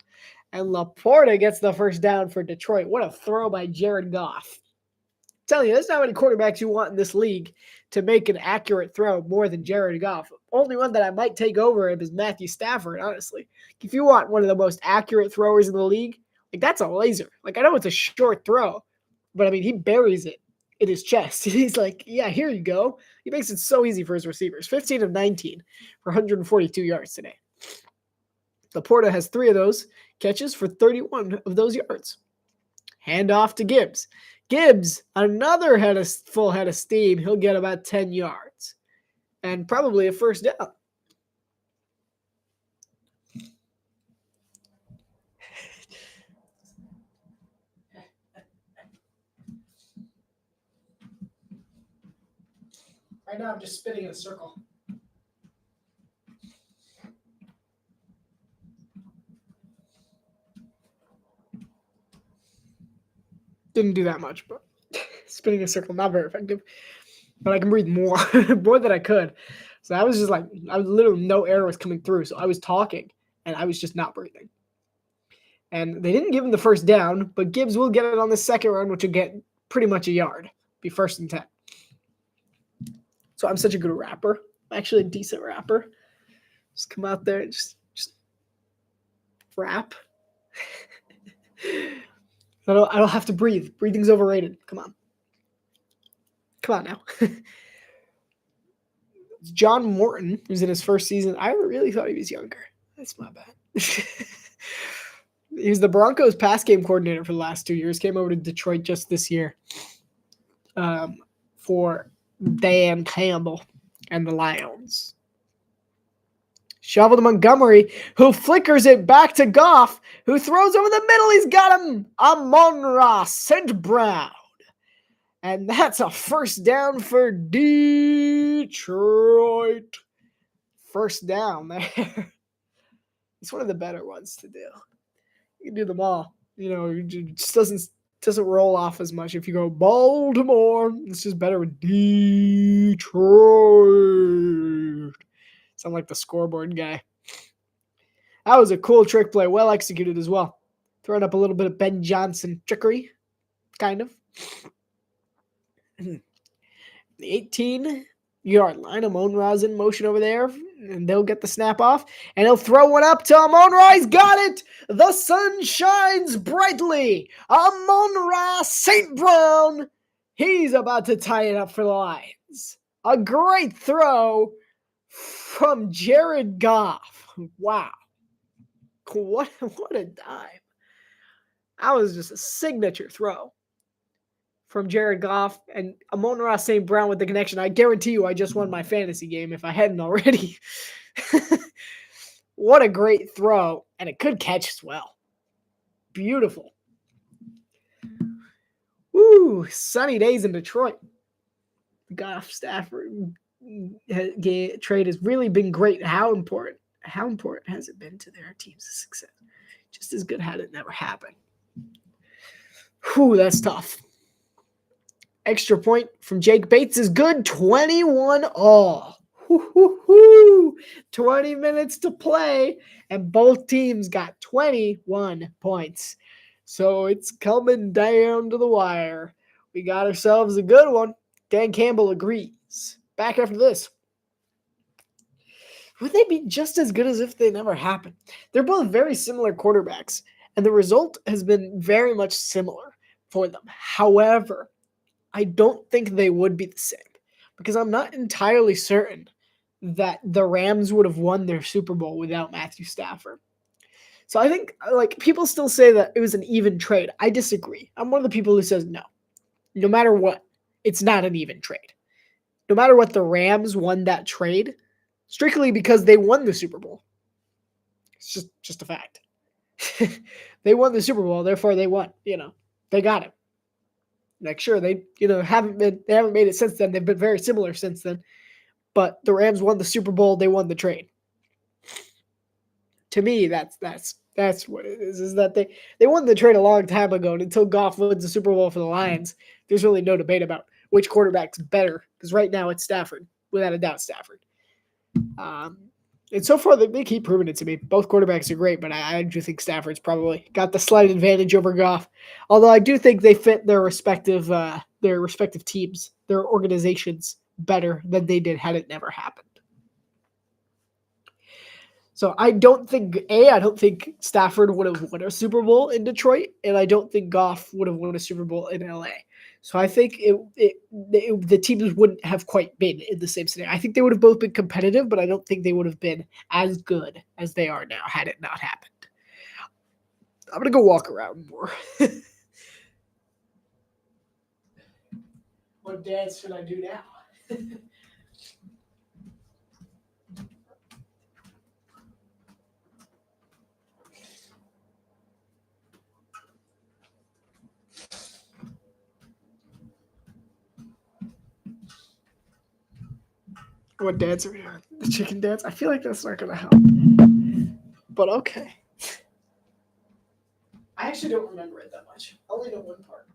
and Laporta gets the first down for Detroit. What a throw by Jared Goff. I'm telling you, there's not many quarterbacks you want in this league to make an accurate throw more than Jared Goff. Only one that I might take over him is Matthew Stafford, honestly. If you want one of the most accurate throwers in the league, that's a laser. I know it's a short throw, but, he buries it in his chest. He's like, yeah, here you go. He makes it so easy for his receivers. 15 of 19 for 142 yards today. Laporta has 3 of those catches for 31 of those yards. Handoff to Gibbs. Gibbs, another full head of steam. He'll get about 10 yards and probably a first down. Right now I'm just spinning in a circle. Didn't do that much, but spinning a circle, not very effective. But I can breathe more, more than I could. So I was just literally no air was coming through. So I was talking and I was just not breathing. And they didn't give him the first down, but Gibbs will get it on the second run, which will get pretty much a yard. Be 1st and 10. So I'm such a good rapper. I'm actually a decent rapper. Just come out there and just rap. I don't have to breathe. Breathing's overrated. Come on now. John Morton, who's in his first season. I really thought he was younger. That's my bad. He was the Broncos pass game coordinator for the last 2 years. Came over to Detroit just this year for Dan Campbell and the Lions. Shovel to Montgomery, who flickers it back to Goff, who throws over the middle. He's got him. Amon-Ra St. Brown. And that's a first down for Detroit. First down there. It's one of the better ones to do. You can do them all. It just doesn't roll off as much. If you go Baltimore, it's just better with Detroit. Sound like the scoreboard guy. That was a cool trick play. Well executed as well. Throwing up a little bit of Ben Johnson trickery. Kind of. The 18-yard line. Amon-Ra's in motion over there. And they'll get the snap off. And he'll throw one up to Amon-Ra. He's got it. The sun shines brightly. Amon-Ra St. Brown. He's about to tie it up for the Lions. A great throw from Jared Goff. Wow. What a dime. That was just a signature throw from Jared Goff and Amon-Ra St. Brown with the connection. I guarantee you I just won my fantasy game if I hadn't already. What a great throw. And it could catch as well. Beautiful. Woo, sunny days in Detroit. Goff, Stafford, trade has really been great. How important has it been to their team's success? Just as good had it never happened. Whew, that's tough. Extra point from Jake Bates is good. 21 all. 20 minutes to play, and both teams got 21 points. So it's coming down to the wire. We got ourselves a good one. Dan Campbell agrees. Back after this. Would they be just as good as if they never happened? They're both very similar quarterbacks, and the result has been very much similar for them. However, I don't think they would be the same because I'm not entirely certain that the Rams would have won their Super Bowl without Matthew Stafford. So I think people still say that it was an even trade. I disagree. I'm one of the people who says no. No matter what, it's not an even trade. No matter what, the Rams won that trade strictly because they won the Super Bowl. It's just a fact. They won the Super Bowl, therefore they won. They got it. Sure, they haven't made it since then. They've been very similar since then. But the Rams won the Super Bowl. They won the trade. To me, that's what it is. Is that they won the trade a long time ago, and until Goff wins the Super Bowl for the Lions, there's really no debate about which quarterback's better. Because right now it's Stafford, without a doubt, Stafford. And so far they keep proving it to me. Both quarterbacks are great, but I do think Stafford's probably got the slight advantage over Goff. Although I do think they fit their respective teams, their organizations better than they did had it never happened. So I don't think Stafford would have won a Super Bowl in Detroit, and I don't think Goff would have won a Super Bowl in LA. So I think the teams wouldn't have quite been in the same scenario. I think they would have both been competitive, but I don't think they would have been as good as they are now had it not happened. I'm going to go walk around more. What dance should I do now? What dance are we doing? The chicken dance? I feel like that's not going to help. But okay. I actually don't remember it that much. I only know one part.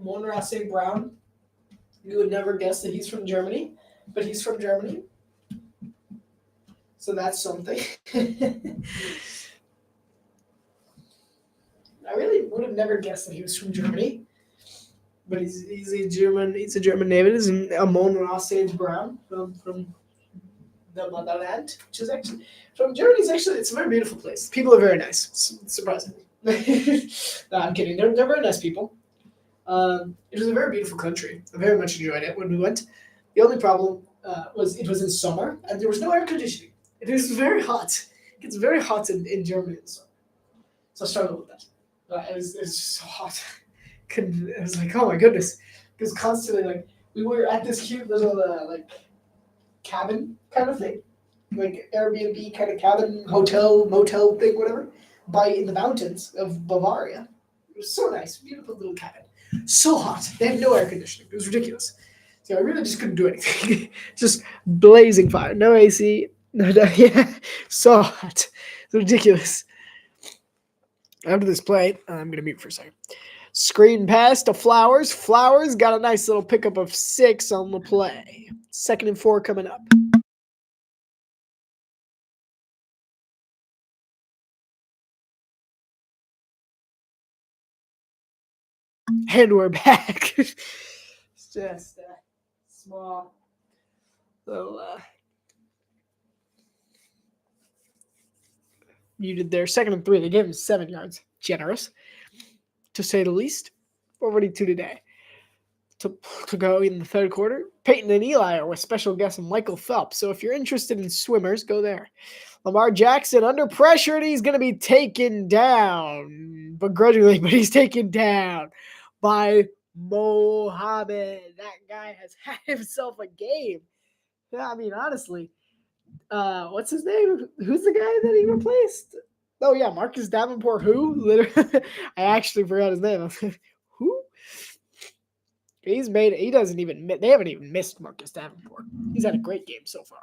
Amon-Ra St. Brown. You would never guess that he's from Germany, but he's from Germany. So that's something. I really would have never guessed that he was from Germany, but he's a German native. He's Amon-Ra St. Brown from the motherland, which is actually from Germany. It's a very beautiful place. People are very nice, surprisingly. No, I'm kidding. They're very nice people. It was a very beautiful country. I very much enjoyed it when we went. The only problem was it was in summer and there was no air conditioning. It was very hot. It's very hot in Germany in the summer. So I struggled with that. It was just so hot. It was like, oh my goodness. Because constantly, we were at this cute little, cabin kind of thing. Like Airbnb kind of cabin, hotel, motel thing, whatever. In the mountains of Bavaria. It was so nice. Beautiful little cabin. So hot. They had no air conditioning. It was ridiculous. So I really just couldn't do anything. Just blazing fire. No AC. No, yeah. So hot. It's ridiculous. After this play, I'm going to mute for a second. Screen pass to Flowers. Flowers got a nice little pickup of 6 on the play. 2nd and 4 coming up. And we're back. It's just a small little muted there. 2nd and 3. They gave him 7 yards. Generous, to say the least. Already 2 today. To go in the 3rd quarter. Peyton and Eli are with special guest Michael Phelps. So if you're interested in swimmers, go there. Lamar Jackson under pressure, and he's going to be taken down. Begrudgingly, but he's taken down by Mohammed. That guy has had himself a game. Yeah, I mean, honestly, what's his name? Who's the guy that he replaced? Oh yeah, Marcus Davenport. Who? Literally, I actually forgot his name. Who? He's made. He doesn't even. They haven't even missed Marcus Davenport. He's had a great game so far.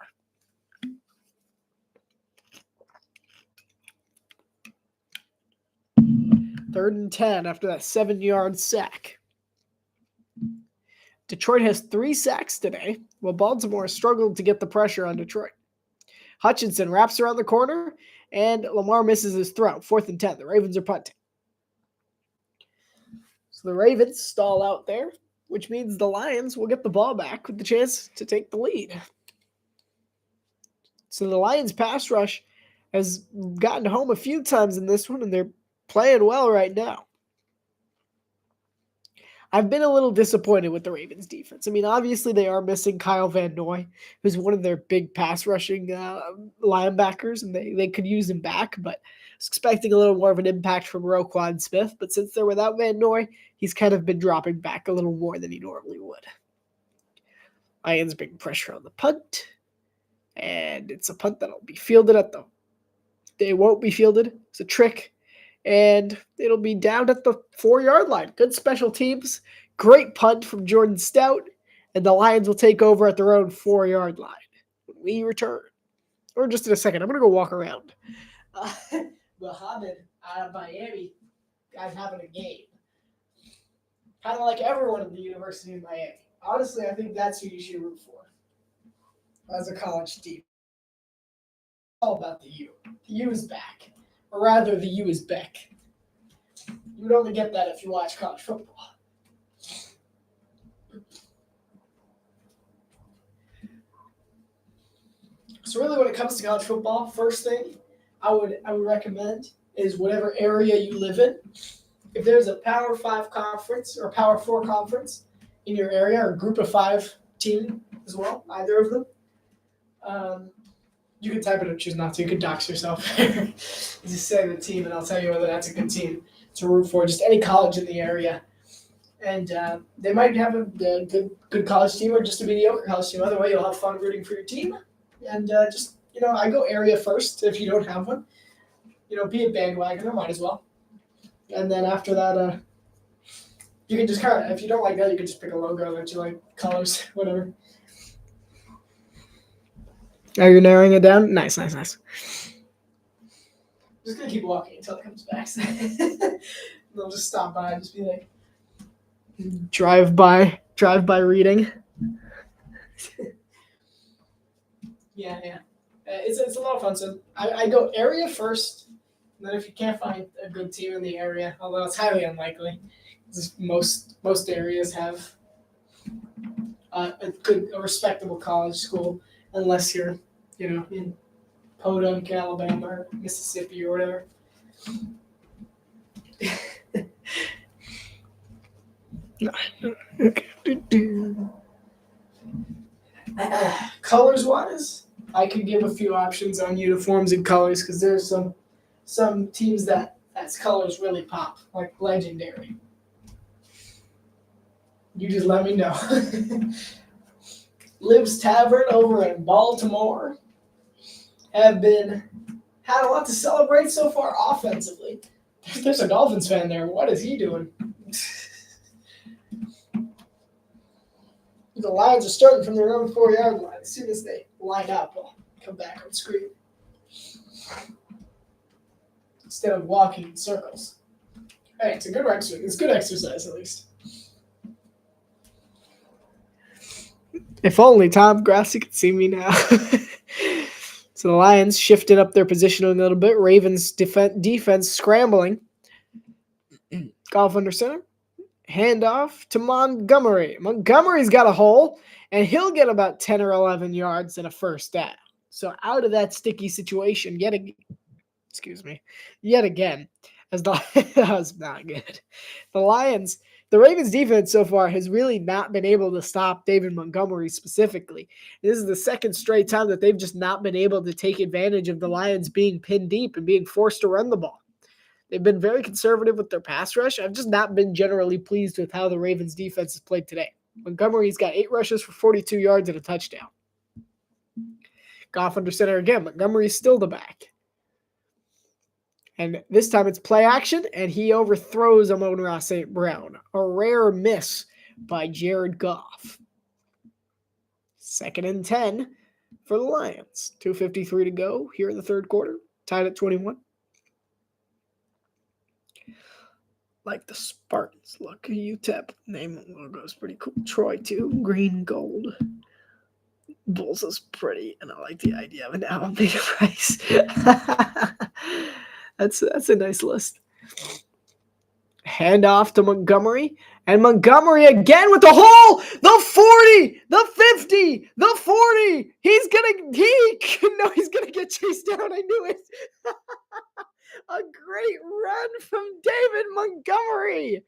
Third and 10 after that 7-yard sack. Detroit has 3 sacks today, while Baltimore struggled to get the pressure on Detroit. Hutchinson wraps around the corner, and Lamar misses his throw. 4th and 10. The Ravens are punting. So the Ravens stall out there, which means the Lions will get the ball back with the chance to take the lead. So the Lions pass rush has gotten home a few times in this one, and they're playing well right now. I've been a little disappointed with the Ravens defense. I mean, obviously they are missing Kyle Van Noy, who's one of their big pass rushing linebackers, and they could use him back, but I was expecting a little more of an impact from Roquan Smith. But since they're without Van Noy, he's kind of been dropping back a little more than he normally would. Lions bring pressure on the punt, and it's a punt that'll be fielded at the. They won't be fielded. It's a trick. And it'll be down at the 4-yard line. Good special teams. Great punt from Jordan Stout. And the Lions will take over at their own 4-yard line when we return. Or just in a second. I'm going to go walk around. Muhammad out of Miami. Guys having a game. Kind of like everyone in the University of Miami. Honestly, I think that's who you should root for as a college team. It's all about the U. The U is back. Or rather, the U is back. You would only get that if you watch college football. So really, when it comes to college football, first thing I would recommend is whatever area you live in. If there's a Power 5 conference or Power 4 conference in your area, or Group of 5 team as well, either of them, you can type it or choose not to. You can dox yourself. Just say the team, and I'll tell you whether that's a good team to root for. Just any college in the area. And they might have a good college team or just a mediocre college team. Either way, you'll have fun rooting for your team. And just, I go area first if you don't have one. Be a bandwagoner, might as well. And then after that, you can just kind of, if you don't like that, you can just pick a logo that you like, colors, whatever. Are you narrowing it down? Nice. I'm just going to keep walking until it comes back. They'll just stop by and just be like, drive by reading. Yeah. It's a lot of fun. So I go area first. And then if you can't find a good team in the area, although it's highly unlikely, most areas have a respectable college school, unless you're, in Podunk, Alabama, or Mississippi, or whatever. Colors-wise, I could give a few options on uniforms and colors because there's some teams that's colors really pop, like Legendary. You just let me know. Liv's Tavern over in Baltimore had a lot to celebrate so far offensively. There's a Dolphins fan there. What is he doing? The Lions are starting from their own 4-yard line. As soon as they line up, I'll come back on screen. Instead of walking in circles. Hey, it's a good exercise. It's good exercise, at least. If only Tom Grassi could see me now. So the Lions shifted up their position a little bit. Ravens defense scrambling. Golf under center. Handoff to Montgomery. Montgomery's got a hole, and he'll get about 10 or 11 yards and a first down. So out of that sticky situation yet again, as that was not good. The Ravens defense so far has really not been able to stop David Montgomery specifically. This is the second straight time that they've just not been able to take advantage of the Lions being pinned deep and being forced to run the ball. They've been very conservative with their pass rush. I've just not been generally pleased with how the Ravens defense has played today. Montgomery's got 8 rushes for 42 yards and a touchdown. Goff under center again. Montgomery's still the back. And this time it's play action, and he overthrows Amon-Ra St. Brown. A rare miss by Jared Goff. 2nd and 10 for the Lions. 2:53 to go here in the third quarter. Tied at 21. Like the Spartans. Look, UTEP name and logo is pretty cool. Troy too. Green, gold. Bulls is pretty, and I like the idea of an Alabama price. That's a nice list. Hand off to Montgomery, and Montgomery again with the hole, the 40, the 50, the 40. He's gonna get chased down. I knew it. A great run from David Montgomery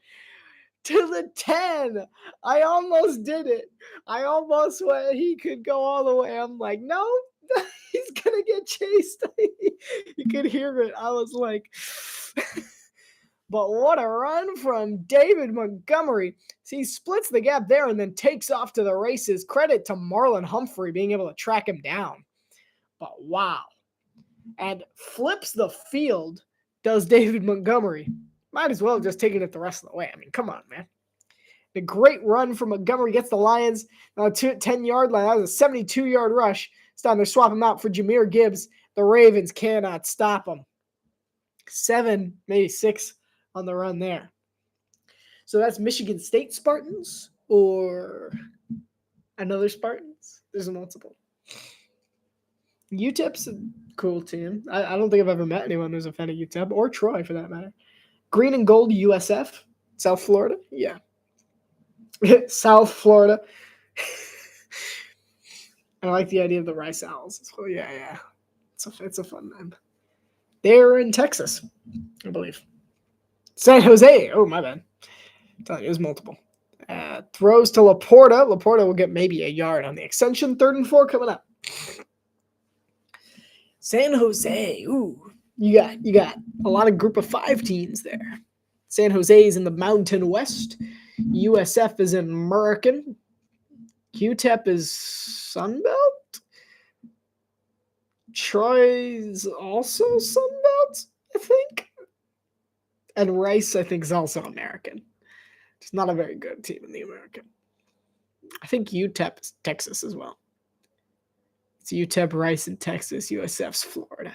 to the 10. I almost did it. I almost went. He could go all the way. I'm like, no, he's gonna get chased. You could hear it. I was like. But what a run from David Montgomery. See, he splits the gap there and then takes off to the races. Credit to Marlon Humphrey being able to track him down. But wow. And flips the field, does David Montgomery. Might as well have just taken it the rest of the way. I mean, come on, man. The great run from Montgomery gets the Lions now to 10-yard line. That was a 72-yard rush. It's time to swap him out for Jahmyr Gibbs. The Ravens cannot stop him. 7, maybe 6 on the run there. So that's Michigan State Spartans or another Spartans. There's multiple. UTEP's a cool team. I don't think I've ever met anyone who's a fan of UTEP or Troy for that matter. Green and gold USF, South Florida. Yeah. South Florida. I like the idea of the Rice Owls. So yeah. It's a fun name. They're in Texas, I believe. San Jose. Oh, my bad. I'm telling you, it was multiple. Throws to Laporta. Laporta will get maybe a yard on the extension. 3rd and 4 coming up. San Jose. Ooh, you got a lot of group of 5 teams there. San Jose is in the Mountain West. USF is in American. UTEP is Sunbelt. Troy's also Sunbelt, I think. And Rice, I think, is also American. It's not a very good team in the American. I think UTEP is Texas as well. It's UTEP, Rice, in Texas. USF's Florida.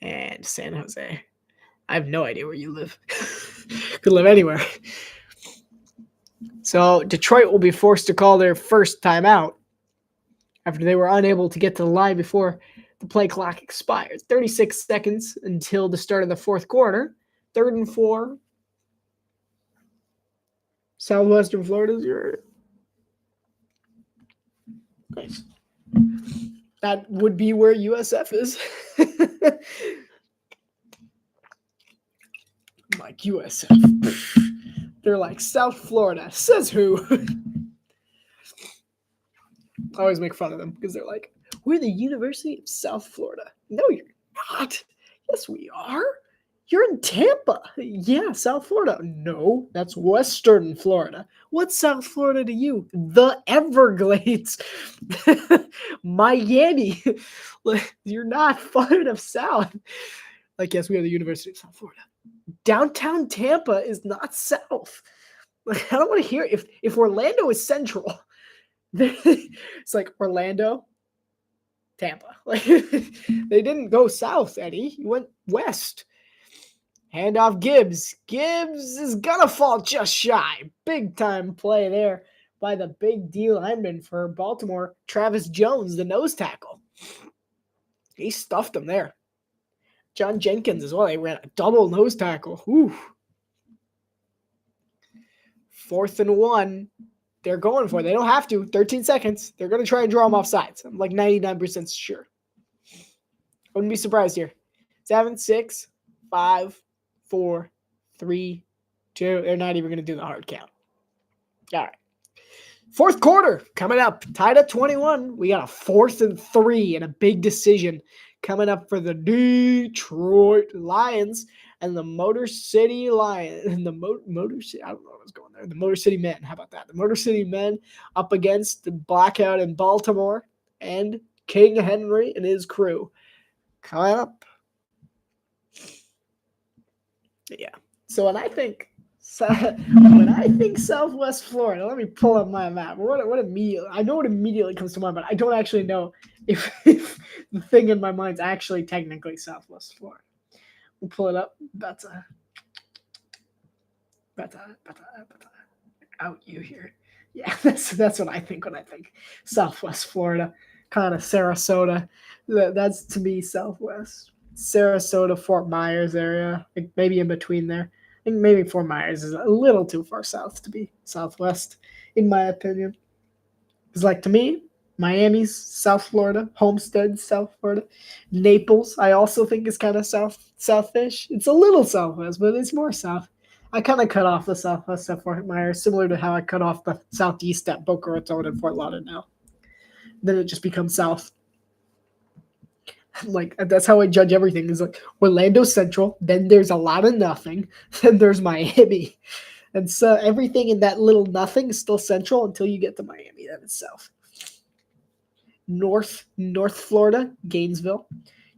And San Jose. I have no idea where you live. Could live anywhere. So Detroit will be forced to call their first timeout after they were unable to get to the line before the play clock expired. 36 seconds until the start of the fourth quarter. 3rd and 4. Southwestern Florida is your. Nice. That would be where USF is. Like USF. They're like South Florida. Says who? I always make fun of them because they're like, we're the University of South Florida. No, you're not. Yes, we are. You're in Tampa. Yeah, South Florida. No, that's Western Florida. What's South Florida to you? The Everglades. Miami. You're not far enough south. Like, yes, we are the University of South Florida. Downtown Tampa is not south. Like, I don't want to hear if Orlando is central. It's like Orlando, Tampa. Like, they didn't go south, Eddie. You went west. Handoff Gibbs. Gibbs is gonna fall just shy. Big time play there by the big D lineman for Baltimore, Travis Jones, the nose tackle. He stuffed him there. John Jenkins as well. They ran a double nose tackle. Whew. 4th and 1. They're going for it. They don't have to. 13 seconds. They're going to try and draw them off sides. I'm like 99% sure. Wouldn't be surprised here. 7, 6, 5, 4, 3, 2. They're not even going to do the hard count. All right. Fourth quarter coming up. Tied at 21. We got a 4th and 3 and a big decision coming up for the Detroit Lions and the Motor City Lions. And the Motor City, I don't know what was going there. The Motor City Men. How about that? The Motor City Men up against the Blackout in Baltimore and King Henry and his crew. Coming up. Yeah. So when I think Southwest Florida, let me pull up my map. What immediately? I know what immediately comes to mind, but I don't actually know if the thing in my mind's actually technically Southwest Florida. We'll pull it up. Better out you here. Yeah, that's what I think when I think Southwest Florida, kind of Sarasota. That's to me Southwest. Sarasota, Fort Myers area, like maybe in between there. I think maybe Fort Myers is a little too far south to be Southwest, in my opinion. It's like to me, Miami's South Florida, Homestead, South Florida, Naples. I also think is kind of southish. It's a little southwest, but it's more south. I kind of cut off the southwest at Fort Myers, similar to how I cut off the southeast at Boca Raton and Fort Lauderdale. Then it just becomes south. Like that's how I judge everything. Is like Orlando Central, then there's a lot of nothing, then there's Miami, and so everything in that little nothing is still central until you get to Miami. Then it's south. North Florida, Gainesville.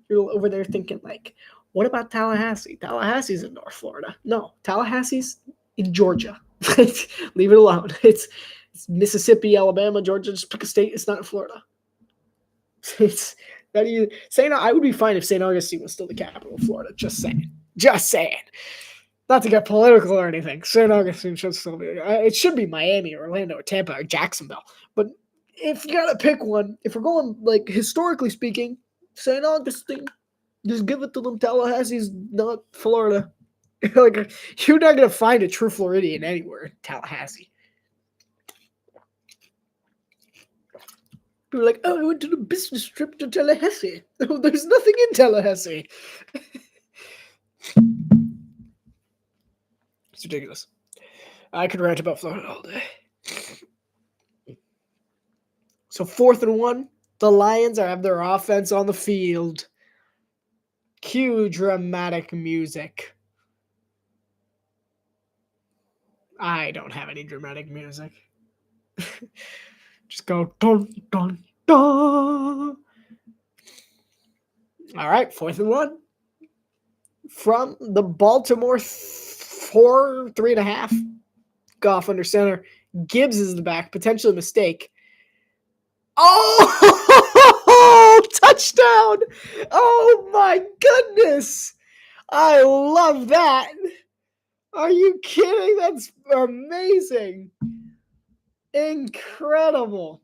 You're over there thinking like, what about Tallahassee? Tallahassee's in North Florida. No, Tallahassee's in Georgia. Leave it alone. It's Mississippi, Alabama, Georgia. Just pick a state. It's not in Florida. It's that you St. I would be fine if St. Augustine was still the capital of Florida. Just saying. Just saying. Not to get political or anything. St. Augustine should still be. It should be Miami, or Orlando, or Tampa, or Jacksonville. But if you gotta pick one, if we're going like historically speaking, St. Augustine, just give it to them. Tallahassee's not Florida. Like you're not gonna find a true Floridian anywhere in Tallahassee. People are like, oh, I went to the business trip to Tallahassee. Oh, there's nothing in Tallahassee. It's ridiculous. I could rant about Florida all day. So 4th and 1, the Lions have their offense on the field. Cue dramatic music. I don't have any dramatic music. Just go dun dun dun. All right, 4th and 1 from the Baltimore 3.5. Goff under center. Gibbs is the back, potentially a mistake. Oh, touchdown! Oh my goodness! I love that. Are you kidding? That's amazing. Incredible.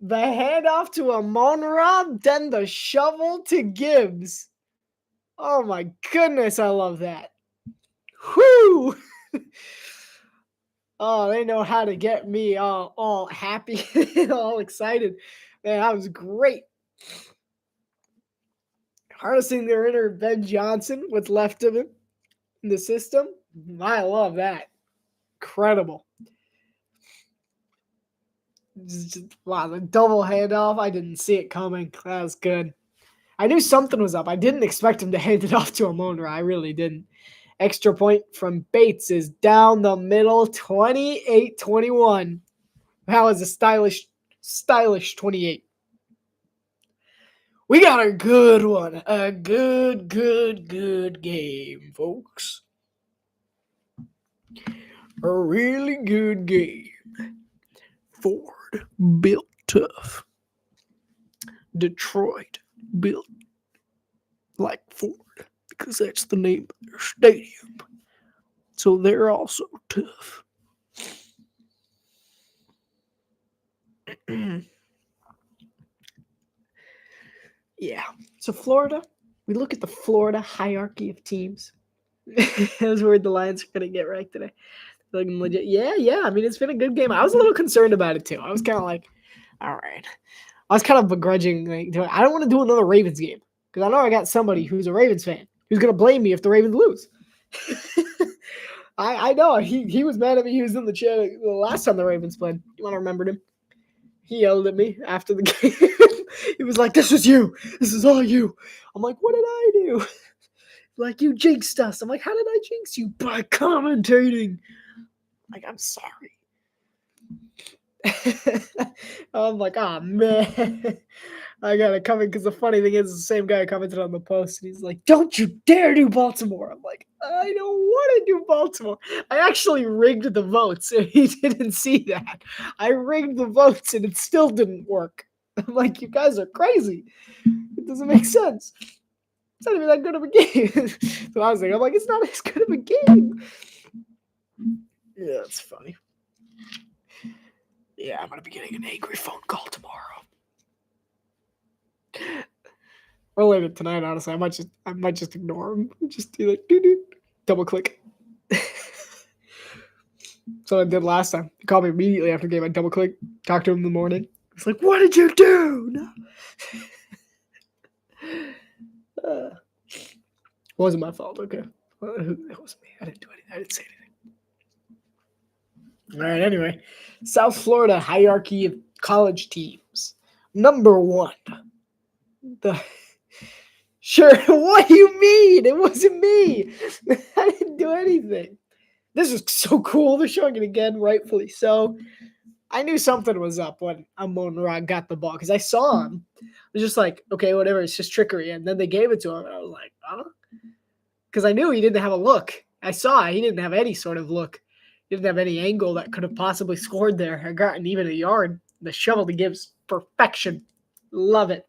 The handoff to Amon-Ra, then the shovel to Gibbs. Oh my goodness, I love that. Whoo! Oh, they know how to get me all happy and all excited. Man, that was great. Harnessing their inner Ben Johnson, what's left of him in the system. I love that. Incredible. Wow, the double handoff. I didn't see it coming. That was good. I knew something was up. I didn't expect him to hand it off to Amon-Ra. I really didn't. Extra point from Bates is down the middle, 28-21. That was a stylish 28. We got a good one. A good game, folks. A really good game. Ford built tough. Detroit built like Ford because that's the name of their stadium. So they're also tough. Yeah. So Florida, we look at the Florida hierarchy of teams. I was worried the Lions are going to get right today. Like legit, yeah. I mean, it's been a good game. I was a little concerned about it too. I was kind of like, all right. I was kind of begrudging. Like, I don't want to do another Ravens game because I know I got somebody who's a Ravens fan who's going to blame me if the Ravens lose. I know he was mad at me. He was in the chair the last time the Ravens played. You want to remember him? He yelled at me after the game. He was like, "This is you. This is all you." I'm like, "What did I do?" Like, you jinxed us. I'm like, "How did I jinx you?" By commentating. Like, I'm sorry. I'm like, oh man, I gotta come in because the funny thing is the same guy commented on the post and he's like, "Don't you dare do Baltimore." I'm like, I don't want to do Baltimore. I actually rigged the votes, and he didn't see that. I rigged the votes, and it still didn't work. I'm like, you guys are crazy. It doesn't make sense. It's not even that good of a game. So I was like, I'm like, it's not as good of a game. Yeah, that's funny. Yeah, I'm gonna be getting an angry phone call tomorrow. Or later tonight, honestly. I might just ignore him. Just do like doo-doo. Double click. So I did last time. He called me immediately after the game. I double click, talked to him in the morning. He's like, "What did you do?" No. It wasn't my fault. Okay, it wasn't me. I didn't do anything. I didn't say anything. All right. Anyway, South Florida hierarchy of college teams. Number 1. Sure. What do you mean? It wasn't me. I didn't do anything. This is so cool. They're showing it again, rightfully so. I knew something was up when Amon-Ra got the ball because I saw him. I was just like, okay, whatever. It's just trickery. And then they gave it to him. And I was like, huh? Because I knew he didn't have a look. I saw he didn't have any sort of look. He didn't have any angle that could have possibly scored there or gotten even a yard. The shovel he gives perfection. Love it.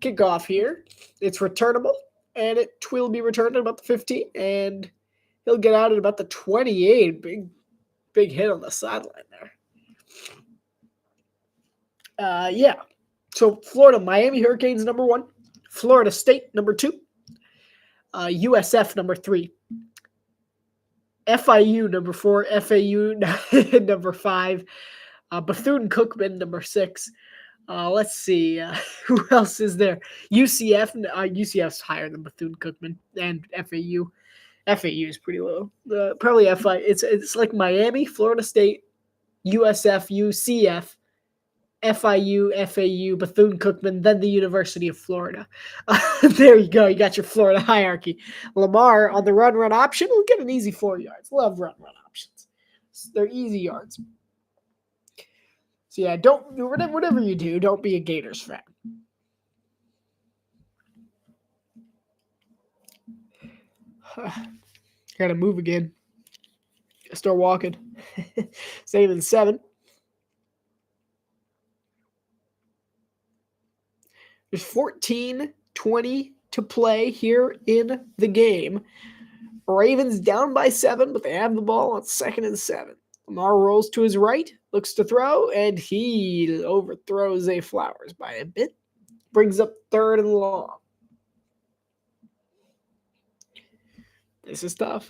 Kickoff here. It's returnable. And it will be returned at about the 15. And he'll get out at about the 28. Big hit on the sideline there. Yeah. So Florida, Miami Hurricanes number 1, Florida State number 2, USF number 3, FIU number 4, FAU number 5, Bethune-Cookman number 6. Let's see. Who else is there? UCF. UCF's higher than Bethune-Cookman and FAU. FAU is pretty low. Probably FI. It's like Miami, Florida State, USF, UCF, FIU, FAU, Bethune-Cookman, then the University of Florida. There you go. You got your Florida hierarchy. Lamar on the run option will get an easy 4 yards. Love run options. They're easy yards. So yeah, don't do whatever you do. Don't be a Gators fan. Gotta move again. Gotta start walking. Saving 7. There's 14:20 to play here in the game. Ravens down by 7, but they have the ball on 2nd and 7. Lamar rolls to his right, looks to throw, and he overthrows Zay Flowers by a bit. Brings up 3rd and long. This is tough.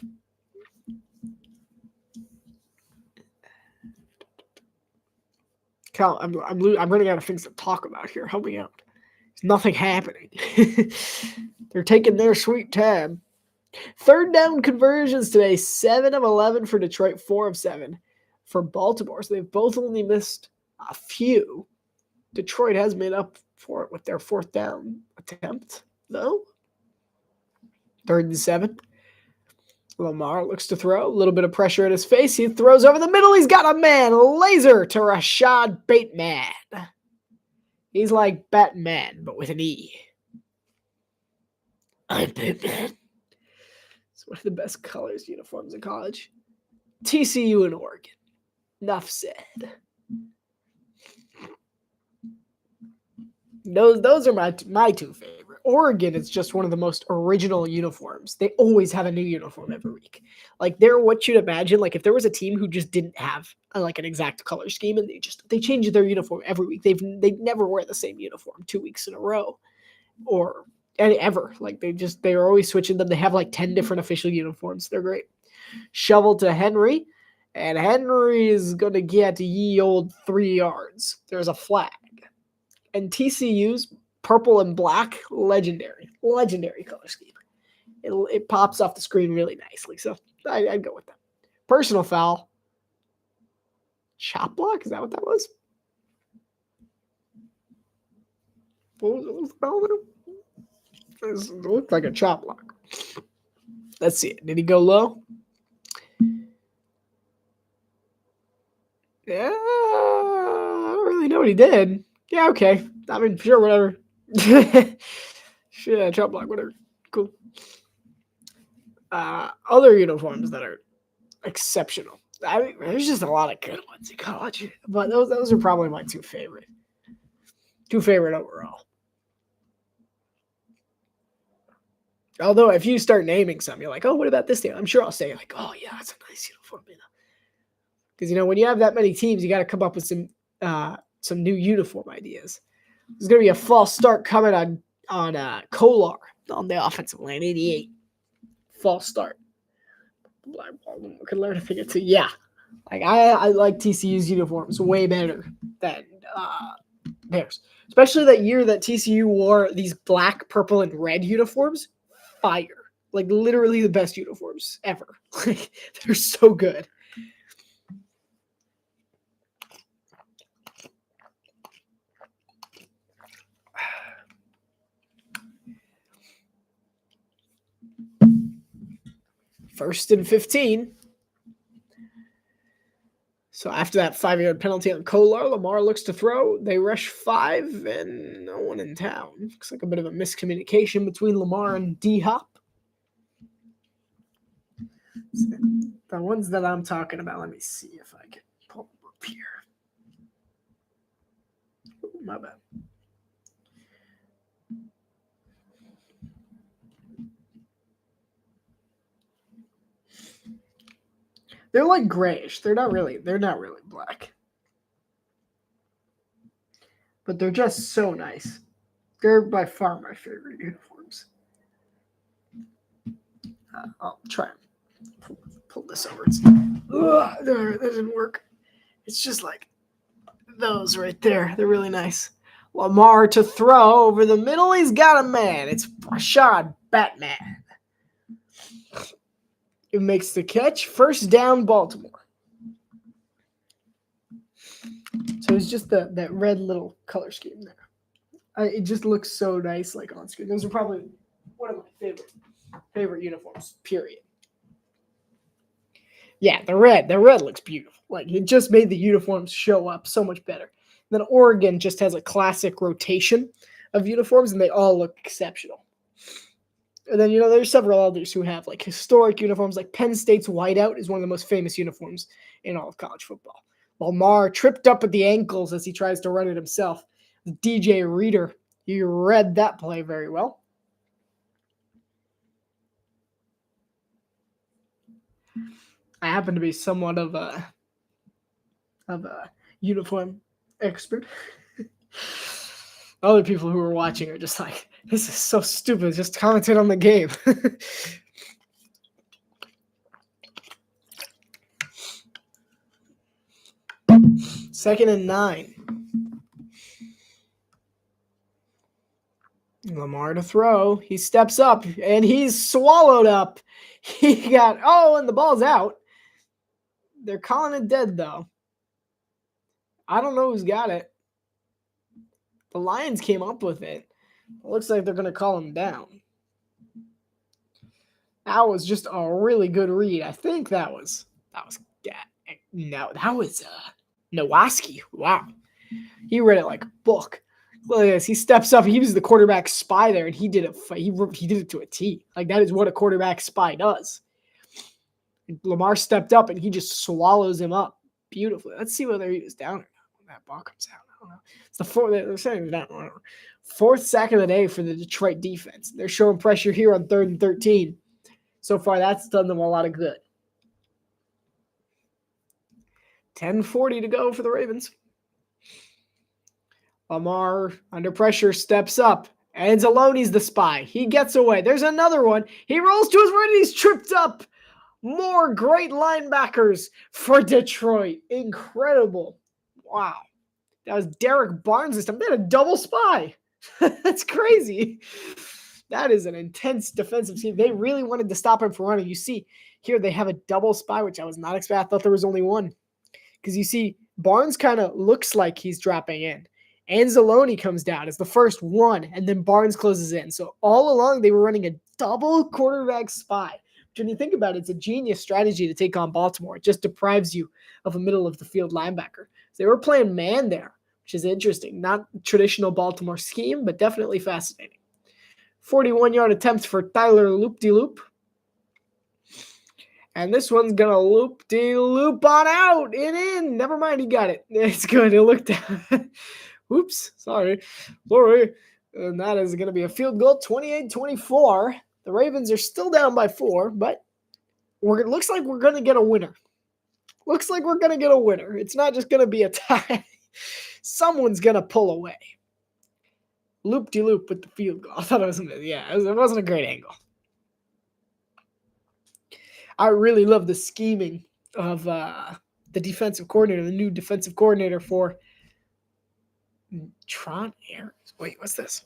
Cal, I'm running out of things to talk about here. Help me out. There's nothing happening. They're taking their sweet time. 3rd down conversions today, 7 of 11 for Detroit, 4 of 7 for Baltimore. So they've both only missed a few. Detroit has made up for it with their 4th down attempt, though. 3rd and 7. Lamar looks to throw. A little bit of pressure at his face. He throws over the middle. He's got a man. Laser to Rashad Bateman. He's like Batman, but with an E. I'm Bateman. It's one of the best colors uniforms in college. TCU and Oregon. Enough said. Those are my 2 favorite. Oregon is just one of the most original uniforms. They always have a new uniform every week. Like they're what you'd imagine. Like if there was a team who just didn't have like an exact color scheme and they change their uniform every week. They never wear the same uniform 2 weeks in a row, or ever. Like they're always switching them. They have like 10 different official uniforms. They're great. Shovel to Henry, and Henry is gonna get ye old 3 yards. There's a flag. And TCU's purple and black, legendary color scheme. It pops off the screen really nicely. So I'd go with that. Personal foul. Chop block? Is that what that was? What was the foul there? It looked like a chop block. Let's see it. Did he go low? Yeah, I don't really know what he did. Yeah, okay. I mean, sure, whatever. Shit, chop block, whatever. Cool. Other uniforms that are exceptional. I mean, there's just a lot of good ones in college, but those are probably my two favorite. Two favorite overall. Although if you start naming some, you're like, oh, what about this team? I'm sure I'll say like, oh yeah, that's a nice uniform, because when you have that many teams, you got to come up with some new uniform ideas. There's gonna be a false start coming on Kolar on the offensive line, 88. False start. Could learn to think it too. Yeah, like I like TCU's uniforms way better than theirs, especially that year that TCU wore these black, purple, and red uniforms. Fire, like literally the best uniforms ever. Like they're so good. First and 15. So after that 5-yard penalty on Kolar, Lamar looks to throw. They rush 5 and no one in town. Looks like a bit of a miscommunication between Lamar and D-Hop. The ones that I'm talking about, let me see if I can pull them up here. Oh, my bad. They're like grayish. They're not really black. But they're just so nice. They're by far my favorite uniforms. I'll try and pull this over. That doesn't work. It's just like those right there. They're really nice. Lamar to throw over the middle. He's got a man. It's Rashad Batman. It makes the catch. First down, Baltimore. So it's just that red little color scheme there. It just looks so nice, like on screen. Those are probably one of my favorite uniforms. Period. Yeah, the red looks beautiful. Like it just made the uniforms show up so much better. And then Oregon just has a classic rotation of uniforms, and they all look exceptional. And then, there's several others who have like historic uniforms, like Penn State's whiteout is one of the most famous uniforms in all of college football. Lamar tripped up at the ankles as he tries to run it himself. DJ Reader, you read that play very well. I happen to be somewhat of a uniform expert. Other people who are watching are just like, this is so stupid. Just commented on the game. Second and 9. Lamar to throw. He steps up, and he's swallowed up. And the ball's out. They're calling it dead, though. I don't know who's got it. The Lions came up with it. It looks like they're going to call him down. That was just a really good read. I think that was Nowaski. Wow. He read it like a book. Look at this. He steps up. He was the quarterback spy there, and he did it. He did it to a T. Like that is what a quarterback spy does. And Lamar stepped up, and he just swallows him up beautifully. Let's see whether he was down or not when that ball comes out. I don't know. It's the fourth. They're saying down. Whatever. Fourth sack of the day for the Detroit defense. They're showing pressure here on 3rd and 13. So far, that's done them a lot of good. 10:40 to go for the Ravens. Lamar, under pressure, steps up. Anzalone's the spy. He gets away. There's another one. He rolls to his right and he's tripped up. More great linebackers for Detroit. Incredible. Wow. That was Derek Barnes this time. They had a double spy. That's crazy. That is an intense defensive scheme. They really wanted to stop him from running. You see here they have a double spy, which I was not expecting. I thought there was only one. Because you see Barnes kind of looks like he's dropping in. Anzalone comes down as the first one, and then Barnes closes in. So all along, they were running a double quarterback spy. Which when you think about it, it's a genius strategy to take on Baltimore. It just deprives you of a middle-of-the-field linebacker. So they were playing man there, which is interesting. Not traditional Baltimore scheme, but definitely fascinating. 41-yard attempt for Tyler Loop-de-Loop. And this one's going to loop-de-loop on out and in. Never mind, he got it. It's good. It looked down. Oops, sorry. And that is going to be a field goal, 28-24. The Ravens are still down by 4, but it looks like we're going to get a winner. It's not just going to be a tie. Someone's going to pull away. Loop-de-loop with the field goal. I thought it wasn't a great angle. I really love the scheming of the defensive coordinator, the new defensive coordinator for Tron Air. Wait, what's this?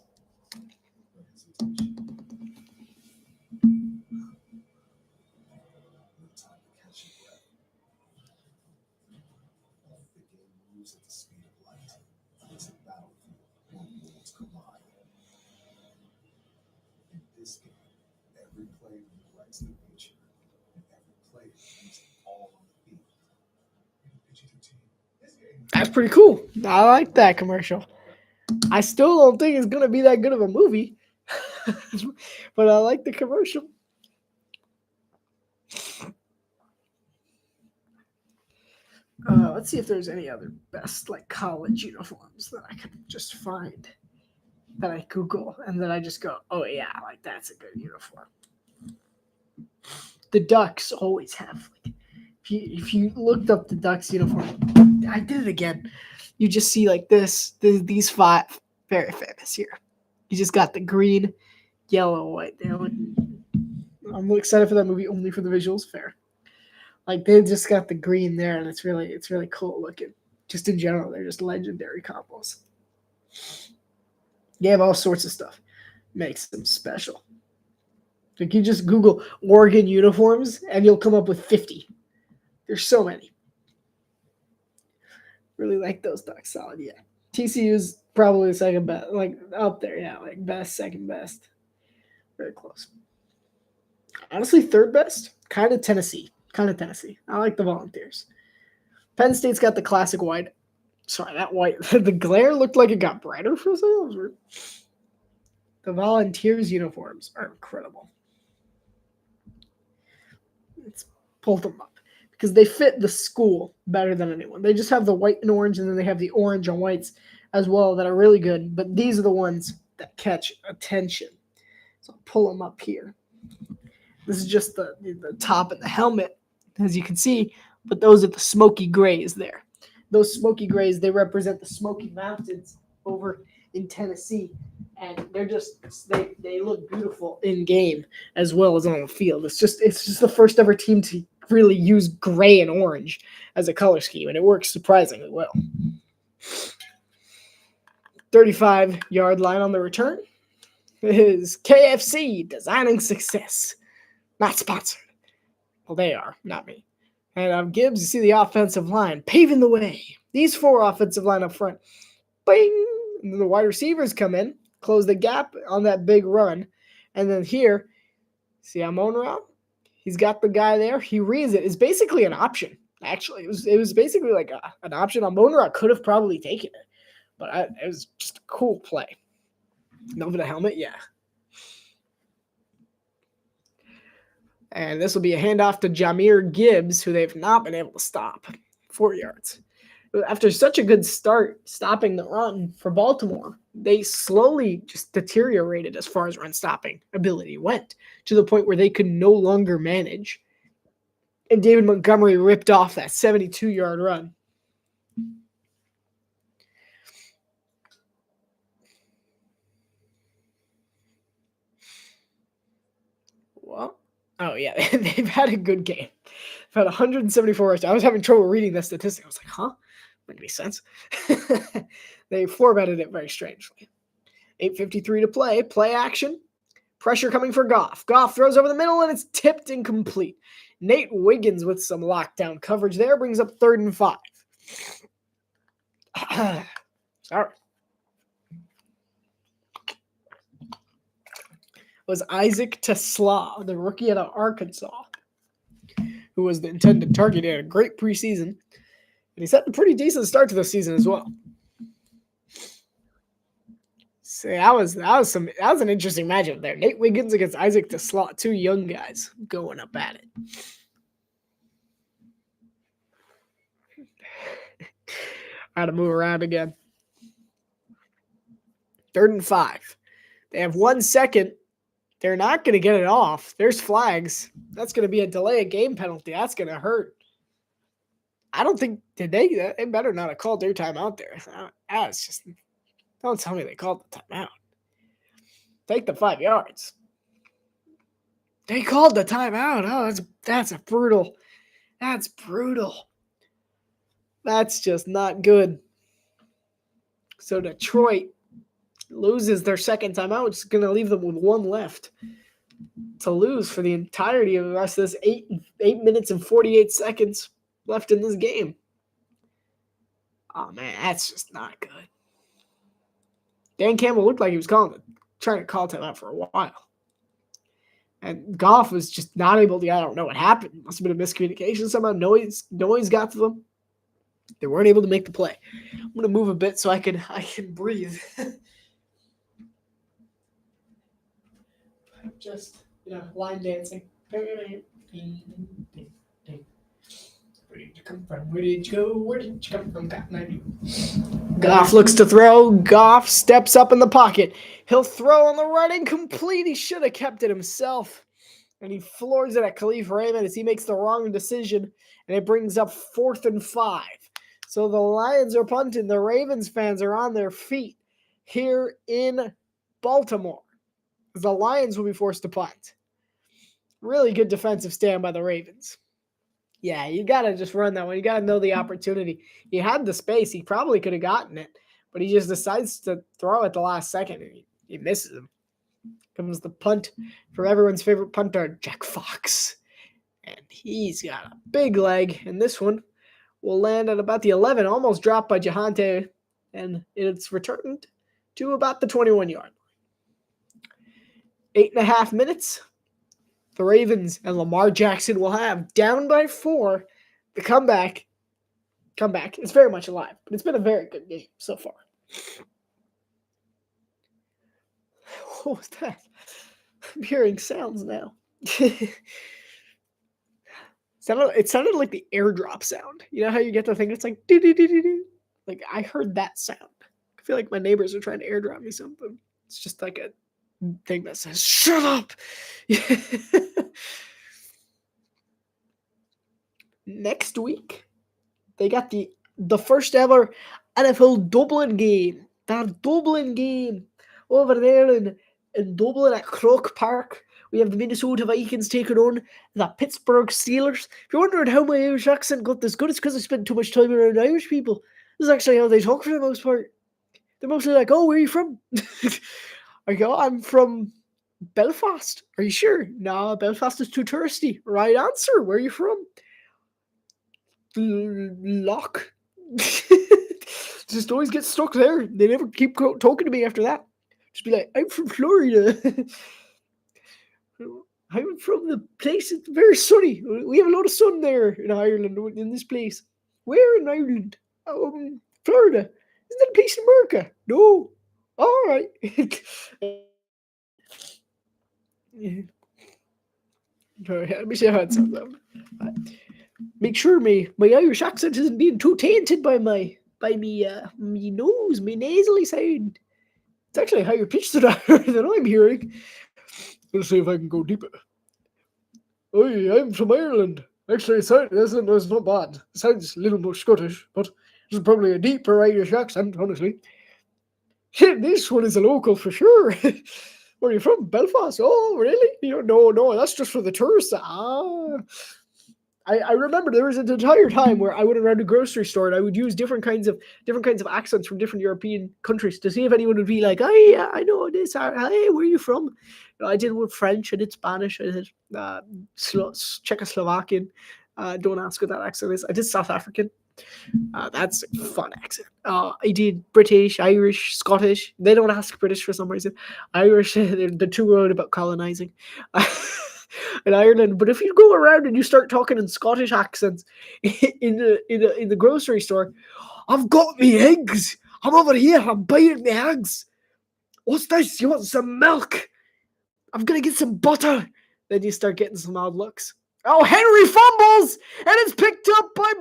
That's pretty cool. I like that commercial. I still don't think it's going to be that good of a movie, but I like the commercial. Let's see if there's any other best college uniforms that I could just find, that I Google, and then I just go, oh yeah, that's a good uniform. The Ducks always have, if you looked up the Ducks uniform, I did it again. You just see these 5 very famous here. You just got the green, yellow, white. I'm excited for that movie only for the visuals. Fair. They just got the green there, and it's really cool looking. Just in general, they're just legendary combos. You have all sorts of stuff. Makes them special. You just Google Oregon uniforms, and you'll come up with 50. There's so many. Really like those Ducks. Solid, yeah. TCU's probably second best, up there, yeah, best, second best. Very close. Honestly, third best, kind of Tennessee. I like the Volunteers. Penn State's got the classic white. Sorry, that white. The glare looked like it got brighter for a second. The Volunteers uniforms are incredible. Let's pull them up because they fit the school better than anyone. They just have the white and orange, and then they have the orange and whites as well that are really good. But these are the ones that catch attention. So I'll pull them up here. This is just the top and the helmet, as you can see, but those are the smoky grays there. Those smoky grays, they represent the Smoky Mountains over in Tennessee, and they look beautiful in game as well as on the field. It's just the first ever team to really use gray and orange as a color scheme, and it works surprisingly well. 35-yard line on the return is KFC Designing Success. Not sponsored. Well, they are, not me. And Gibbs, you see the offensive line paving the way. These 4 offensive line up front. Bing! And then the wide receivers come in, close the gap on that big run. And then here, see Amon-Ra? He's got the guy there. He reads it. It's basically an option, actually. It was basically like an option. Amon-Ra could have probably taken it. But it was just a cool play. Over the helmet, yeah. And this will be a handoff to Jahmyr Gibbs, who they've not been able to stop. 4 yards. After such a good start stopping the run for Baltimore, they slowly just deteriorated as far as run stopping ability went, to the point where they could no longer manage. And David Montgomery ripped off that 72-yard run. Well, oh, yeah, they've had a good game. They've had 174 rush. I was having trouble reading that statistic. I was like, huh? Wouldn't make sense. They formatted it very strangely. 8:53 to play. Play action. Pressure coming for Goff. Goff throws over the middle, and it's tipped incomplete. Nate Wiggins with some lockdown coverage there brings up 3rd and 5. Sorry. Was Isaac Tesla, the rookie out of Arkansas, who was the intended target. He had a great preseason, and he's had a pretty decent start to the season as well. See, that was an interesting matchup there. Nate Wiggins against Isaac DeSlot, two young guys going up at it. I had to move around again. 3rd and 5. They have 1 second. They're not going to get it off. There's flags. That's going to be a delay of game penalty. That's going to hurt. I don't think they better not have called their timeout there. That's just, don't tell me they called the timeout. Take the 5 yards. They called the timeout. Oh, that's brutal. That's brutal. That's just not good. So Detroit loses their second timeout, which is going to leave them with 1 left to lose for the entirety of the rest of this 8 minutes and 48 seconds left in this game. Oh, man, that's just not good. Dan Campbell looked like he was trying to call timeout for a while. And Goff was just not able to, I don't know what happened. Must have been a miscommunication somehow. Noise got to them. They weren't able to make the play. I'm going to move a bit so I can breathe. Just, line dancing. Where did you come from? Where did you go? Where did you come from, Cotton Eye? Goff looks to throw. Goff steps up in the pocket. He'll throw on the run incomplete. He should have kept it himself. And he floors it at Khalif Raymond as he makes the wrong decision. And it brings up 4th and 5. So the Lions are punting. The Ravens fans are on their feet here in Baltimore. The Lions will be forced to punt. Really good defensive stand by the Ravens. Yeah, you got to just run that one. You got to know the opportunity. He had the space. He probably could have gotten it, but he just decides to throw at the last second, and he misses him. Comes the punt from everyone's favorite punter, Jack Fox. And he's got a big leg, and this one will land at about the 11, almost dropped by Jahante, and it's returned to about the 21-yard line. 8.5 minutes. The Ravens and Lamar Jackson will have down by 4. The comeback. It's very much alive, but it's been a very good game so far. What was that? I'm hearing sounds now. It sounded like the airdrop sound. You know how you get the thing? It's like do-do-do-do-do. Like I heard that sound. I feel like my neighbors are trying to airdrop me something. It's just like a thing that says "Shut up." Next week, they got the first ever NFL Dublin game. That Dublin game over there in Dublin at Croke Park. We have the Minnesota Vikings taking on the Pittsburgh Steelers. If you're wondering how my Irish accent got this good, it's because I spent too much time around Irish people. This is actually how they talk for the most part. They're mostly like, "Oh, where are you from?" I go, "I'm from Belfast." "Are you sure?" "No, Belfast is too touristy." "Right answer. Where are you from?" Lock. Just always get stuck there. They never keep talking to me after that. Just be like, "I'm from Florida." "I'm from the place. It's very sunny. We have a lot of sun there in Ireland, in this place." "Where in Ireland?" "Florida." "Isn't that a place in America?" "No." "All right." Let me see how it sounds. Make sure my Irish accent isn't being too tainted by me nose, my nasally sound. It's actually higher pitched than I'm hearing. Let's see if I can go deeper. "Oi, I'm from Ireland." Actually, that's not bad. It sounds a little more Scottish, but it's probably a deeper Irish accent, honestly. This one is a local for sure. "Where are you from?" "Belfast." "Oh, really?" No, that's just for the tourists." I remember there was an entire time where I went around a grocery store and I would use different kinds of accents from different European countries to see if anyone would be like, "Hey, I know this." "Hey, where are you from?" I did with French, I did Spanish, I did Czechoslovakian. Don't ask what that accent is. I did South African. That's a fun accent. I did British, Irish, Scottish. They don't ask British for some reason. Irish, they're too worried about colonizing. In Ireland, but if you go around and you start talking in Scottish accents in the grocery store, "I've got me eggs. I'm over here. I'm buying the eggs." What's this? You want some milk? I'm going to get some butter. Then you start getting some odd looks. Oh, Henry fumbles, and it's picked up by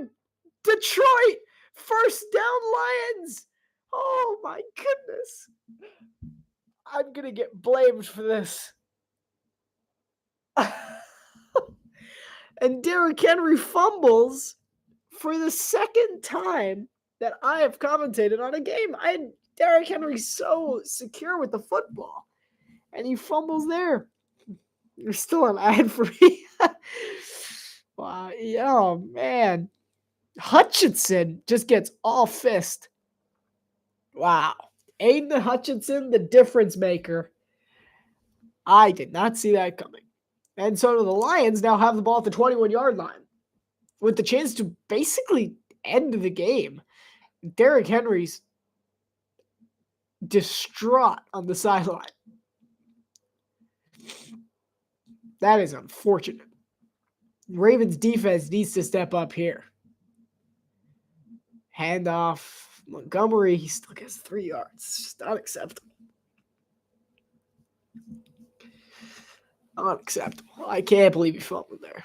Detroit. First down, Lions. Oh, my goodness. I'm going to get blamed for this. And Derrick Henry fumbles for the second time that I have commentated on a game. Derrick Henry's so secure with the football, and he fumbles there. You're still an ad for me. Wow. Oh, man. Hutchinson just gets all fist. Wow. Aiden Hutchinson, the difference maker. I did not see that coming. And so the Lions now have the ball at the 21-yard line with the chance to basically end the game. Derrick Henry's distraught on the sideline. That is unfortunate. Ravens defense needs to step up here. Handoff. Montgomery, he still gets 3 yards. It's just unacceptable. Unacceptable. I can't believe he fumbled there.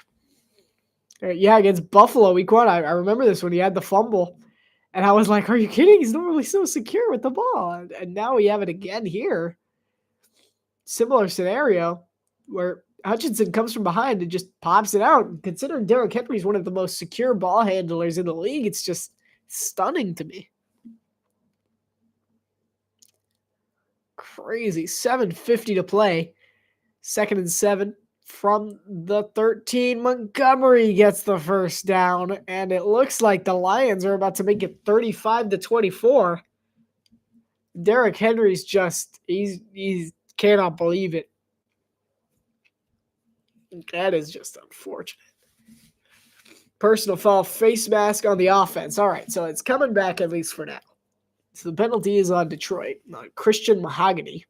Yeah, against Buffalo week 1, I remember this when he had the fumble. And I was like, are you kidding? He's normally so secure with the ball. And now we have it again here. Similar scenario where Hutchinson comes from behind and just pops it out. And considering Derrick Henry is one of the most secure ball handlers in the league, it's just stunning to me. Crazy. 7:50 to play. 2nd and 7 from the 13. Montgomery gets the first down, and it looks like the Lions are about to make it 35-24. Derrick Henry's just, he's cannot believe it. That is just unfortunate. Personal foul, face mask on the offense. All right, so it's coming back at least for now. So the penalty is on Detroit, on Christian Mahogany,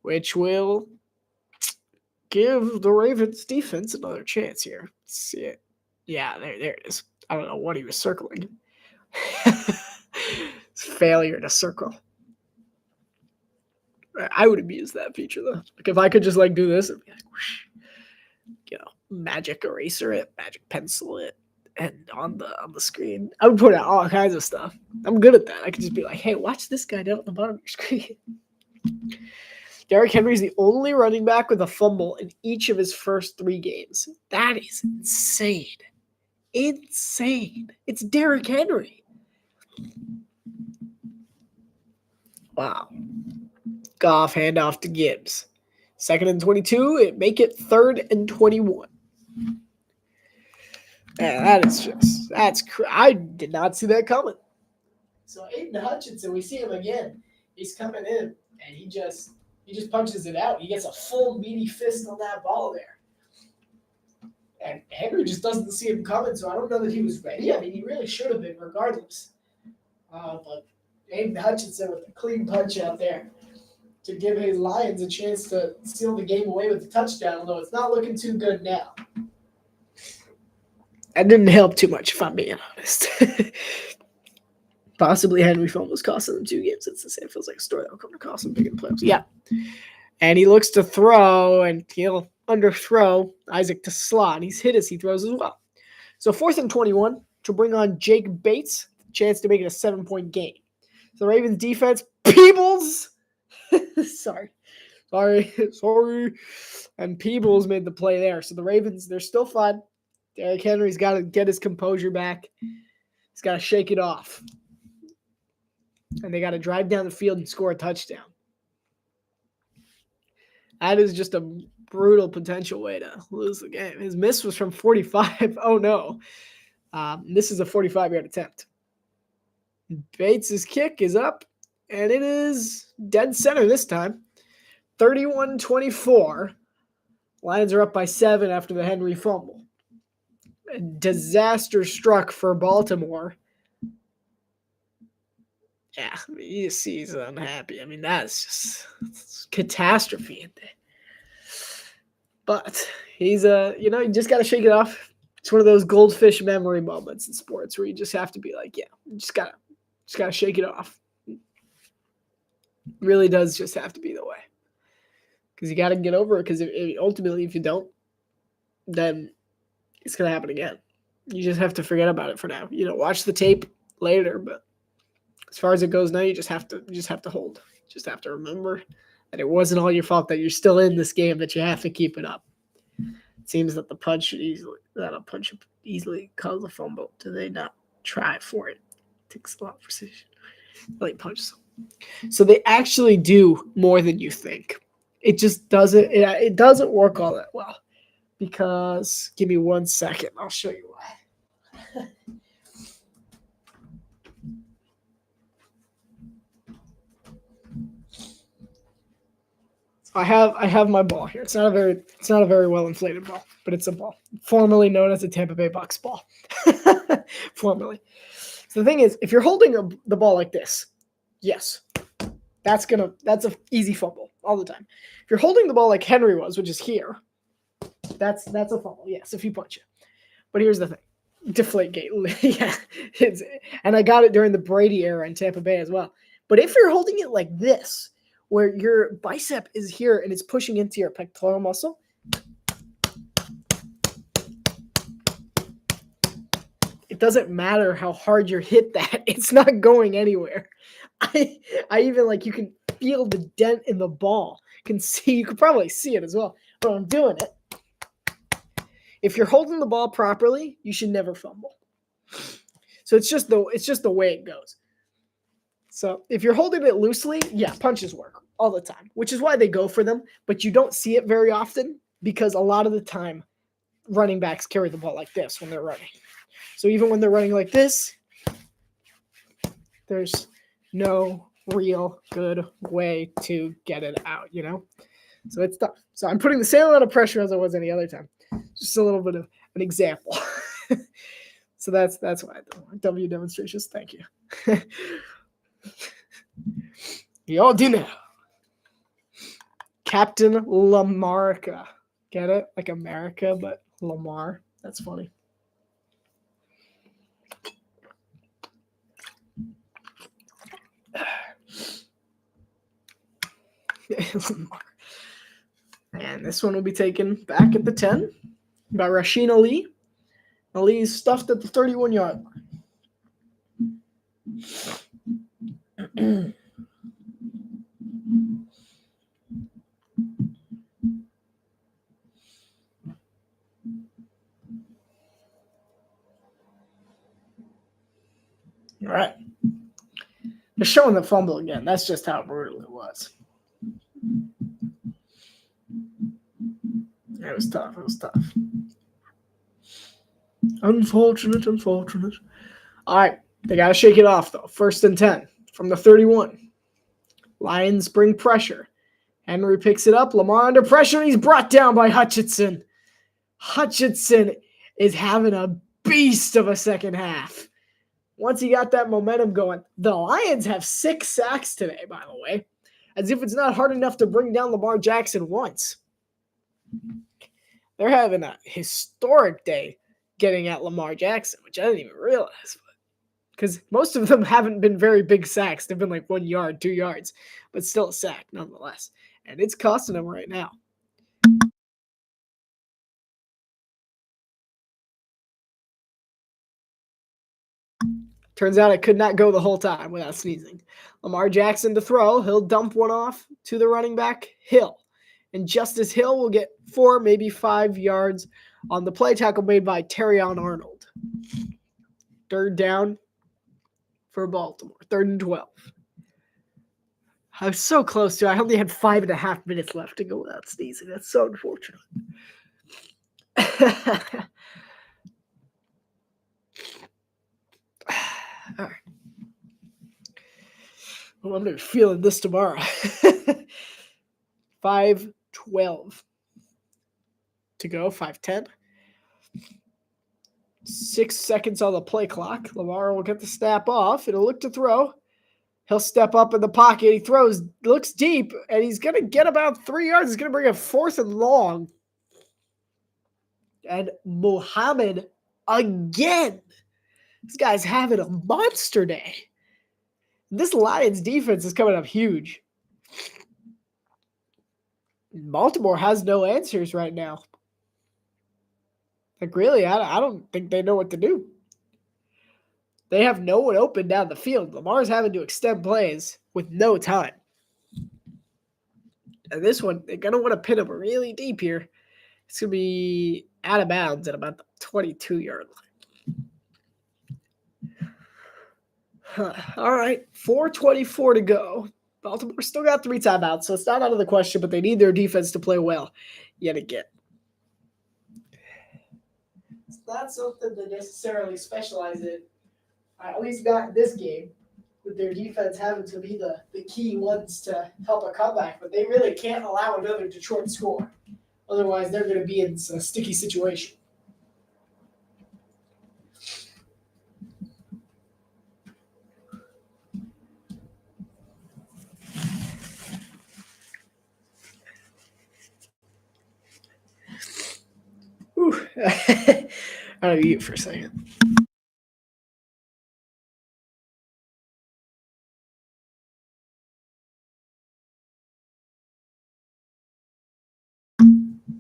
which will give the Ravens defense another chance here. Let's see it. Yeah, there it is. I don't know what he was circling. Failure to circle. I would have used that feature though. Like if I could just like do this and be like, whoosh, magic eraser it, magic pencil it, and on the screen, I would put out all kinds of stuff. I'm good at that. I could just be like, hey, watch this guy down at the bottom of your screen. Derrick Henry's the only running back with a fumble in each of his first 3 games. That is insane. Insane. It's Derrick Henry. Wow. Goff handoff to Gibbs. 2nd and 22. It make it 3rd and 21. Man, I did not see that coming. So Aiden Hutchinson, we see him again. He's coming in, and he just punches it out. He gets a full meaty fist on that ball there. And Henry just doesn't see him coming, so I don't know that he was ready. I mean, he really should have been regardless. But Aiden Hutchinson with a clean punch out there to give his Lions a chance to seal the game away with a touchdown, although it's not looking too good now. That didn't help too much, if I'm being honest. Possibly Henry fumbles costing them 2 games. It's the same. Feels like a story that will come to cost them big in the playoffs. Yeah. And he looks to throw, and he'll underthrow Isaac to slot. And he's hit as he throws as well. So 4th and 21 to bring on Jake Bates. Chance to make it a 7-point game. So the Ravens defense, Peebles. Sorry. And Peebles made the play there. So the Ravens, they're still fine. Derrick Henry's got to get his composure back. He's got to shake it off. And they got to drive down the field and score a touchdown. That is just a brutal potential way to lose the game. His miss was from 45. Oh, no. This is a 45-yard attempt. Bates' kick is up, and it is dead center this time. 31-24. Lions are up by 7 after the Henry fumble. A disaster struck for Baltimore. Yeah, I mean, you see he's unhappy. I mean, that's just catastrophe in there. But he's you just got to shake it off. It's one of those goldfish memory moments in sports where you just have to be like, yeah, just gotta shake it off. Really does just have to be the way. Because you got to get over it. Because ultimately, if you don't, then it's going to happen again. You just have to forget about it for now. Watch the tape later. But as far as it goes now, you just have to hold. Just have to remember that it wasn't all your fault, that you're still in this game, that you have to keep it up. It seems that a punch should easily cause a fumble. Do they not try for it? It takes a lot of precision. Like punches. So they actually do more than you think. It just doesn't. It doesn't work all that well. Because give me 1 second, I'll show you why. I have my ball here. It's not a very well inflated ball, but it's a ball, formerly known as a Tampa Bay Bucks ball. Formerly. So the thing is, if you're holding the ball like this, yes, that's an easy fumble all the time. If you're holding the ball like Henry was, which is here, that's a fumble. Yes, if you punch it. But here's the thing. Deflate gate. Yeah. And I got it during the Brady era in Tampa Bay as well. But if you're holding it like this, where your bicep is here and it's pushing into your pectoral muscle, it doesn't matter how hard you hit that. It's not going anywhere. I even you can feel the dent in the ball. You can probably see it as well. But I'm doing it. If you're holding the ball properly, you should never fumble. So it's just the way it goes. So if you're holding it loosely, yeah, punches work all the time, which is why they go for them. But you don't see it very often because a lot of the time, running backs carry the ball like this when they're running. So even when they're running like this, there's no real good way to get it out, So it's tough. So I'm putting the same amount of pressure as I was any other time. Just a little bit of an example. So that's why I do W demonstrations. Thank you. You all do know. Captain Lamarca. Get it? Like America, but Lamar. That's funny. And this one will be taken back at the 10 by Rasheen Ali. Ali is stuffed at the 31-yard line. All right. They're showing the fumble again. That's just how brutal it was. It was tough. Unfortunate. All right. They got to shake it off, though. 1st and 10 from the 31. Lions bring pressure. Henry picks it up. Lamar under pressure. And he's brought down by Hutchinson. Hutchinson is having a beast of a second half. Once he got that momentum going, the Lions have 6 sacks today, by the way. As if it's not hard enough to bring down Lamar Jackson once. They're having a historic day getting at Lamar Jackson, which I didn't even realize. Because most of them haven't been very big sacks. They've been like 1 yard, 2 yards. But still a sack, nonetheless. And it's costing them right now. Turns out I could not go the whole time without sneezing. Lamar Jackson to throw. He'll dump one off to the running back, Hill. And Justice Hill will get 4, maybe 5 yards on the play tackle made by Terrion Arnold. 3rd down for Baltimore. 3rd and 12. I was so close to it. I only had 5.5 minutes left to go without sneezing. That's so unfortunate. All right. Well, I'm going to be feeling this tomorrow. 5:12 to go. 5:10. 6 seconds on the play clock. Lamar will get the snap off. It'll look to throw. He'll step up in the pocket. He throws, looks deep, and he's going to get about 3 yards. He's going to bring a 4th and long. And Muhammad again. This guy's having a monster day. This Lions defense is coming up huge. Baltimore has no answers right now. Like, really, I don't think they know what to do. They have no one open down the field. Lamar's having to extend plays with no time. And this one, they're going to want to pin him really deep here. It's going to be out of bounds at about the 22-yard line. All right, 4:24 to go. Baltimore still got 3 timeouts, so it's not out of the question, but they need their defense to play well yet again. It's not something they necessarily specialize in. At least not in this game, with their defense having to be the key ones to help a comeback, but they really can't allow another Detroit score. Otherwise, they're going to be in a sticky situation. Ooh. I'll eat for a second.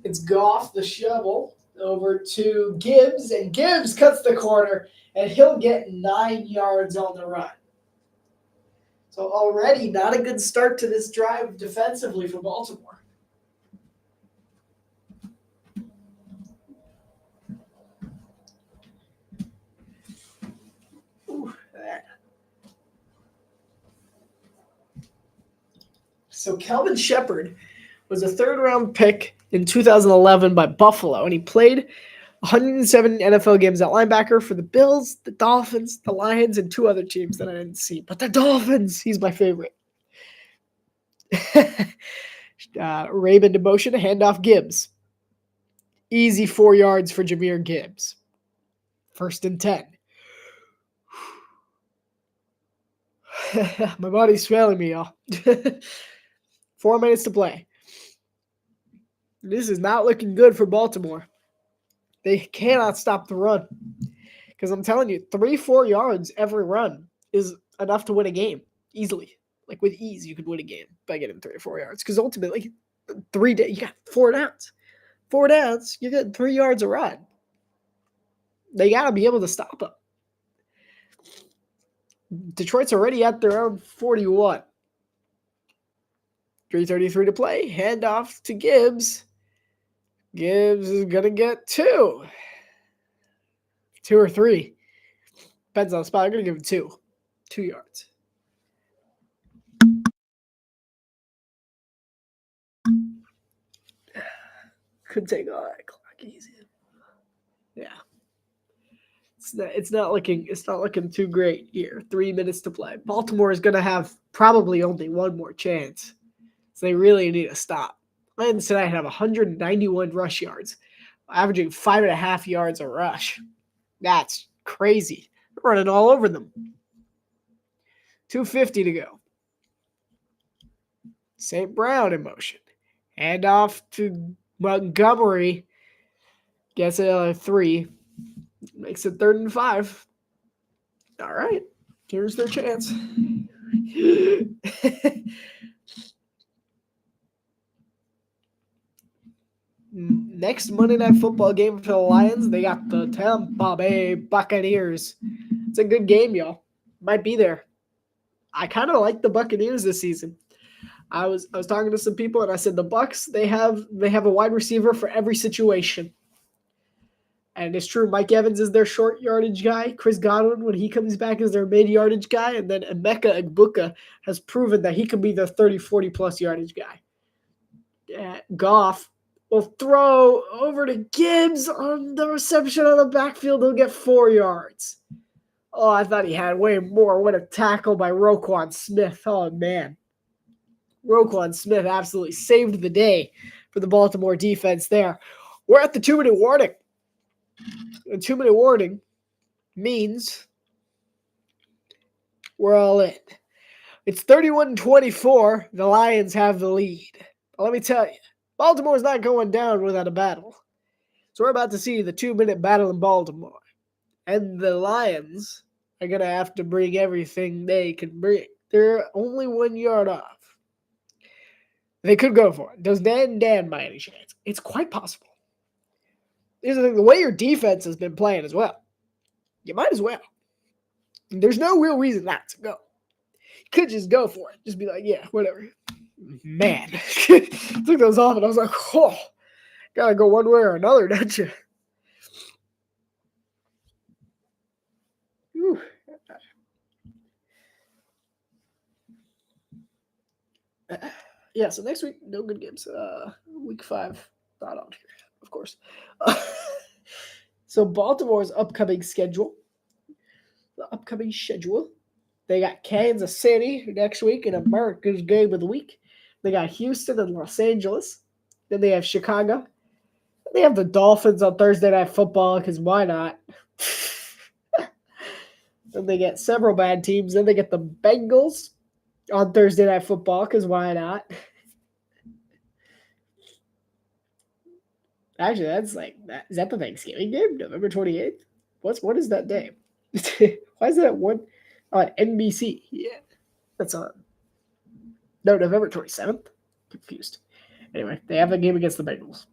It's Goff, the shovel, over to Gibbs, and Gibbs cuts the corner, and he'll get 9 yards on the run. So already not a good start to this drive defensively for Baltimore. Ooh, so Kelvin Shepard was a third-round pick in 2011 by Buffalo, and he played 107 NFL games at linebacker for the Bills, the Dolphins, the Lions, and 2 other teams that I didn't see. But the Dolphins, he's my favorite. Raven to motion, handoff Gibbs. Easy 4 yards for Jahmyr Gibbs. 1st and 10. My body's failing me, y'all. 4 minutes to play. This is not looking good for Baltimore. They cannot stop the run. Because I'm telling you, 3-4 yards every run is enough to win a game easily. Like with ease, you could win a game by getting 3 or 4 yards. Because ultimately, you got 4 downs. 4 downs, you get 3 yards a run. They got to be able to stop them. Detroit's already at their own 41. 3:33 to play. Handoff to Gibbs. Gibbs is going to get 2. 2 or 3. Depends on the spot. I'm going to give him 2. 2 yards. Could take all that clock easy. Yeah. It's not looking too great here. 3 minutes to play. Baltimore is going to have probably only one more chance. So they really need to stop. Lions tonight have 191 rush yards, averaging 5.5 yards a rush. That's crazy. They're running all over them. 2:50 to go. St. Brown in motion. Hand off to Montgomery. Gets it 3. Makes it 3rd and 5. All right. Here's their chance. Next Monday Night Football game for the Lions, they got the Tampa Bay Buccaneers. It's a good game, y'all. Might be there. I kind of like the Buccaneers this season. I was talking to some people, and I said the Bucs, they have a wide receiver for every situation. And it's true, Mike Evans is their short yardage guy. Chris Godwin, when he comes back, is their mid yardage guy. And then Emeka Egbuka has proven that he can be their 30, 40-plus yardage guy. Goff will throw over to Gibbs on the reception on the backfield. He'll get 4 yards. Oh, I thought he had way more. What a tackle by Roquan Smith. Oh, man. Roquan Smith absolutely saved the day for the Baltimore defense there. We're at the 2-minute warning. A 2-minute warning means we're all in. It's 31-24. The Lions have the lead. But let me tell you, Baltimore's not going down without a battle. So we're about to see the 2-minute battle in Baltimore. And the Lions are going to have to bring everything they can bring. They're only 1 yard off. They could go for it. Does Dan by any chance? It's quite possible. Here's the thing: the way your defense has been playing as well, you might as well. There's no real reason not to go. You could just go for it. Just be like, yeah, whatever. Man, took those off, and I was like, oh, gotta go one way or another, don't you? Whew. Yeah, so next week, no good games. Week 5, not on here, of course. So Baltimore's upcoming schedule. They got Kansas City next week in America's Game of the Week. They got Houston and Los Angeles. Then they have Chicago. They have the Dolphins on Thursday Night Football, because why not? Then they get several bad teams. Then they get the Bengals on Thursday Night Football, because why not? Actually, that's like that. Is that the Thanksgiving game, November 28th? What is that day? Why is that one on NBC? Yeah, that's on. No, November 27th. Confused. Anyway, they have a game against the Bengals.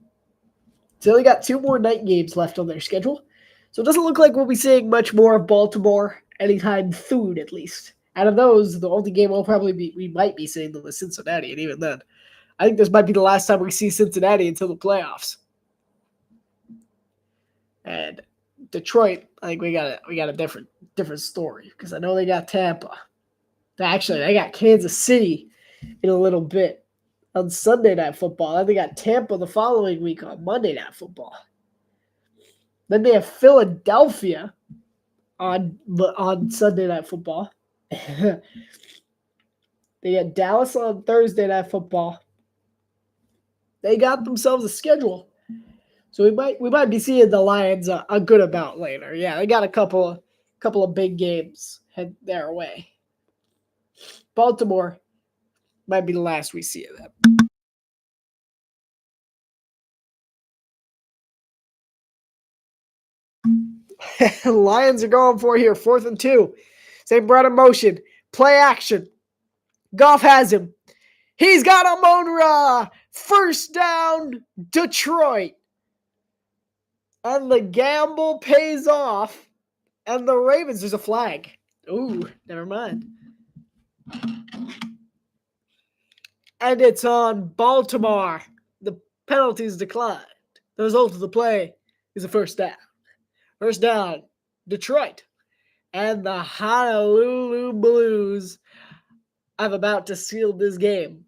So they got 2 more night games left on their schedule. So it doesn't look like we'll be seeing much more of Baltimore anytime soon, at least. Out of those, the only game we might be seeing them is Cincinnati, and even then, I think this might be the last time we see Cincinnati until the playoffs. And Detroit, I think we got a different story, because I know they got Tampa. Actually, they got Kansas City in a little bit on Sunday Night Football. Then they got Tampa the following week on Monday Night Football. Then they have Philadelphia on Sunday Night Football. They got Dallas on Thursday Night Football. They got themselves a schedule, so we might be seeing the Lions a good amount later. Yeah, they got a couple of big games head their way. Baltimore might be the last we see of them. Lions are going for here, 4th and 2. St. Brown in motion. Play action. Goff has him. He's got Amon-Ra. First down, Detroit. And the gamble pays off. And the Ravens, there's a flag. Ooh, never mind. And it's on Baltimore. The penalties declined. The result of the play is a first down. First down, Detroit. And the Honolulu Blues have about to seal this game.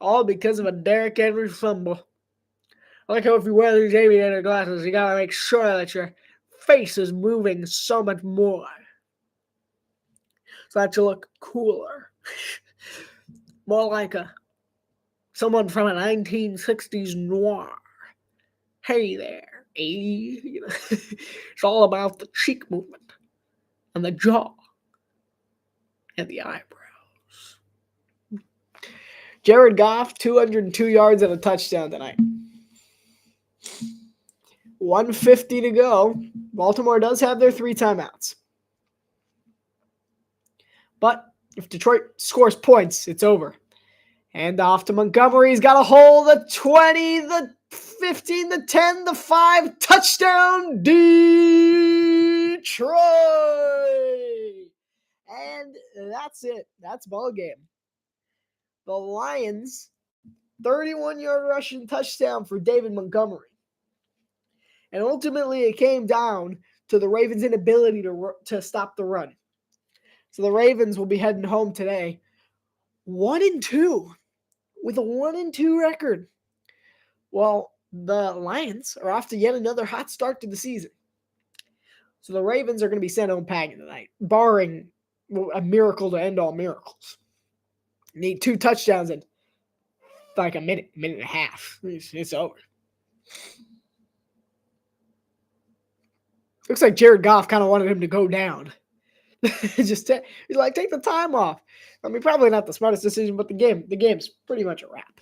All because of a Derrick Henry fumble. I like how if you wear these aviator glasses, you gotta make sure that your face is moving so much more, so that you look cooler. More like someone from a 1960s noir. Hey there, it's all about the cheek movement and the jaw and the eyebrows. Jared Goff, 202 yards and a touchdown tonight. 150 to go. Baltimore does have their 3 timeouts. But if Detroit scores points, it's over. And off to Montgomery. He's got a hole. The 20, the 15, the 10, the 5. Touchdown, Detroit! And that's it. That's ball game. The Lions, 31-yard rushing touchdown for David Montgomery. And ultimately, it came down to the Ravens' inability to stop the run. So the Ravens will be heading home today, 1-2, with a 1-2 record. Well, the Lions are off to yet another hot start to the season. So the Ravens are going to be sent home packing tonight, barring a miracle to end all miracles. Need 2 touchdowns in like a minute and a half. It's over. Looks like Jared Goff kind of wanted him to go down. He's like, take the time off. I mean, probably not the smartest decision, but the game's pretty much a wrap.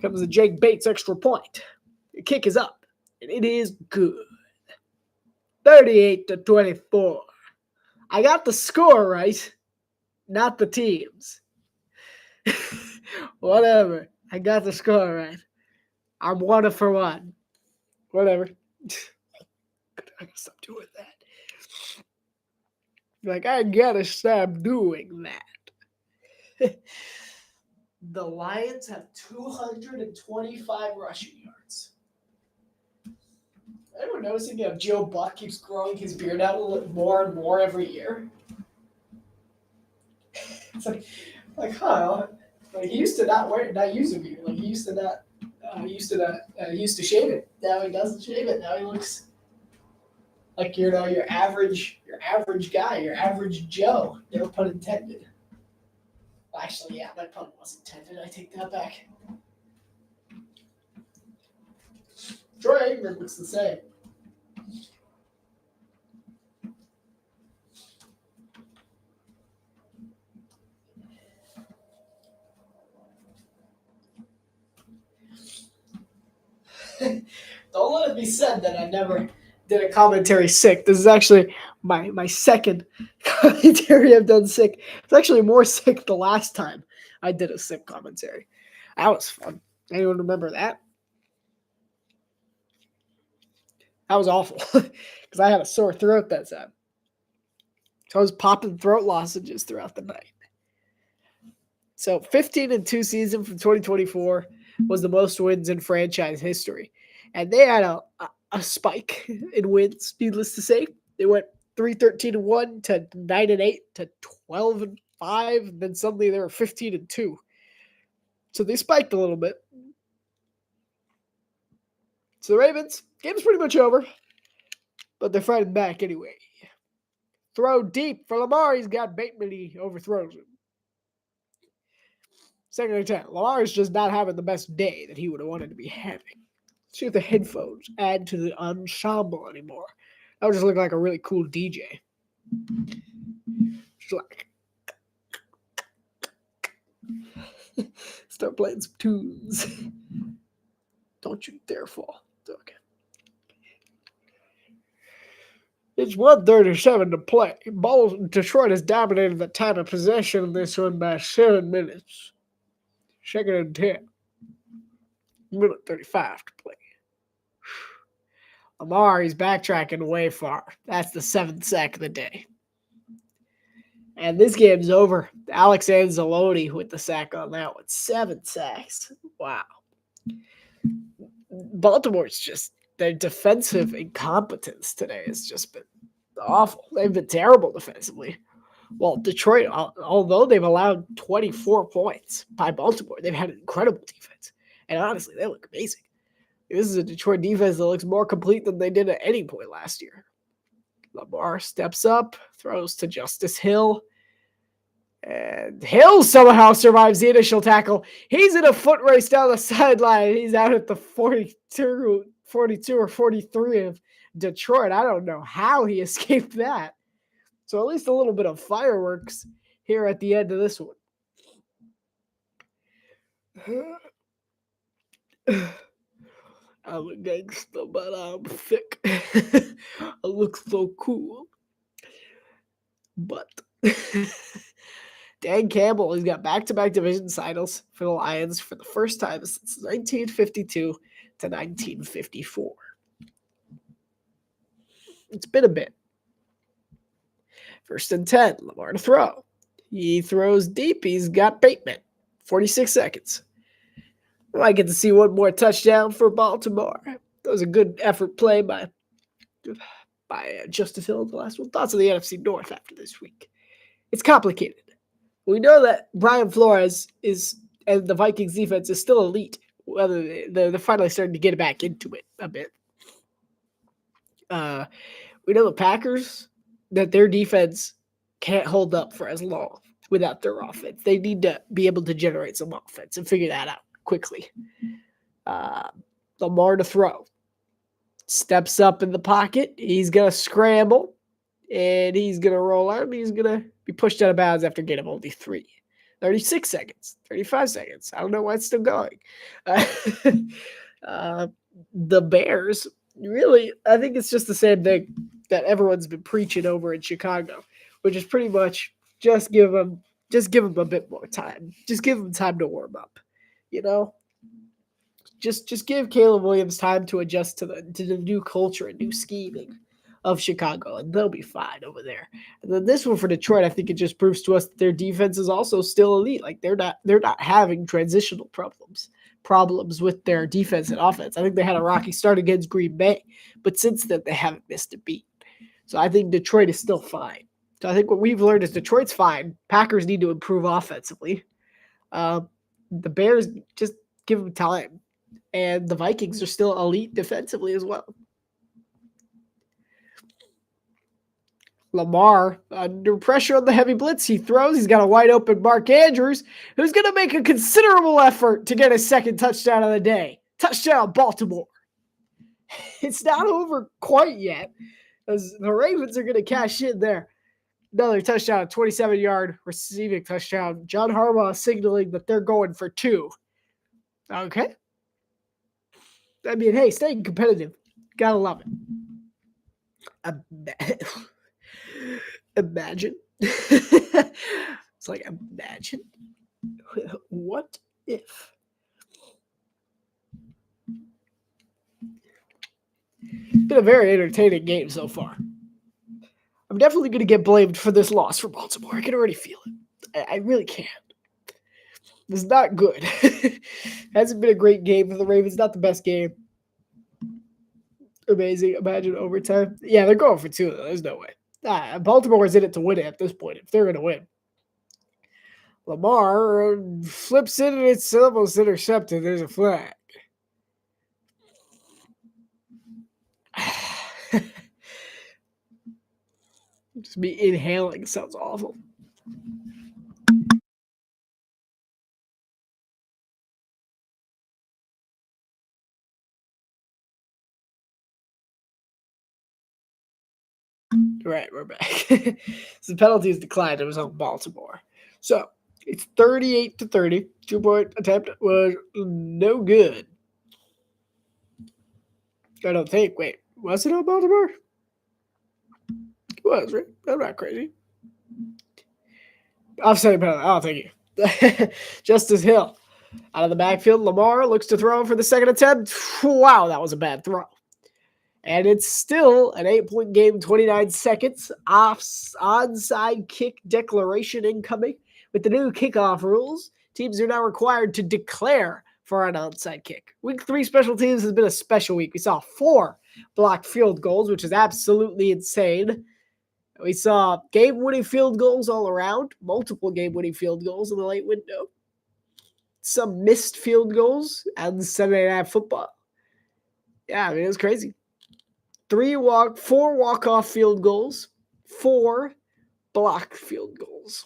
Comes a Jake Bates extra point. The kick is up, and it is good. 38-24. I got the score right, not the teams. Whatever. I got the score right. I'm 1 for 1. Whatever. I gotta stop doing that. Like, I gotta stop doing that. The Lions have 225 rushing yards. Anyone noticing how Joe Buck keeps growing his beard out a little more and more every year? It's like, huh? Like, he used to not use a beard. Like, he used to shave it. Now he doesn't shave it. Now he looks like your average guy, your average Joe. No pun intended. Well, actually, yeah, my pun was intended. I take that back. Troy Aikman looks the same. Don't let it be said that I never did a commentary sick. This is actually my second commentary I've done sick. It's actually more sick the last time I did a sick commentary. That was fun. Anyone remember that? That was awful because I had a sore throat that time. So I was popping throat lozenges throughout the night. So 15-2 season from 2024 was the most wins in franchise history. And they had a spike in wins, needless to say. They went 3-13-1 to 9-8 to 12-5. Then suddenly they were 15-2. So they spiked a little bit. So the Ravens, game's pretty much over. But they're fighting back anyway. Throw deep for Lamar. He's got Bateman. He overthrows him. Second and 10. Lamar's just not having the best day that he would have wanted to be having. See if the headphones add to the ensemble anymore. That would just look like a really cool DJ. Just like start playing some tunes. Don't you dare fall. Okay. It's 1:37 to play. Detroit has dominated the time of possession in this one by 7 minutes. Second and 10. Minute 35 to play. Lamar, he's backtracking way far. That's the 7th sack of the day. And this game's over. Alex Anzalone with the sack on that one. 7 sacks. Wow. Baltimore's just, their defensive incompetence today has just been awful. They've been terrible defensively. Well, Detroit, although they've allowed 24 points by Baltimore, they've had an incredible defense. And honestly, they look amazing. This is a Detroit defense that looks more complete than they did at any point last year. Lamar steps up, throws to Justice Hill. And Hill somehow survives the initial tackle. He's in a foot race down the sideline. He's out at the 42 or 43 of Detroit. I don't know how he escaped that. So at least a little bit of fireworks here at the end of this one. I'm a gangster, but I'm thick. I look so cool. But Dan Campbell has got back-to-back division titles for the Lions for the first time since 1952 to 1954. It's been a bit. First and 10, Lamar to throw. He throws deep. He's got Bateman. 46 seconds. Well, I get to see one more touchdown for Baltimore. That was a good effort play by Justice Hill in the last one. Thoughts of the NFC North after this week. It's complicated. We know that Brian Flores and the Vikings defense is still elite. Whether they're finally starting to get back into it a bit. We know the Packers, that their defense can't hold up for as long without their offense. They need to be able to generate some offense and figure that out quickly. Lamar to throw. Steps up in the pocket. He's going to scramble. And he's going to roll out. And he's going to be pushed out of bounds after getting only 36 seconds. 35 seconds. I don't know why it's still going. The Bears, really, I think it's just the same thing that everyone's been preaching over in Chicago, which is pretty much just give them Just give them a bit more time. Just give them time to warm up. You know, just give Caleb Williams time to adjust to the new culture and new scheming of Chicago, and they'll be fine over there. And then this one for Detroit, I think it just proves to us that their defense is also still elite. Like they're not having transitional problems with their defense and offense. I think they had a rocky start against Green Bay, but since then they haven't missed a beat. So I think Detroit is still fine. So I think what we've learned is Detroit's fine. Packers need to improve offensively. Uh, the Bears just give them time, and the Vikings are still elite defensively as well. Lamar, under pressure on the heavy blitz, he throws. He's got a wide open Mark Andrews, who's going to make a considerable effort to get his second touchdown of the day. Touchdown, Baltimore. It's not over quite yet, as the Ravens are going to cash in there. Another touchdown, 27-yard receiving touchdown. John Harbaugh signaling that they're going for two. Okay. I mean, hey, staying competitive. Gotta love it. Imagine. It's like, imagine. What if? Been a very entertaining game so far. I'm definitely going to get blamed for this loss for Baltimore. I can already feel it. I really can. It's not good. Hasn't been a great game for the Ravens. Not the best game. Amazing. Imagine overtime. Yeah, they're going for two, though. There's no way. Baltimore is in it to win it at this point, if they're going to win. Lamar flips it, and it's almost intercepted. There's a flag. Just me inhaling sounds awful. Right, we're back. So the penalty is declined. It was on Baltimore. So it's 38-30. 2-point attempt was no good. I don't think. Wait, was it on Baltimore? It was, right? I'm not crazy. Offside penalty. Oh, thank you. Justice Hill. Out of the backfield, Lamar looks to throw for the second attempt. Wow, that was a bad throw. And it's still an 8-point game, 29 seconds. Onside kick declaration incoming. With the new kickoff rules, teams are now required to declare for an onside kick. Week 3 special teams has been a special week. We saw 4 blocked field goals, which is absolutely insane. We saw game-winning field goals all around, multiple game-winning field goals in the late window. Some missed field goals on Sunday Night Football. Yeah, I mean, it was crazy. 4 walk-off field goals, 4 block field goals.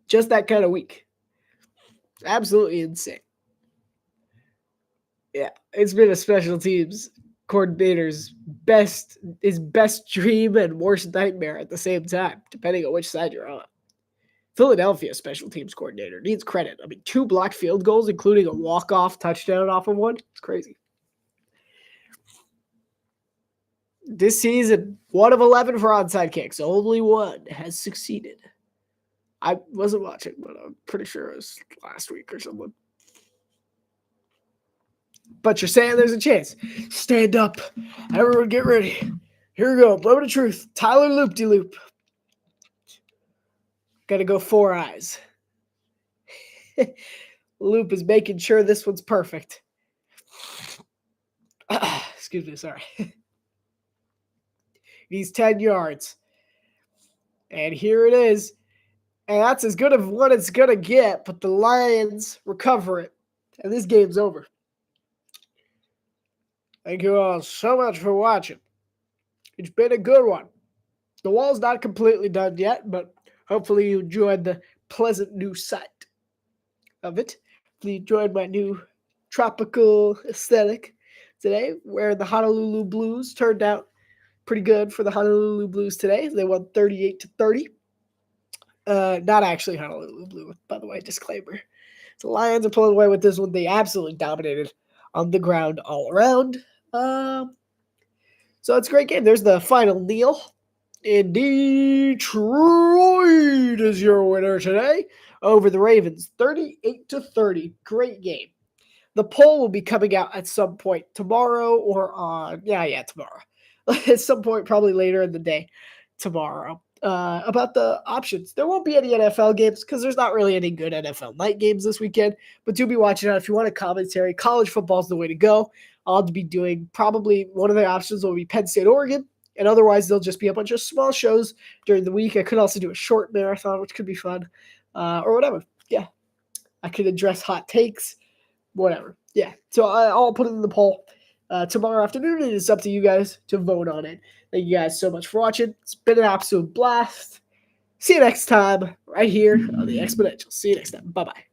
Just that kind of week. Absolutely insane. Yeah, it's been a special teams coordinator's best dream and worst nightmare at the same time, depending on which side you're on. Philadelphia special teams coordinator needs credit. I mean, 2 blocked field goals, including a walk-off touchdown off of one. It's crazy. This season, 1 of 11 for onside kicks. Only 1 has succeeded. I wasn't watching, but I'm pretty sure it was last week or something. But you're saying there's a chance. Stand up. Everyone get ready. Here we go. Moment of truth. Tyler Loop-de-Loop. Got to go 4 eyes. Loop is making sure this one's perfect. Excuse me, sorry. He's 10 yards. And here it is. And that's as good of what it's going to get, but the Lions recover it. And this game's over. Thank you all so much for watching. It's been a good one. The wall's not completely done yet, but hopefully you enjoyed the pleasant new sight of it. Hopefully you enjoyed my new tropical aesthetic today, where the Honolulu Blues turned out pretty good for the Honolulu Blues today. They won 38-30. Not actually Honolulu Blue, by the way, disclaimer. The Lions are pulling away with this one. They absolutely dominated on the ground all around. So it's a great game. There's the final kneel. And Detroit is your winner today over the Ravens, 38-30. Great game. The poll will be coming out at some point tomorrow or on, tomorrow. At some point, probably later in the day tomorrow, about the options. There won't be any NFL games because there's not really any good NFL night games this weekend, but do be watching out if you want a commentary. College football is the way to go. I'll be doing probably one of the options will be Penn State, Oregon, and otherwise there'll just be a bunch of small shows during the week. I could also do a short marathon, which could be fun, or whatever. Yeah, I could address hot takes, whatever. Yeah, so I'll put it in the poll tomorrow afternoon, and it's up to you guys to vote on it. Thank you guys so much for watching. It's been an absolute blast. See you next time, right here on the Exponential. See you next time. Bye-bye.